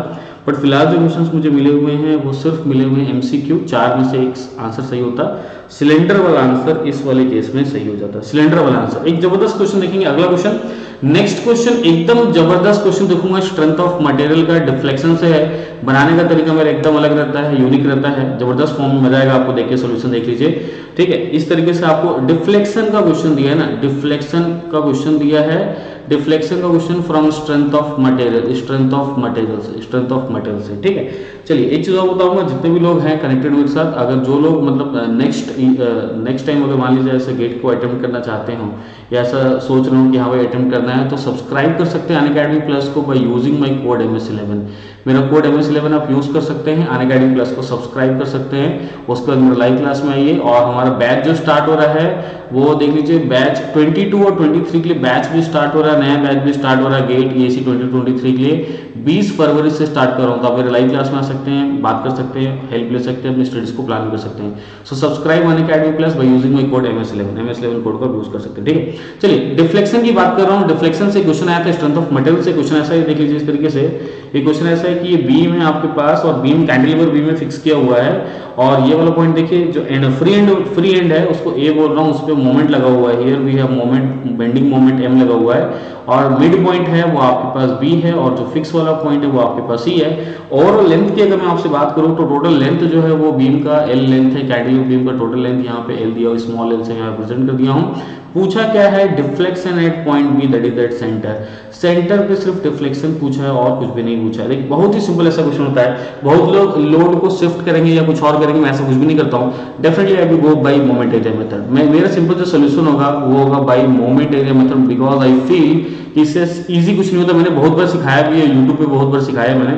बट फिलहाल जो क्वेश्चंस मुझे मिले हुए हैं वो सिर्फ मिले हुए हैं MCQ। 4 में से एक आंसर सही होता, सिलेंडर वाला आंसर इस वाले केस में सही हो जाता, सिलेंडर वाला आंसर। एक जबरदस्त क्वेश्चन देखेंगे अगला क्वेश्चन। नेक्स्ट क्वेश्चन एकदम जबरदस्त क्वेश्चन देखूंगा, स्ट्रेंथ ऑफ मटेरियल का, डिफ्लेक्शन से है, बनाने का तरीका मेरा एकदम अलग रहता है, यूनिक रहता है, जबरदस्त फॉर्म में मजा आएगा आपको देख के। सोल्यूशन देख लीजिए, ठीक है, इस तरीके से आपको डिफ्लेक्शन का क्वेश्चन दिया है ना, डिफ्लेक्शन का क्वेश्चन दिया है, डिफ्लेक्शन का question from strength of material, strength of material से, ठीक है। चलिए एक चीज और बताऊंगा, जितने भी लोग हैं कनेक्टेड मेरे साथ, अगर जो लोग मतलब नेक्स्ट टाइम अगर मान लीजिए ऐसे गेट को अटेम्प्ट करना चाहते हो या ऐसा सोच रहे हो कि हाँ भाई अटेम्प्ट करना है, तो सब्सक्राइब कर सकते हैं अनअकैडमी प्लस को by using my code MS11। मेरा कोड MS11 आप यूज कर सकते हैं, अनअकैडमी प्लस को सब्सक्राइब कर सकते हैं। उसके बाद मेरे लाइव क्लास में आइए, और हमारा बैच जो स्टार्ट हो रहा है वो देख लीजिए, बैच 22 और 23 के लिए बैच भी स्टार्ट हो रहा है, नया बैच भी स्टार्ट हो रहा है गेट EAC 2023 के लिए 20 फरवरी से स्टार्ट कर रहा हूँ। तो आप मेरे लाइव क्लास में आ सकते हैं, बात कर सकते हैं, हेल्प ले सकते हैं, अपनी स्टडीज को प्लान कर सकते हैं। So subscribe Unacademy plus by using my code MS11 code का यूज कर सकते हैं, ठीक है। चलिए डिफ्लेक्शन की बात कर रहा हूँ। डिफ्लेक्शन से क्वेश्चन आया था, स्ट्रेंथ ऑफ मटेरियल से क्वेश्चन ऐसा है, देख लीजिए इस तरीके से। ये क्वेश्चन ऐसा है कि ये बीम है आपके पास, और बीम कैंटिलीवर बीम में फिक्स किया हुआ है, और ये वाला पॉइंट देखिए जो फ्री एंड है उसको A बोल रहा हूँ, उस पर मोमेंट लगा हुआ है, here we have moment, bending moment M लगा हुआ है, और मिड पॉइंट है वो आपके पास B है, और जो फिक्स वाला पॉइंट है वो आपके पास C है। ओवरऑल लेंथ की अगर मैं आपसे बात करूं तो टोटल लेंथ जो है वो बीम का L लेंथ है, कैंटिलीवर बीम का टोटल लेंथ यहाँ पे L दिया, स्मॉल L से यहाँ प्रेजेंट कर दिया हूँ। पूछा क्या है, deflection at point B that is that centre, centre पे सिर्फ डिफ्लेक्शन पूछा है और कुछ भी नहीं पूछा है। देखिए बहुत ही सिंपल ऐसा क्वेश्चन होता है। बहुत लोग लोड को शिफ्ट करेंगे या कुछ और करेंगे, मैं ऐसा कुछ भी नहीं करता हूँ। Definitely I will go bye moment area method. मेरा सिंपल जो सोल्यूशन होगा वो होगा bye moment area method, because I feel कि इससे इजी कुछ नहीं होता। मैंने बहुत बार सिखाया भी है, यूट्यूब पे बहुत बार सिखाया मैंने,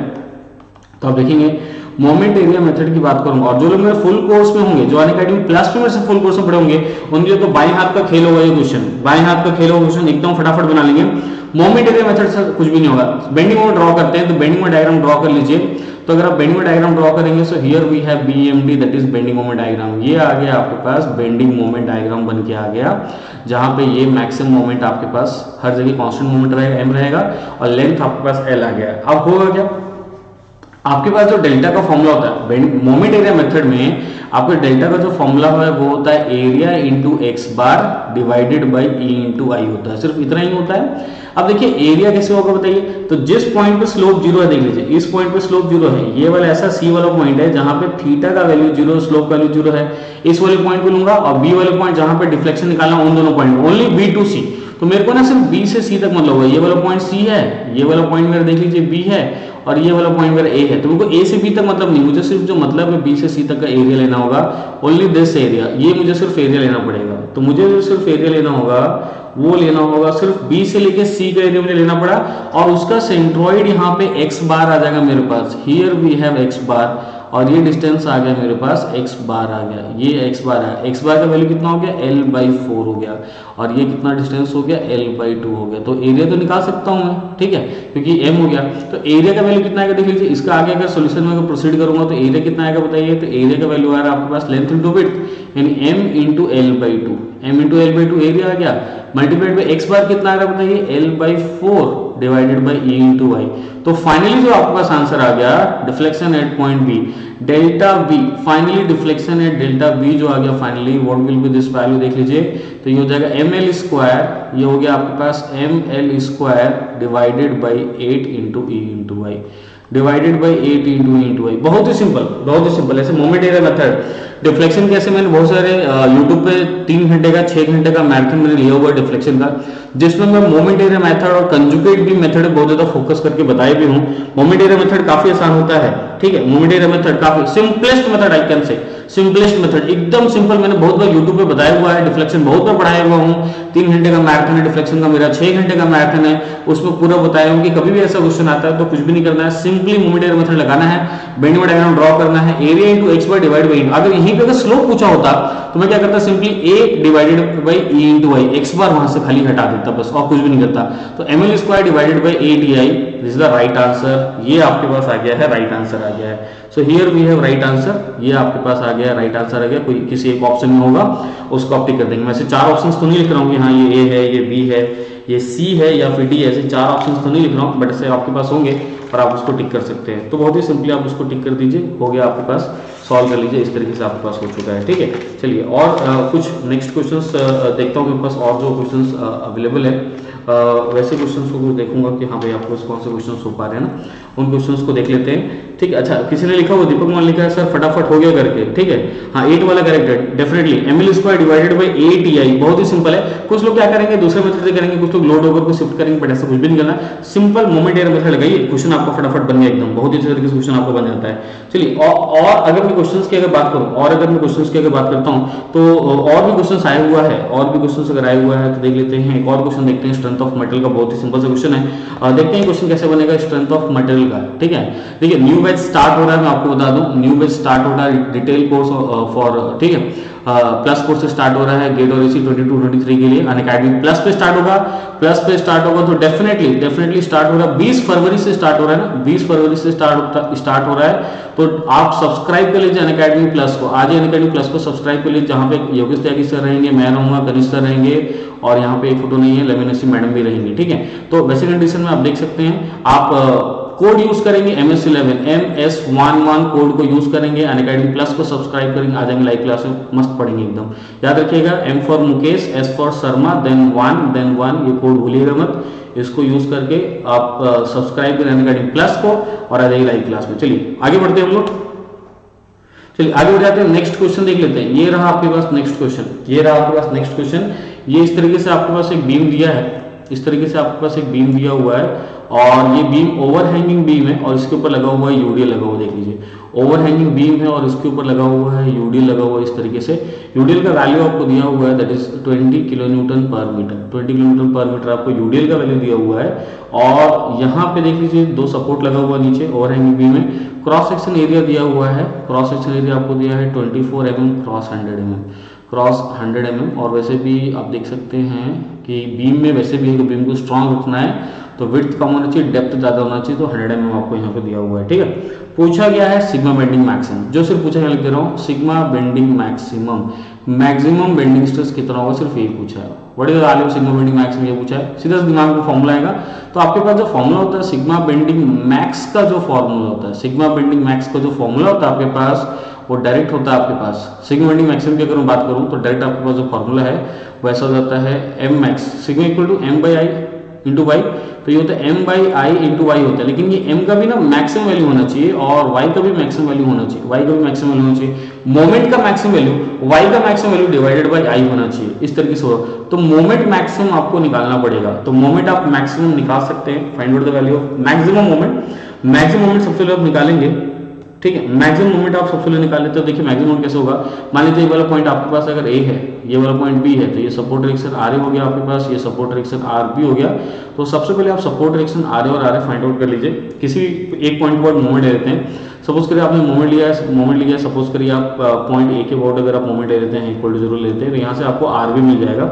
तो आप देखेंगे मोमेंट एरिया मेथड की बात करूंगा। और जो लोग मेरे फुल कोर्स में होंगे, जो अनअकैडमी प्लस में से फुल कोर्स में पढ़े होंगे, उनके तो बाएं हाथ का खेल होगा ये क्वेश्चन, बाएं हाथ का खेल होगा क्वेश्चन, एकदम फटाफट बना लेंगे। मोमेंट एरिया मेथड से कुछ भी नहीं होगा। बेंडिंग मोमेंट ड्रॉ करते हैं तो बेंडिंग मोमेंट डायग्राम ड्रॉ कर लीजिए। तो अगर आप बेंडिंग मोमेंट डायग्राम ड्रॉ करेंगे, so here we have BMD, that is bending moment diagram. ये आ गया आपके पास बेंडिंग मोमेंट डायग्राम बन के आ गया, जहां पे ये मैक्सिमम मोमेंट आपके पास हर जगह कांस्टेंट मोमेंट रहेगा, m रहेगा, और लेंथ आपके पास l आ गया। अब होगा क्या, आपके पास जो डेल्टा का फॉर्मूला होता है मोमेंट एरिया मेथड में, आपके डेल्टा का जो फॉर्मूला है वो होता है area into X bar divided by E into I होता है, सिर्फ इतना ही होता है। अब देखिए एरिया कैसे होगा बताइए, तो जिस पॉइंट पे स्लोप जीरो है, देख लीजिए इस पॉइंट पे स्लोप जीरो है, ये वाला ऐसा सी वाला पॉइंट है जहां पे थीटा का वैल्यू जीरो, स्लोप का वैल्यू जीरो है, इस वाले पॉइंट को लूंगा, और बी वाले पॉइंट जहां पे डिफ्लेक्शन निकालना, उन दोनों पॉइंट ओनली बी टू सी। तो मेरे को ना सिर्फ बी से सी तक मतलब होगा, ये वाला पॉइंट सी है, ये वाला पॉइंट मेरा देख लीजिए बी है, और ये वाला पॉइंट मेरा ए है। तो मुझे ए से बी तक मतलब नहीं, मुझे सिर्फ जो मतलब है बी से सी तक का एरिया लेना होगा, ओनली दिस एरिया, ये मुझे सिर्फ एरिया लेना पड़ेगा। तो मुझे जो सिर्फ एरिया लेना होगा वो लेना होगा सिर्फ बी से लेके सी का एरिया मुझे लेना पड़ा, और उसका सेंट्रॉइड यहाँ पे एक्स बार आ जाएगा मेरे पास, हियर वी हैव एक्स बार, और ये डिस्टेंस आ गया मेरे पास एक्स बार आ गया, ये एक्स बार है, एक्स बार का वैल्यू कितना हो गया l/4 हो गया, और ये कितना डिस्टेंस हो गया l/2 हो गया। तो एरिया तो निकाल सकता हूं मैं, ठीक है, क्योंकि m हो गया। तो एरिया का वैल्यू कितना आएगा देख लीजिए, इसका आगे अगर सोल्यूशन में प्रोसीड करूंगा तो एरिया कितना आएगा बताइए, तो एरिया का वैल्यू आ रहा है आपके पास लेंथ इंटू विड्थ, यानी m into l/2, m into l/2 area आ गया, मल्टीप्लाइड बाई एक्स बार कितना आ रहा है बताइए, l/4 divided by e into Y. तो फाइनली जो आपके पास आंसर आ गया deflection at point B delta B, finally deflection at delta B जो आ गया finally, what will be this value देख लीजिए, तो ये हो जाएगा ml स्क्वायर, ये हो गया आपके पास ml square divided by 8 into E into y, divided by 8 into y. बहुत ही सिंपल, बहुत ही सिंपल। ऐसे मोमेंट एरिया मेथड डिफ्लेक्शन कैसे, मैंने बहुत सारे यूट्यूब पे 3 घंटे का 6 घंटे का मैराथन मैंने लिया हुआ है डिफ्लेक्शन का, जिसमें मैं मोमेंट एरिया मेथड और कंजुगेट भी मेथड बहुत ज्यादा फोकस करके बताए भी हूँ। मोमेंट एरिया मेथड काफी आसान होता है, ठीक है, मोमेंट एरिया मेथड काफी simplest method, I can say simplest method, एकदम सिंपल। मैंने बहुत बार यूट्यूब पे बताया हुआ है, डिफ्लेक्शन बहुत बार पढ़ाया हुआ हूँ। 3 घंटे का मैराथन है डिफ्लेक्शन का मेरा, 6 घंटे का मैराथन है, उसमें पूरा बताया हूँ कि कभी भी ऐसा क्वेश्चन आता है तो कुछ भी नहीं करना है, सिंपली मोमेंट एरिया मेथड लगाना है, बेंडिंग मोमेंट डायग्राम ड्रॉ करना है, area into X bar divide by, अगर यहीं पे अगर स्लोप पूछा होता तो मैं क्या करता, simply a divided by e into Y, X bar वहां से खाली हटा देता बस, और कुछ भी नहीं करता। तो ml square divided by 8ei, this is the right answer, ये आपके पास आ गया है, राइट आंसर आ गया है। So here we have right answer, ये आपके पास आ गया, राइट आंसर आ गया। कोई किसी एक ऑप्शन में होगा उसको आप टिक कर देंगे। मैं ऐसे 4 ऑप्शंस तो नहीं लिख रहा हूँ कि हाँ ये a है, ये b है, ये c है या फिर d है, ऐसे 4 ऑप्शंस तो नहीं लिख रहा हूँ, बट ऐसे आपके पास होंगे और आप उसको टिक कर सकते हैं। तो बहुत ही सिंपली आप उसको टिक कर दीजिए, हो गया आपके पास, सॉल्व कर लीजिए, इस तरीके से आपके पास हो चुका है, ठीक है। चलिए और कुछ नेक्स्ट क्वेश्चंस देखता हूँ, मेरे पास और जो क्वेश्चंस अवेलेबल है वैसे क्वेश्चंस को देखूंगा कि हाँ भाई आपको कौन से क्वेश्चंस हो पा रहे हैं ना, उन क्वेश्चंस को देख लेते हैं, ठीक है। अच्छा, किसी ने लिखा हुआ, दीपक मान लिखा है सर फटाफट हो गया करके, ठीक है, हाँ 8 वाला करेक्ट है, definitely ml square divided by 8ei, बहुत ही सिंपल है। कुछ लोग क्या करेंगे दूसरे मेथड से करेंगे, कुछ लोग लोड ओवर को शिफ्ट करेंगे, बट ऐसा कुछ भी नहीं करना, सिंपल मोमेंट एरिया मेथड लगाइए, क्वेश्चन आपका फटाफट बन गया एकदम, बहुत ही अच्छे तरीके से क्वेश्चन आपको बन जाता है। चलिए और अगर मैं क्वेश्चंस की अगर बात करूं, और अगर मैं क्वेश्चंस की अगर बात करता हूं तो और भी क्वेश्चंस आया हुआ है, और भी क्वेश्चंस अगर आया हुआ है तो देख लेते हैं। एक और क्वेश्चन देखते हैं स्ट्रेंथ ऑफ मेटल का, बहुत ही सिंपल सा क्वेश्चन है, देखते हैं क्वेश्चन कैसे बनेगा स्ट्रेंथ ऑफ मटेरियल का, ठीक है। देखिए न्यू बैच स्टार्ट हो रहा है, मैं आपको बता दूं न्यू बैच स्टार्ट हो रहा है, डिटेल कोर्स फॉर, ठीक है, प्लस कोर्स से स्टार्ट हो रहा है गेट और इसी 22-23 के लिए, अनअकैडमी प्लस पे स्टार्ट होगा, प्लस पे स्टार्ट होगा तो डेफिनेटली स्टार्ट हो रहा है, 20 फरवरी से स्टार्ट हो रहा है ना, 20 फरवरी से स्टार्ट हो रहा है। तो आप सब्सक्राइब कर लीजिए अनअकैडमी प्लस को, आज अनअकैडमी प्लस को सब्सक्राइब कर लीजिए, जहां पे योगेश त्यागी सर रहेंगे, मैं रहूंगा, कनिष्ठ सर रहेंगे, और यहाँ पे एक फोटो नहीं है, लमिनेसी मैडम भी रहेंगी, ठीक है। तो वैसे कंडीशन में आप देख सकते हैं, आप कोड यूज करेंगे MS11 MS11 कोड को यूज करेंगे, अनअकैडमी प्लस को सब्सक्राइब करेंगे, आ जाएंगे लाइव क्लास में, मस्त पढ़ेंगे एकदम। याद रखिएगा M for Mukesh, S for Sharma, then 1, ये कोड भूलिएगा मत, इसको यूज करके आप सब्सक्राइब करें अनअकैडमी प्लस को और आ जाइए लाइव क्लास में। चलिए आगे बढ़ते हैं हम लोग, चलिए आगे बढ़ जाते हैं, नेक्स्ट क्वेश्चन देख लेते हैं। ये रहा आपके पास नेक्स्ट क्वेश्चन, ये रहा आपके पास नेक्स्ट क्वेश्चन। ये इस तरीके से आपके पास एक बीम दिया है, इस तरीके से आपके पास एक बीम दिया हुआ है और ये बीम ओवरहैंगिंग बीम है और इसके ऊपर लगा हुआ है यूडीएल लगा हुआ, देख लीजिए ओवरहैंगिंग बीम है और इसके ऊपर लगा हुआ है यूडीएल लगा हुआ है इस तरीके से। यूडीएल का वैल्यू आपको दिया हुआ है दैट इज 20 किलो न्यूटन पर मीटर, 20 किलो न्यूटन पर मीटर आपको यूडीएल का वैल्यू दिया हुआ है। और यहाँ पे देख लीजिए 2 सपोर्ट लगा हुआ नीचे ओवरहैंगिंग बीम में। क्रॉस सेक्शन एरिया दिया हुआ है, क्रॉस सेक्शन एरिया आपको दिया है 24 mm cross 100 mm, cross 100 mm। और वैसे भी आप देख सकते हैं कि बीम में वैसे भी है, बीम को स्ट्रॉन्ग रखना है तो विड्थ कम होना चाहिए, डेप्थ ज़्यादा होना चाहिए, तो 100 mm आपको यहाँ पे दिया हुआ है। ठीक है, पूछा गया है सिग्मा बेंडिंग मैक्सिमम, जो सिर्फ पूछा, यहाँ लिख दे रहा हूँ sigma bending maximum, maximum bending stress कितना होगा, सिर्फ ये पूछा है। What is the value of sigma bending maximum, ये पूछा है। सीधा दिमाग में फॉर्मूला आएगा, तो आपके पास जो फॉर्मूला होता है सिग्मा बेंडिंग मैक्स का जो फॉर्मूला होता है, सिग्मा बेंडिंग मैक्स का जो फॉर्मूला होता है आपके पास वो डायरेक्ट होता है आपके पास सिग्मा बेंडिंग मैक्सिमम की अगर मैं बात करूँ तो डायरेक्ट आपके पास जो फॉर्मूला है वैसा हो जाता है M max sigma equal to M by I into Y. तो ये होता है M by I into Y होता है, लेकिन ये एम का भी ना मैक्सिमम वैल्यू होना चाहिए और वाई का भी मैक्सिमम वैल्यू होना चाहिए, वाई का भी मैक्सिमम वैल्यू होना चाहिए। मोमेंट का मैक्सिमम वैल्यू वाई का maximum value divided by I होना चाहिए, इस तरीके से होगा। तो मोमेंट मैक्सिमम आपको निकालना पड़ेगा, तो मोमेंट आप मैक्सिमम निकाल सकते हैं। Find out the value of maximum moment, maximum moment सबसे पहले आप निकालेंगे। ठीक है, मैक्सिमम मोमेंट आप सबसे पहले निकाल लेते हो। देखिए मैक्सिमम मोमेंट कैसे होगा, मान लीजिए ये वाला पॉइंट आपके पास अगर ए है, ये वाला पॉइंट बी है, तो ये सपोर्ट डायरेक्शन आर ए हो गया आपके पास, ये सपोर्ट डायरेक्शन आर बी हो गया। तो सबसे पहले आप सपोर्ट डायरेक्शन आर ए और आर ए फाइंड आउट कर लीजिए। किसी एक पॉइंट के बाद मोमेंट ले लेते हैं। सपोज करिए आपने मोमेंट लिया है, सपोज करिए आप पॉइंट ए के अबाउट अगर आप मोमेंट ले लेते हैं इक्वल टू 0 लेते हैं, तो यहाँ से आपको आर बी मिल जाएगा।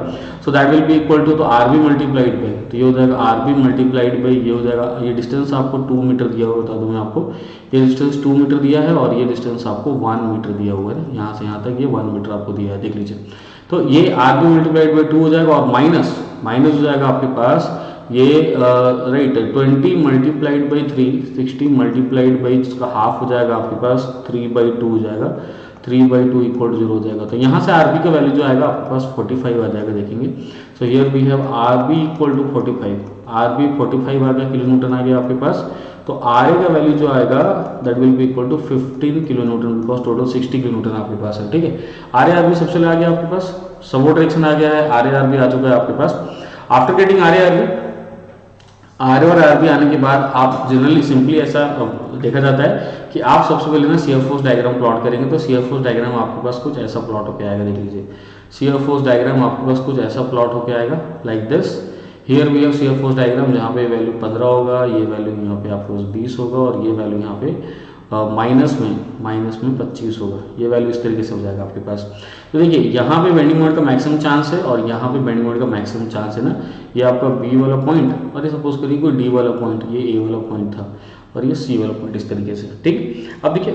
So that will be equal to, तो आर बी मल्टीप्लाइड बाई, तो ये हो जाएगा आर बी मल्टीप्लाइड बाई, ये हो जाएगा, ये डिस्टेंस आपको 2 मीटर दिया हुआ, बता दूं मैं आपको, ये डिस्टेंस 2 मीटर दिया है और ये डिस्टेंस आपको 1 मीटर दिया हुआ है, यहाँ से यहाँ तक ये 1 मीटर आपको दिया है, देख लीजिए। तो ये आर बी मल्टीप्लाइड बाई 2 हो जाएगा और माइनस हो जाएगा आपके पास ये right 20 multiplied by 3, 60 multiplied by इसका हाफ हो जाएगा आपके पास 3/2 हो जाएगा, 3/2 इक्वल टू 0 हो जाएगा। तो यहाँ से आर बी का वैल्यू जो आएगा आपके पास 45 आ जाएगा, देखेंगे। So here we have R B equal to 45, R B 45 आ गया, किलो न्यूटन आ गया आपके पास। तो आर ए का वैल्यू जो आएगा that will be equal to 15 kilo newton, because total 60 kilo newton आपके पास है। ठीक है, आर ए आर बी सबसे आ गया आपके पास, सपोर्ट डायरेक्शन आ गया है, आर ए आर बी आ चुका है आपके पास। After getting R A R B, R और आर बी आने के बाद आप जनरली सिंपली ऐसा देखा जाता है कि आप सबसे पहले ना शियर फोर्स डायग्राम प्लॉट करेंगे। तो शियर फोर्स डायग्राम आपके पास कुछ ऐसा प्लॉट होकर आएगा, देख लीजिए। शियर फोर्स डायग्राम आपके पास कुछ ऐसा प्लॉट होकर आएगा like this. Here we have shear force diagram, जहाँ पे वैल्यू 15 होगा, ये वैल्यू यहाँ पे आपके पास 20 होगा और ये वैल्यू यहाँ पे माइनस में 25 होगा, ये वैल्यू इस तरीके से हो जाएगा आपके पास। तो देखिए यहाँ पे बेंडिंग मोमेंट का मैक्सिमम चांस है और यहाँ पे बेंडिंग मोमेंट का मैक्सिमम चांस है ना, ये आपका बी वाला पॉइंट और ये सपोज करिए कोई डी वाला पॉइंट, ये ए वाला पॉइंट था और ये सी वाला पॉइंट, इस तरीके से। ठीक, अब देखिए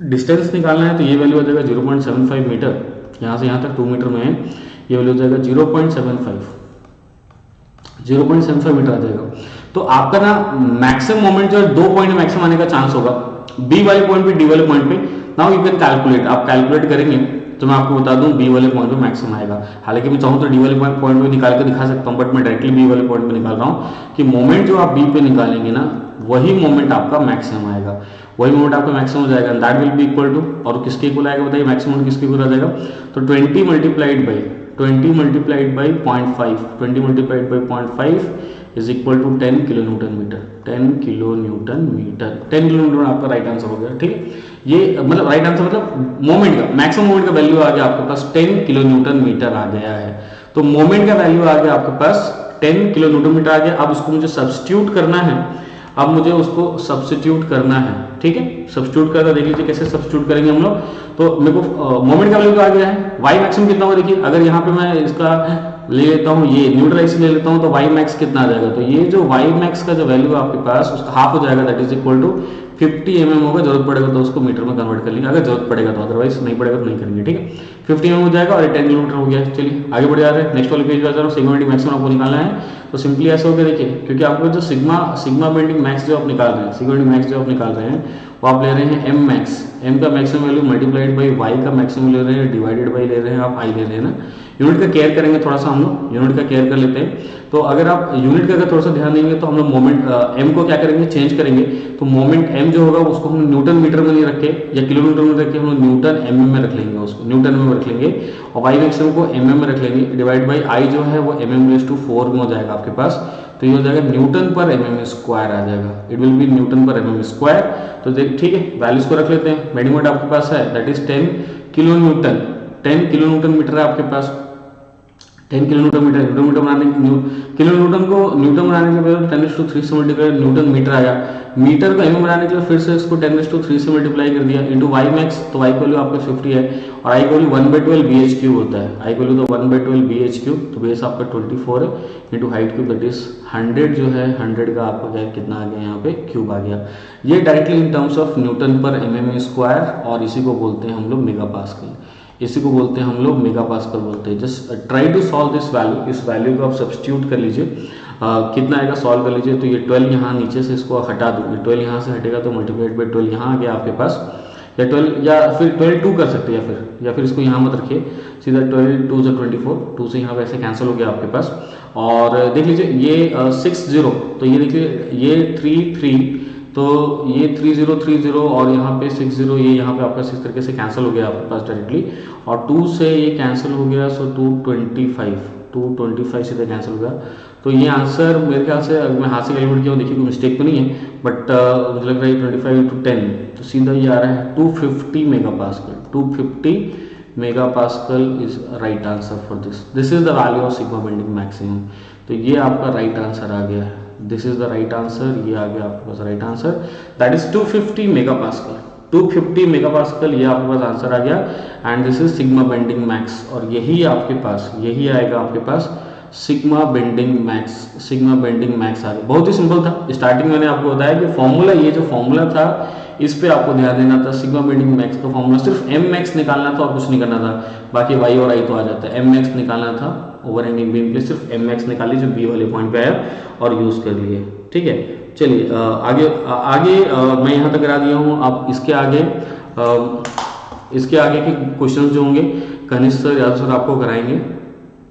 डिस्टेंस निकालना है तो ये वैल्यू हो जाएगा 0.75 मीटर, यहाँ से यहाँ तक 2 मीटर में है, ये वैल्यू हो जाएगा 0.75 मीटर आ जाएगा। तो आपका ना मैक्सिमम मोमेंट जो है 2 पॉइंट मैक्सिमम आने का चांस होगा, बी वाले पॉइंट पे, डी वाले पॉइंट पे। नाउ यू कैन कैलकुलेट, आप कैलकुलेट करेंगे तो मैं आपको बता दूं बी वाले पॉइंट पे मैक्सिमम आएगा। हालांकि मैं चाहूँ तो डी वाले पॉइंट पे निकाल के दिखा सकता हूँ, बट मैं डायरेक्टली बी वाले पॉइंट पे निकाल रहा हूँ कि मोमेंट जो आप बी पे निकालेंगे ना वही मोमेंट आपका मैक्सिमम आएगा, वही मोमेंट आपका मैक्सिमम हो जाएगा। That will be equal to, और किसके इक्वल आएगा बताइए, मैक्सिमम किसके इक्वल आ जाएगा, तो 20 multiplied by 0.5, 20 multiplied by 0.5 is equal to 10 kilo newton metre, 10 kilo newton metre, 10 kilo newton आपका राइट आंसर हो गया। ठीक है, ये मतलब राइट आंसर मतलब मोमेंट का मैक्सिमम मोमेंट का वैल्यू आ गया आपके पास 10 किलो न्यूटन मीटर आ गया है। तो मोमेंट का वैल्यू आ गया आपके पास 10 किलो न्यूटन मीटर आ गया। अब इसको मुझे सब्स्टिट्यूट करना है, अब मुझे उसको सब्स्टिट्यूट करना है। ठीक है, सब्स्टिट्यूट करना, देख लीजिए कैसे सब्स्टिट्यूट करेंगे हम लोग। तो मेरे को मोमेंट का वैल्यू आ गया है, वाई मैक्सिमम कितना होगा देखिए, अगर यहाँ पे मैं इसका ले लेता हूँ, ये न्यूट्रलाइज ले लेता हूँ तो वाई मैक्स कितना आ जाएगा, तो ये जो वाई मैक्स का जो वैल्यू आपके पास उसका हाफ हो जाएगा, that is equal to 50 mm होगा। जरूरत पड़ेगा तो उसको मीटर में कन्वर्ट कर लेंगे, अगर जरूरत पड़ेगा तो, अदरवाइज नहीं पड़ेगा तो नहीं करेंगे। ठीक है, 50 mm हो जाएगा और 10 किलोमीटर हो गया। चलिए आगे बढ़ जा रहे हैं, नेक्स्ट वाले पेज पे आ जा रहा हूं। सिग्मा बेंडिंग मैक्सिमम आपको निकालना है, तो सिंपली ऐसा होकर देखिए, क्योंकि आपको जो सिग्मा बेंडिंग मैक्स जो आप निकाल रहे हैं, सिग्मा बेंडिंग मैक्स जो आप निकाल रहे हैं वो आप ले रहे हैं एम मैक्स, एम का maximum value multiplied by Y का मैक्सिमम ले रहे हैं, डिवाइडेड बाई ले रहे हैं आप आई ले रहे हैं ना। यूनिट का केयर करेंगे थोड़ा सा हम लोग, यूनिट का केयर कर लेते हैं। तो अगर आप यूनिट का अगर थोड़ा सा ध्यान देंगे तो हम लोग मोमेंट m को क्या करेंगे, चेंज करेंगे। तो मोमेंट m जो होगा उसको हम न्यूटन मीटर में नहीं रख के या किलोमीटर में रख के हम लोग न्यूटन mm में रख लेंगे, उसको न्यूटन में रख लेंगे, और y मैक्सिमम को mm में रख लेंगे, डिवाइड बाई i जो है वो mm⁴ में हो जाएगा आपके पास। तो ये हो जाएगा न्यूटन पर mm² आ जाएगा, इट विल बी न्यूटन पर mm²। तो ठीक है, वैल्यूज को रख लेते हैं। बेंडिंग मोमेंट आपके पास है that is 10 kilo newton, 10 kilo newton metre है आपके पास, 10 kilo newton metre. Newton metre बनाने किलो न्यूटन को न्यूटन बनाने के बाद 10⁻³ से मल्टीप्लाई न्यूटन मीटर आया। मीटर को mm बनाने के लिए फिर से इसको 10⁻³ से मल्टीप्लाई कर दिया इंटू y मैक्स, तो y की वैल्यू आपका 50 है और i की वैल्यू 1/12 bh³ होता है। i की वैल्यू तो 1/12 bh³, तो बेस आपका 24 है into height cube that is 100 जो है 100 का आपका क्या कितना आ गया यहाँ पे क्यूब आ गया। ये directly in terms of Newton पर mm², और इसी को बोलते हैं हम लोग मेगा पास्कल, इसी को बोलते हैं हम लोग मेगा पास्कल बोलते हैं। Just try to solve this value, इस वैल्यू को आप सब्स्टिट्यूट कर लीजिए, कितना आएगा सॉल्व कर लीजिए। तो ये 12 यहाँ नीचे से इसको हटा दो, ये 12 यहाँ से हटेगा तो मल्टीप्लाइड बाई 12 यहाँ आ गया आपके पास, या 12 या फिर 12 कर सकते हैं, या फिर इसको यहाँ मत रखिए, सीधा 12 2 से 24, 2 से यहाँ वैसे कैंसिल हो गया आपके पास। और देख लीजिए ये 60, तो ये देखिए ये 3 तो ये 30 और यहाँ पे 60, ये यहाँ पे आपका इस तरीके से कैंसिल हो गया आपके पास डायरेक्टली, और 2 से ये कैंसिल हो गया, सो 225 सीधे कैंसिल हो गया। तो ये आंसर मेरे ख्याल से, अगर मैं हाथ से कैलकुलेट किया हूँ, देखिए कोई मिस्टेक तो नहीं है, बट मुझे लग रहा है 25 × 10, तो सीधा ये आ रहा है 250 mega pascal. 250 mega pascal is right answer for this is the value of sigma bending maximum. तो ये आपका राइट आंसर आ गया है, this is the right answer, ये आ गया आपके पास right answer, that is 250 mega pascal. 250 mega pascal ये आपके पास आंसर आ गया, and this is sigma bending max, और यही आपके पास, यही आएगा आपके पास sigma bending max. Sigma bending max आ गया, बहुत ही सिंपल था। स्टार्टिंग मैंने आपको बताया कि फॉर्मूला, ये जो फॉर्मूला था इस पे आपको ध्यान देना था। सिग्मा बेंडिंग मैक्स का फॉर्मूला सिर्फ एम मैक्स निकालना था और कुछ नहीं करना था, बाकी वाई और आई तो आ जाता है। एम मैक्स निकालना था ओवरहैंगिंग बीम के लिए, सिर्फ एम मैक्स निकालिए जो बी वाले पॉइंट पे आया और यूज कर लिए, ठीक है। चलिए आगे मैं यहाँ तक करा दिया हूँ। आप इसके आगे के क्वेश्चन जो होंगे कनिष्ठ सर यादव सर आपको कराएंगे,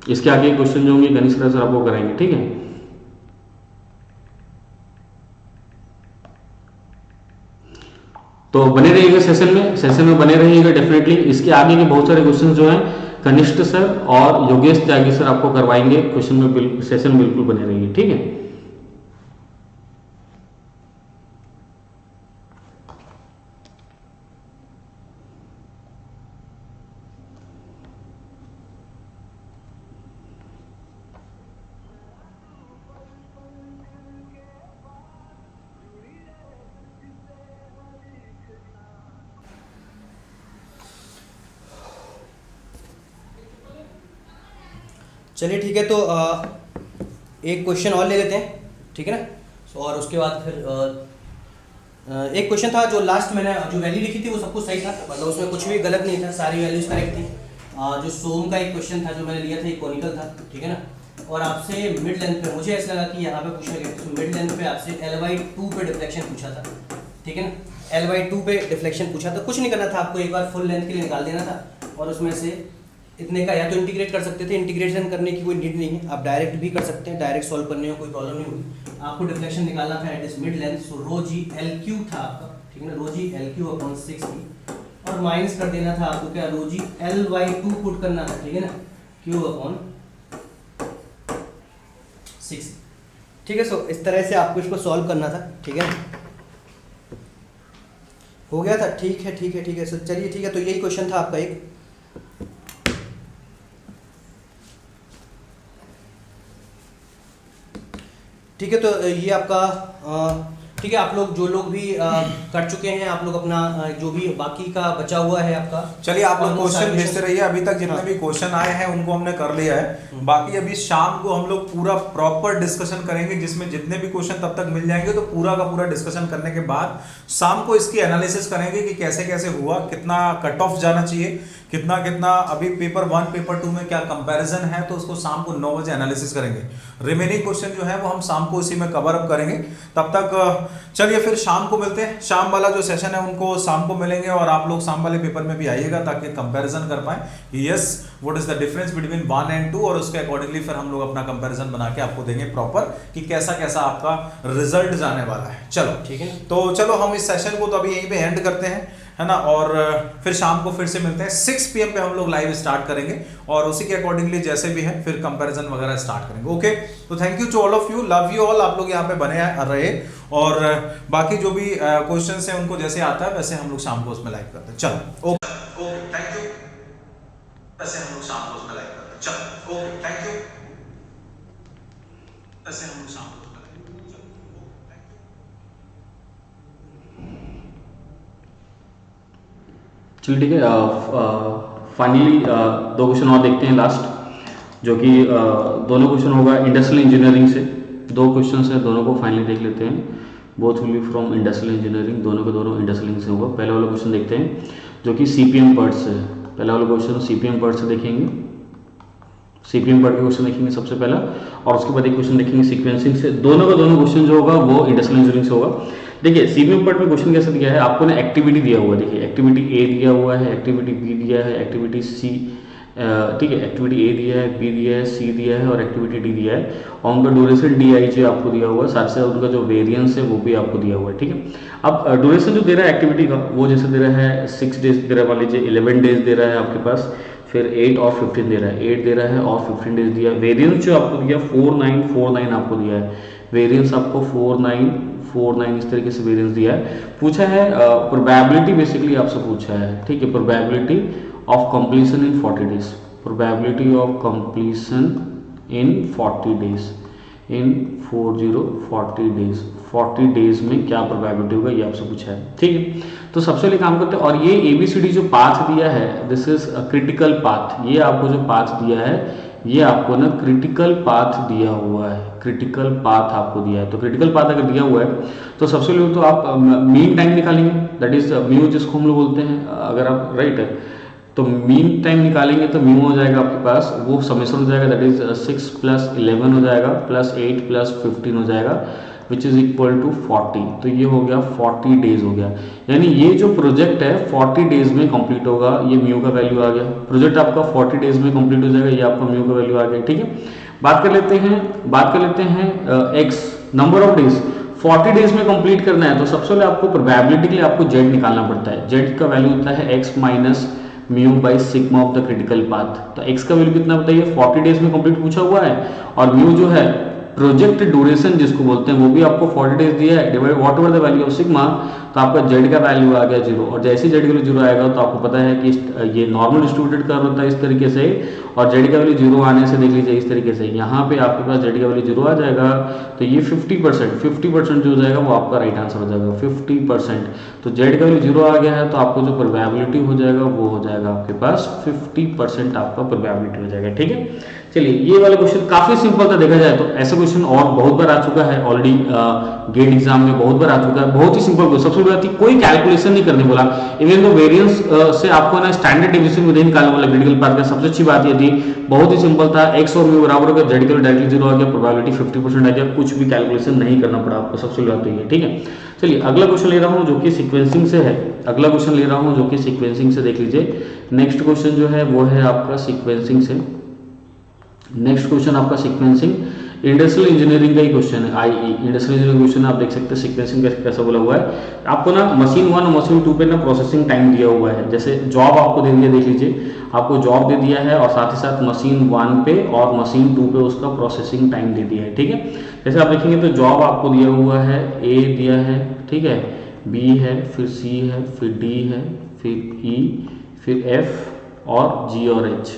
इसके आगे क्वेश्चन जो होंगे कनिष्ठ सर आपको कराएंगे, ठीक है। तो बने रहिएगा सेशन में बने रहिएगा डेफिनेटली। इसके आगे के बहुत सारे क्वेश्चन जो हैं कनिष्ठ सर और योगेश त्यागी सर आपको करवाएंगे, क्वेश्चन में सेशन बिल्कुल बने रहिए, ठीक है। चलिए ठीक है, तो एक क्वेश्चन और ले लेते हैं, ठीक है ना। और उसके बाद फिर एक क्वेश्चन था जो लास्ट मैंने जो वैल्यू लिखी थी वो सब कुछ सही था, मतलब उसमें कुछ भी गलत नहीं था, सारी वैल्यूज करेक्ट थी। जो सोम का एक क्वेश्चन था जो मैंने लिया था, एक कॉनिकल था, ठीक है ना। और आपसे मिड लेंथ पे मुझे ऐसा लगा कि यहाँ पे पूछा गया, तो मिड लेंथ पे आपसे L/2 पे डिफ्लेक्शन पूछा था, ठीक है ना। L/2 पे डिफ्लेक्शन पूछा था, कुछ नहीं करना था आपको, एक बार फुल लेंथ के लिए निकाल देना था और उसमें से इतने का या तो इंटीग्रेट कर सकते थे, इंटीग्रेशन करने की कोई नीड नहीं है, आप डायरेक्ट भी कर सकते हैं, डायरेक्ट सॉल्व करने में कोई प्रॉब्लम नहीं होगी। आपको डिफ्लेक्शन निकालना था at this mid length, so ρg L3 था आपका, ठीक है ना, ρg L3/6 और माइनस कर देना था आपको क्या, ρg L/2 पुट करना था, ठीक है ना, Q/6, ठीक है। सो इस तरह से आपको इसको सॉल्व करना था, ठीक है, हो गया था, ठीक है। सो चलिए ठीक है, तो यही क्वेश्चन था आपका एक। ठीक है, तो ये आपका ठीक है, आप लोग जो लोग भी कर चुके हैं, आप लोग अपना जो भी बाकी का बचा हुआ है आपका, चलिए आप लोग क्वेश्चन भेजते रहिए। अभी तक जितने भी क्वेश्चन आए हैं उनको हमने कर लिया है, बाकी अभी शाम को हम लोग पूरा प्रॉपर डिस्कशन करेंगे, जिसमें जितने भी क्वेश्चन तब तक मिल जाएंगे, तो पूरा का पूरा डिस्कशन करने के बाद शाम को इसकी एनालिसिस करेंगे कि कैसे कैसे हुआ, कितना कट ऑफ जाना चाहिए, कितना कितना अभी पेपर 1 पेपर 2 में क्या कंपैरिजन है, तो उसको शाम को 9 बजे एनालिसिस करेंगे। रिमेनिंग क्वेश्चन जो है वो हम शाम को इसी में कवर अप करेंगे। तब तक चलिए फिर शाम को मिलते हैं। शाम वाला जो सेशन है उनको शाम को मिलेंगे, और आप लोग शाम वाले पेपर में भी आइएगा ताकि कंपैरिजन कर पाए कि yes what is the difference between 1 and 2, और उसके अकॉर्डिंगली फिर हम लोग अपना कंपैरिजन बना के आपको देंगे प्रॉपर कि कैसा कैसा आपका रिजल्ट जाने वाला है। चलो ठीक है, तो चलो हम इस सेशन को तो अभी यहीं पे एंड करते हैं, है ना, और फिर शाम को फिर से मिलते हैं 6 PM पे हम लोग लाइव स्टार्ट करेंगे, और उसी के अकॉर्डिंगली जैसे भी है फिर कंपैरिजन वगैरह स्टार्ट करेंगे। ओके, तो thank you to all of you, love you all. आप लोग यहाँ पे बने रहे, और बाकी जो भी क्वेश्चंस हैं उनको जैसे आता है वैसे हम लोग शाम को उसमें लाइव करते हैं। चलो ओके थैंक यू, वैसे हम लोग शाम को उसमें लाइव करते हैं। चलो ओके थैंक यू, वैसे हम लोग शाम को चलिए ठीक है। फाइनली 2 क्वेश्चन और देखते हैं लास्ट, जो कि दोनों क्वेश्चन होगा इंडस्ट्रियल इंजीनियरिंग से। 2 क्वेश्चन है, दोनों को फाइनली देख लेते हैं। Both will be from industrial engineering, दोनों के दोनों इंडस्ट्रियल से होगा। पहला वाला क्वेश्चन देखते हैं जो कि CPM पार्ट से है। पहला वाला क्वेश्चन CPM पार्ट से देखेंगे, CPM पार्ट के क्वेश्चन देखेंगे सबसे पहला, और उसके बाद एक क्वेश्चन देखेंगे सीक्वेंसिंग से। दोनों का दोनों क्वेश्चन जो होगा वो इंडस्ट्रियल इंजीनियरिंग से होगा। देखिए CPM पार्ट में क्वेश्चन कैसे दिया है, आपको ना एक्टिविटी दिया हुआ है। देखिए एक्टिविटी A दिया हुआ है, एक्टिविटी B दिया है, एक्टिविटी C, ठीक है, एक्टिविटी A दिया है, B दिया है, C दिया है और एक्टिविटी D दिया है, और उनका ड्यूरेशन DIJ आपको दिया हुआ है, साथ से उनका जो वेरिएंस है वो भी आपको दिया हुआ है। ठीक है, अब ड्यूरेशन जो दे रहा है एक्टिविटी का, वो जैसे दे रहा है 6 डेज दे रहा है, मान लीजिए 11 डेज दे रहा है आपके पास, फिर 8 और 15 दे रहा है, 8 दे रहा है और 15 डेज दिया है। वेरिएंस जो आपको दिया 4949 आपको दिया है, वेरिएंस आपको 4949 इस तरीके से वेरिएंस दिया है। पूछा है प्रोबेबिलिटी, बेसिकली आपसे पूछा है, ठीक है, probability of completion in 40 days, probability of completion in 40 days, in 40 days, 40 days में क्या प्रोबेबिलिटी होगा, ये आपसे पूछा है। ठीक है, तो सबसे पहले काम करते हैं, और ये ABCD जो पाथ दिया है, दिस इज क्रिटिकल पाथ। ये आपको जो पाथ दिया है, ये आपको ना क्रिटिकल पाथ दिया हुआ है, क्रिटिकल पाथ आपको दिया है। तो क्रिटिकल पाथ अगर दिया हुआ है तो सबसे पहले तो आप मीन टाइम निकालेंगे, दैट इज म्यू, जिसको हम लोग बोलते हैं, अगर आप राइट है तो मीन टाइम निकालेंगे तो म्यू हो जाएगा आपके पास, वो समेशन हो जाएगा, दैट इज 6 + 11 हो जाएगा, प्लस 8 + 15 हो जाएगा, विच इज इक्वल टू 40। तो ये हो गया 40 डेज हो गया, यानी ये जो प्रोजेक्ट है 40 डेज में कंप्लीट होगा। ये म्यू का वैल्यू आ गया, प्रोजेक्ट आपका 40 डेज में कंप्लीट हो जाएगा, ये आपका म्यू का वैल्यू आ गया। ठीक है, बात कर लेते हैं x, number of days 40 days में कंप्लीट करना है, तो सबसे पहले आपको प्रोबेबिलिटी के लिए आपको जेड निकालना पड़ता है। जेड का वैल्यू होता है x minus mu by sigma of the critical path. तो एक्स का वैल्यू कितना बताइए, 40 डेज में कंप्लीट पूछा हुआ है, और म्यू जो है प्रोजेक्ट ड्यूरेशन जिसको बोलते हैं वो भी आपको 40 डेज दिया है, divide what ever the value of sigma, तो आपका जेड का वैल्यू आ गया 0, और जैसे जेड का वैल्यू 0 आएगा तो आपको पता है कि ये नॉर्मल डिस्ट्रीब्यूटेड कर्व होता है इस तरीके से, और जेड का वैल्यू 0 आने से देख लीजिए इस तरीके से, यहाँ पे आपके पास जेड का वैल्यू 0 आ जाएगा, तो ये 50% जो हो जाएगा वो आपका राइट आंसर हो जाएगा 50%। तो जेड का वैल्यू 0 आ गया है, तो आपको जो प्रोबेबिलिटी हो जाएगा वो हो जाएगा आपके पास 50% आपका प्रोबेबिलिटी हो जाएगा। ठीक है, चलिए ये वाला क्वेश्चन काफी सिंपल था, देखा जाए तो ऐसा क्वेश्चन और बहुत बार आ चुका है ऑलरेडी, गेट एग्जाम में बहुत बार आ चुका है, बहुत ही सिंपल क्वेश्चन। सबसे बड़ी बात कोई कैलकुलेशन नहीं करने बोला, इवन तो वेरिएंस से आपको ना स्टैंडर्ड डेविएशन में निकालने वाला क्रिटिकल पाथ का सबसे अच्छी बात ये थी, बहुत ही सिंपल था, एक्स और म्यू बराबर होगा, जेड के लिए डायरेक्टली 0 आ गया, प्रोबेबिलिटी 50% आ गया, कुछ भी कैलकुलेशन नहीं करना पड़ा आपको, सबसे बड़ी बात तो ये। ठीक है, चलिए अगला क्वेश्चन ले रहा हूँ जो कि सीक्वेंसिंग से है, अगला क्वेश्चन ले रहा हूँ जो कि सीक्वेंसिंग से, देख लीजिए नेक्स्ट क्वेश्चन जो है वो है आपका सीक्वेंसिंग से। नेक्स्ट क्वेश्चन आपका सीक्वेंसिंग इंडस्ट्रियल इंजीनियरिंग का ही क्वेश्चन है, IE इंडस्ट्रियल इंजीनियरिंग क्वेश्चन आप देख सकते हैं। सीक्वेंसिंग कैसा बोला हुआ है आपको ना, मशीन 1 और मशीन 2 पे ना प्रोसेसिंग टाइम दिया हुआ है, जैसे जॉब आपको दे दिया, देख लीजिए आपको जॉब दे दिया है, और साथ ही साथ मशीन 1 पे और मशीन 2 पे उसका प्रोसेसिंग टाइम दे दिया है। ठीक है, जैसे आप देखेंगे तो जॉब आपको दिया हुआ है, A दिया है, ठीक है, B है, फिर C है, फिर D है, फिर E, फिर F और G और H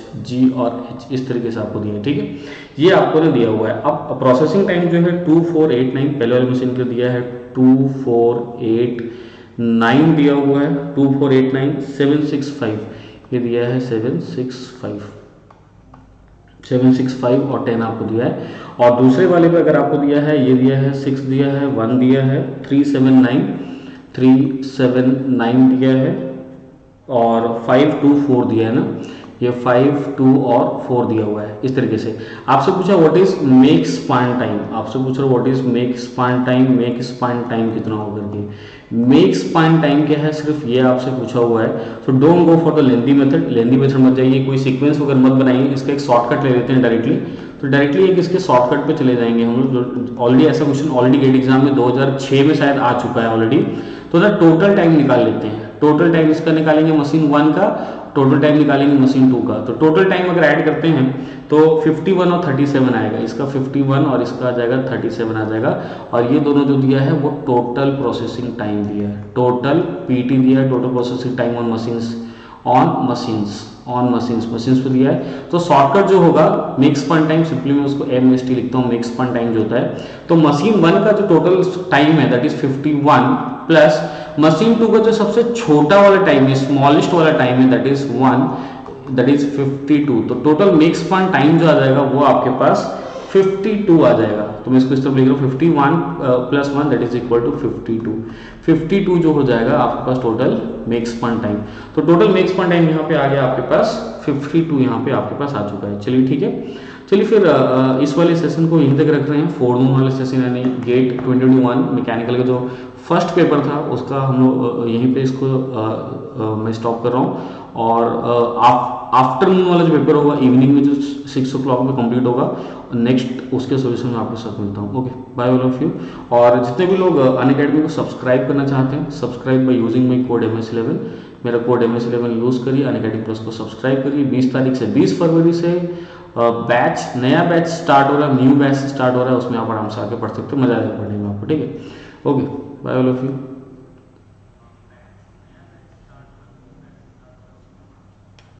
इस तरीके से आपको दिया है। ठीक है, ये आपको ने दिया हुआ है। अब प्रोसेसिंग टाइम जो है 2489, पहले वाली मशीन को दिया है 2489 दिया हुआ है, 2489 765 ये दिया है 765 और 10 आपको दिया है, और दूसरे वाले पे अगर आपको दिया है, ये दिया है 6 दिया है, 1 दिया है, 379 दिया है, और 5 2 4 दिया है ना, ये 5 2 और 4 दिया हुआ है इस तरीके से। आपसे पूछा what is make span time, आपसे पूछ रहा what is make span time, make span time कितना होगा करके। मेक स्पान टाइम क्या है, सिर्फ ये आपसे पूछा हुआ है। So don't go for the lengthy method, lengthy method मत जाइए, कोई सीक्वेंस वगैरह मत बनाइए, इसका एक शॉर्टकट ले लेते हैं डायरेक्टली। तो डायरेक्टली एक इसके शॉर्टकट पे चले जाएंगे हम लोग। ऑलरेडी ऐसा क्वेश्चन ऑलरेडी गेट एग्जाम में 2006 में शायद आ चुका है ऑलरेडी। तो द टोटल टाइम निकाल लेते हैं, टोटल टाइम इसका निकालेंगे मशीन 1 का, टोटल टाइम निकालेंगे मशीन 2 का। तो टोटल टाइम अगर ऐड करते हैं तो 51 और 37 आएगा, इसका 51 और इसका आ जाएगा 37 आ जाएगा। और ये दोनों जो दिया है वो टोटल प्रोसेसिंग टाइम दिया है, टोटल पीटी दिया है, total processing time on machines, on machines पे दिया है। तो शॉर्टकट जो होगा मेक स्पान टाइम, सिंपली मैं उसको MST लिखता हूँ, मेक स्पान टाइम जो होता है। तो मशीन 1 का जो टोटल टाइम है दैट इज 51 प्लस मशीन 2 का जो सबसे छोटा वाला टाइम है, स्मॉलेस्ट वाला टाइम है दैट इज 1, दैट इज 52। तो टोटल मेक स्पान टाइम जो आ जाएगा वो आपके पास 52 आ जाएगा। तो मैं इसको इस तरफ लिख रहा हूँ 51 plus 1 that is equal to 52। 52 जो हो जाएगा आपके पास टोटल मेक स्पान टाइम। तो टोटल मेक स्पान टाइम यहाँ पे आ गया आपके पास 52, यहाँ पे आपके पास आ चुका है। चलिए ठीक है, चलिए फिर इस वाले सेशन को यहीं तक रख रहे हैं। फोरनून वाले सेशन यानी गेट 2021 मैकेनिकल का जो फर्स्ट पेपर था उसका हम लोग यहीं पे इसको मैं स्टॉप कर रहा हूँ। और आफ्टरनून वाला जो पेपर होगा इवनिंग में जो 6 o'clock में कंप्लीट होगा, नेक्स्ट उसके सोल्यूशन में आपके साथ मिलता हूँ। Okay, bye all of you. और जितने भी लोग अनअकैडमी को सब्सक्राइब करना चाहते हैं, subscribe by using my code MS11, मेरा कोड MS11 यूज़ करिए, अनअकैडमी प्लस को सब्सक्राइब करिए। 20 तारीख से 20 फरवरी से बैच, नया बैच स्टार्ट हो रहा है, न्यू बैच स्टार्ट हो रहा है, उसमें आप आराम से आके पढ़ सकते हो, मजा आएगा पढ़ने में आपको। ठीक है, okay, bye all of you.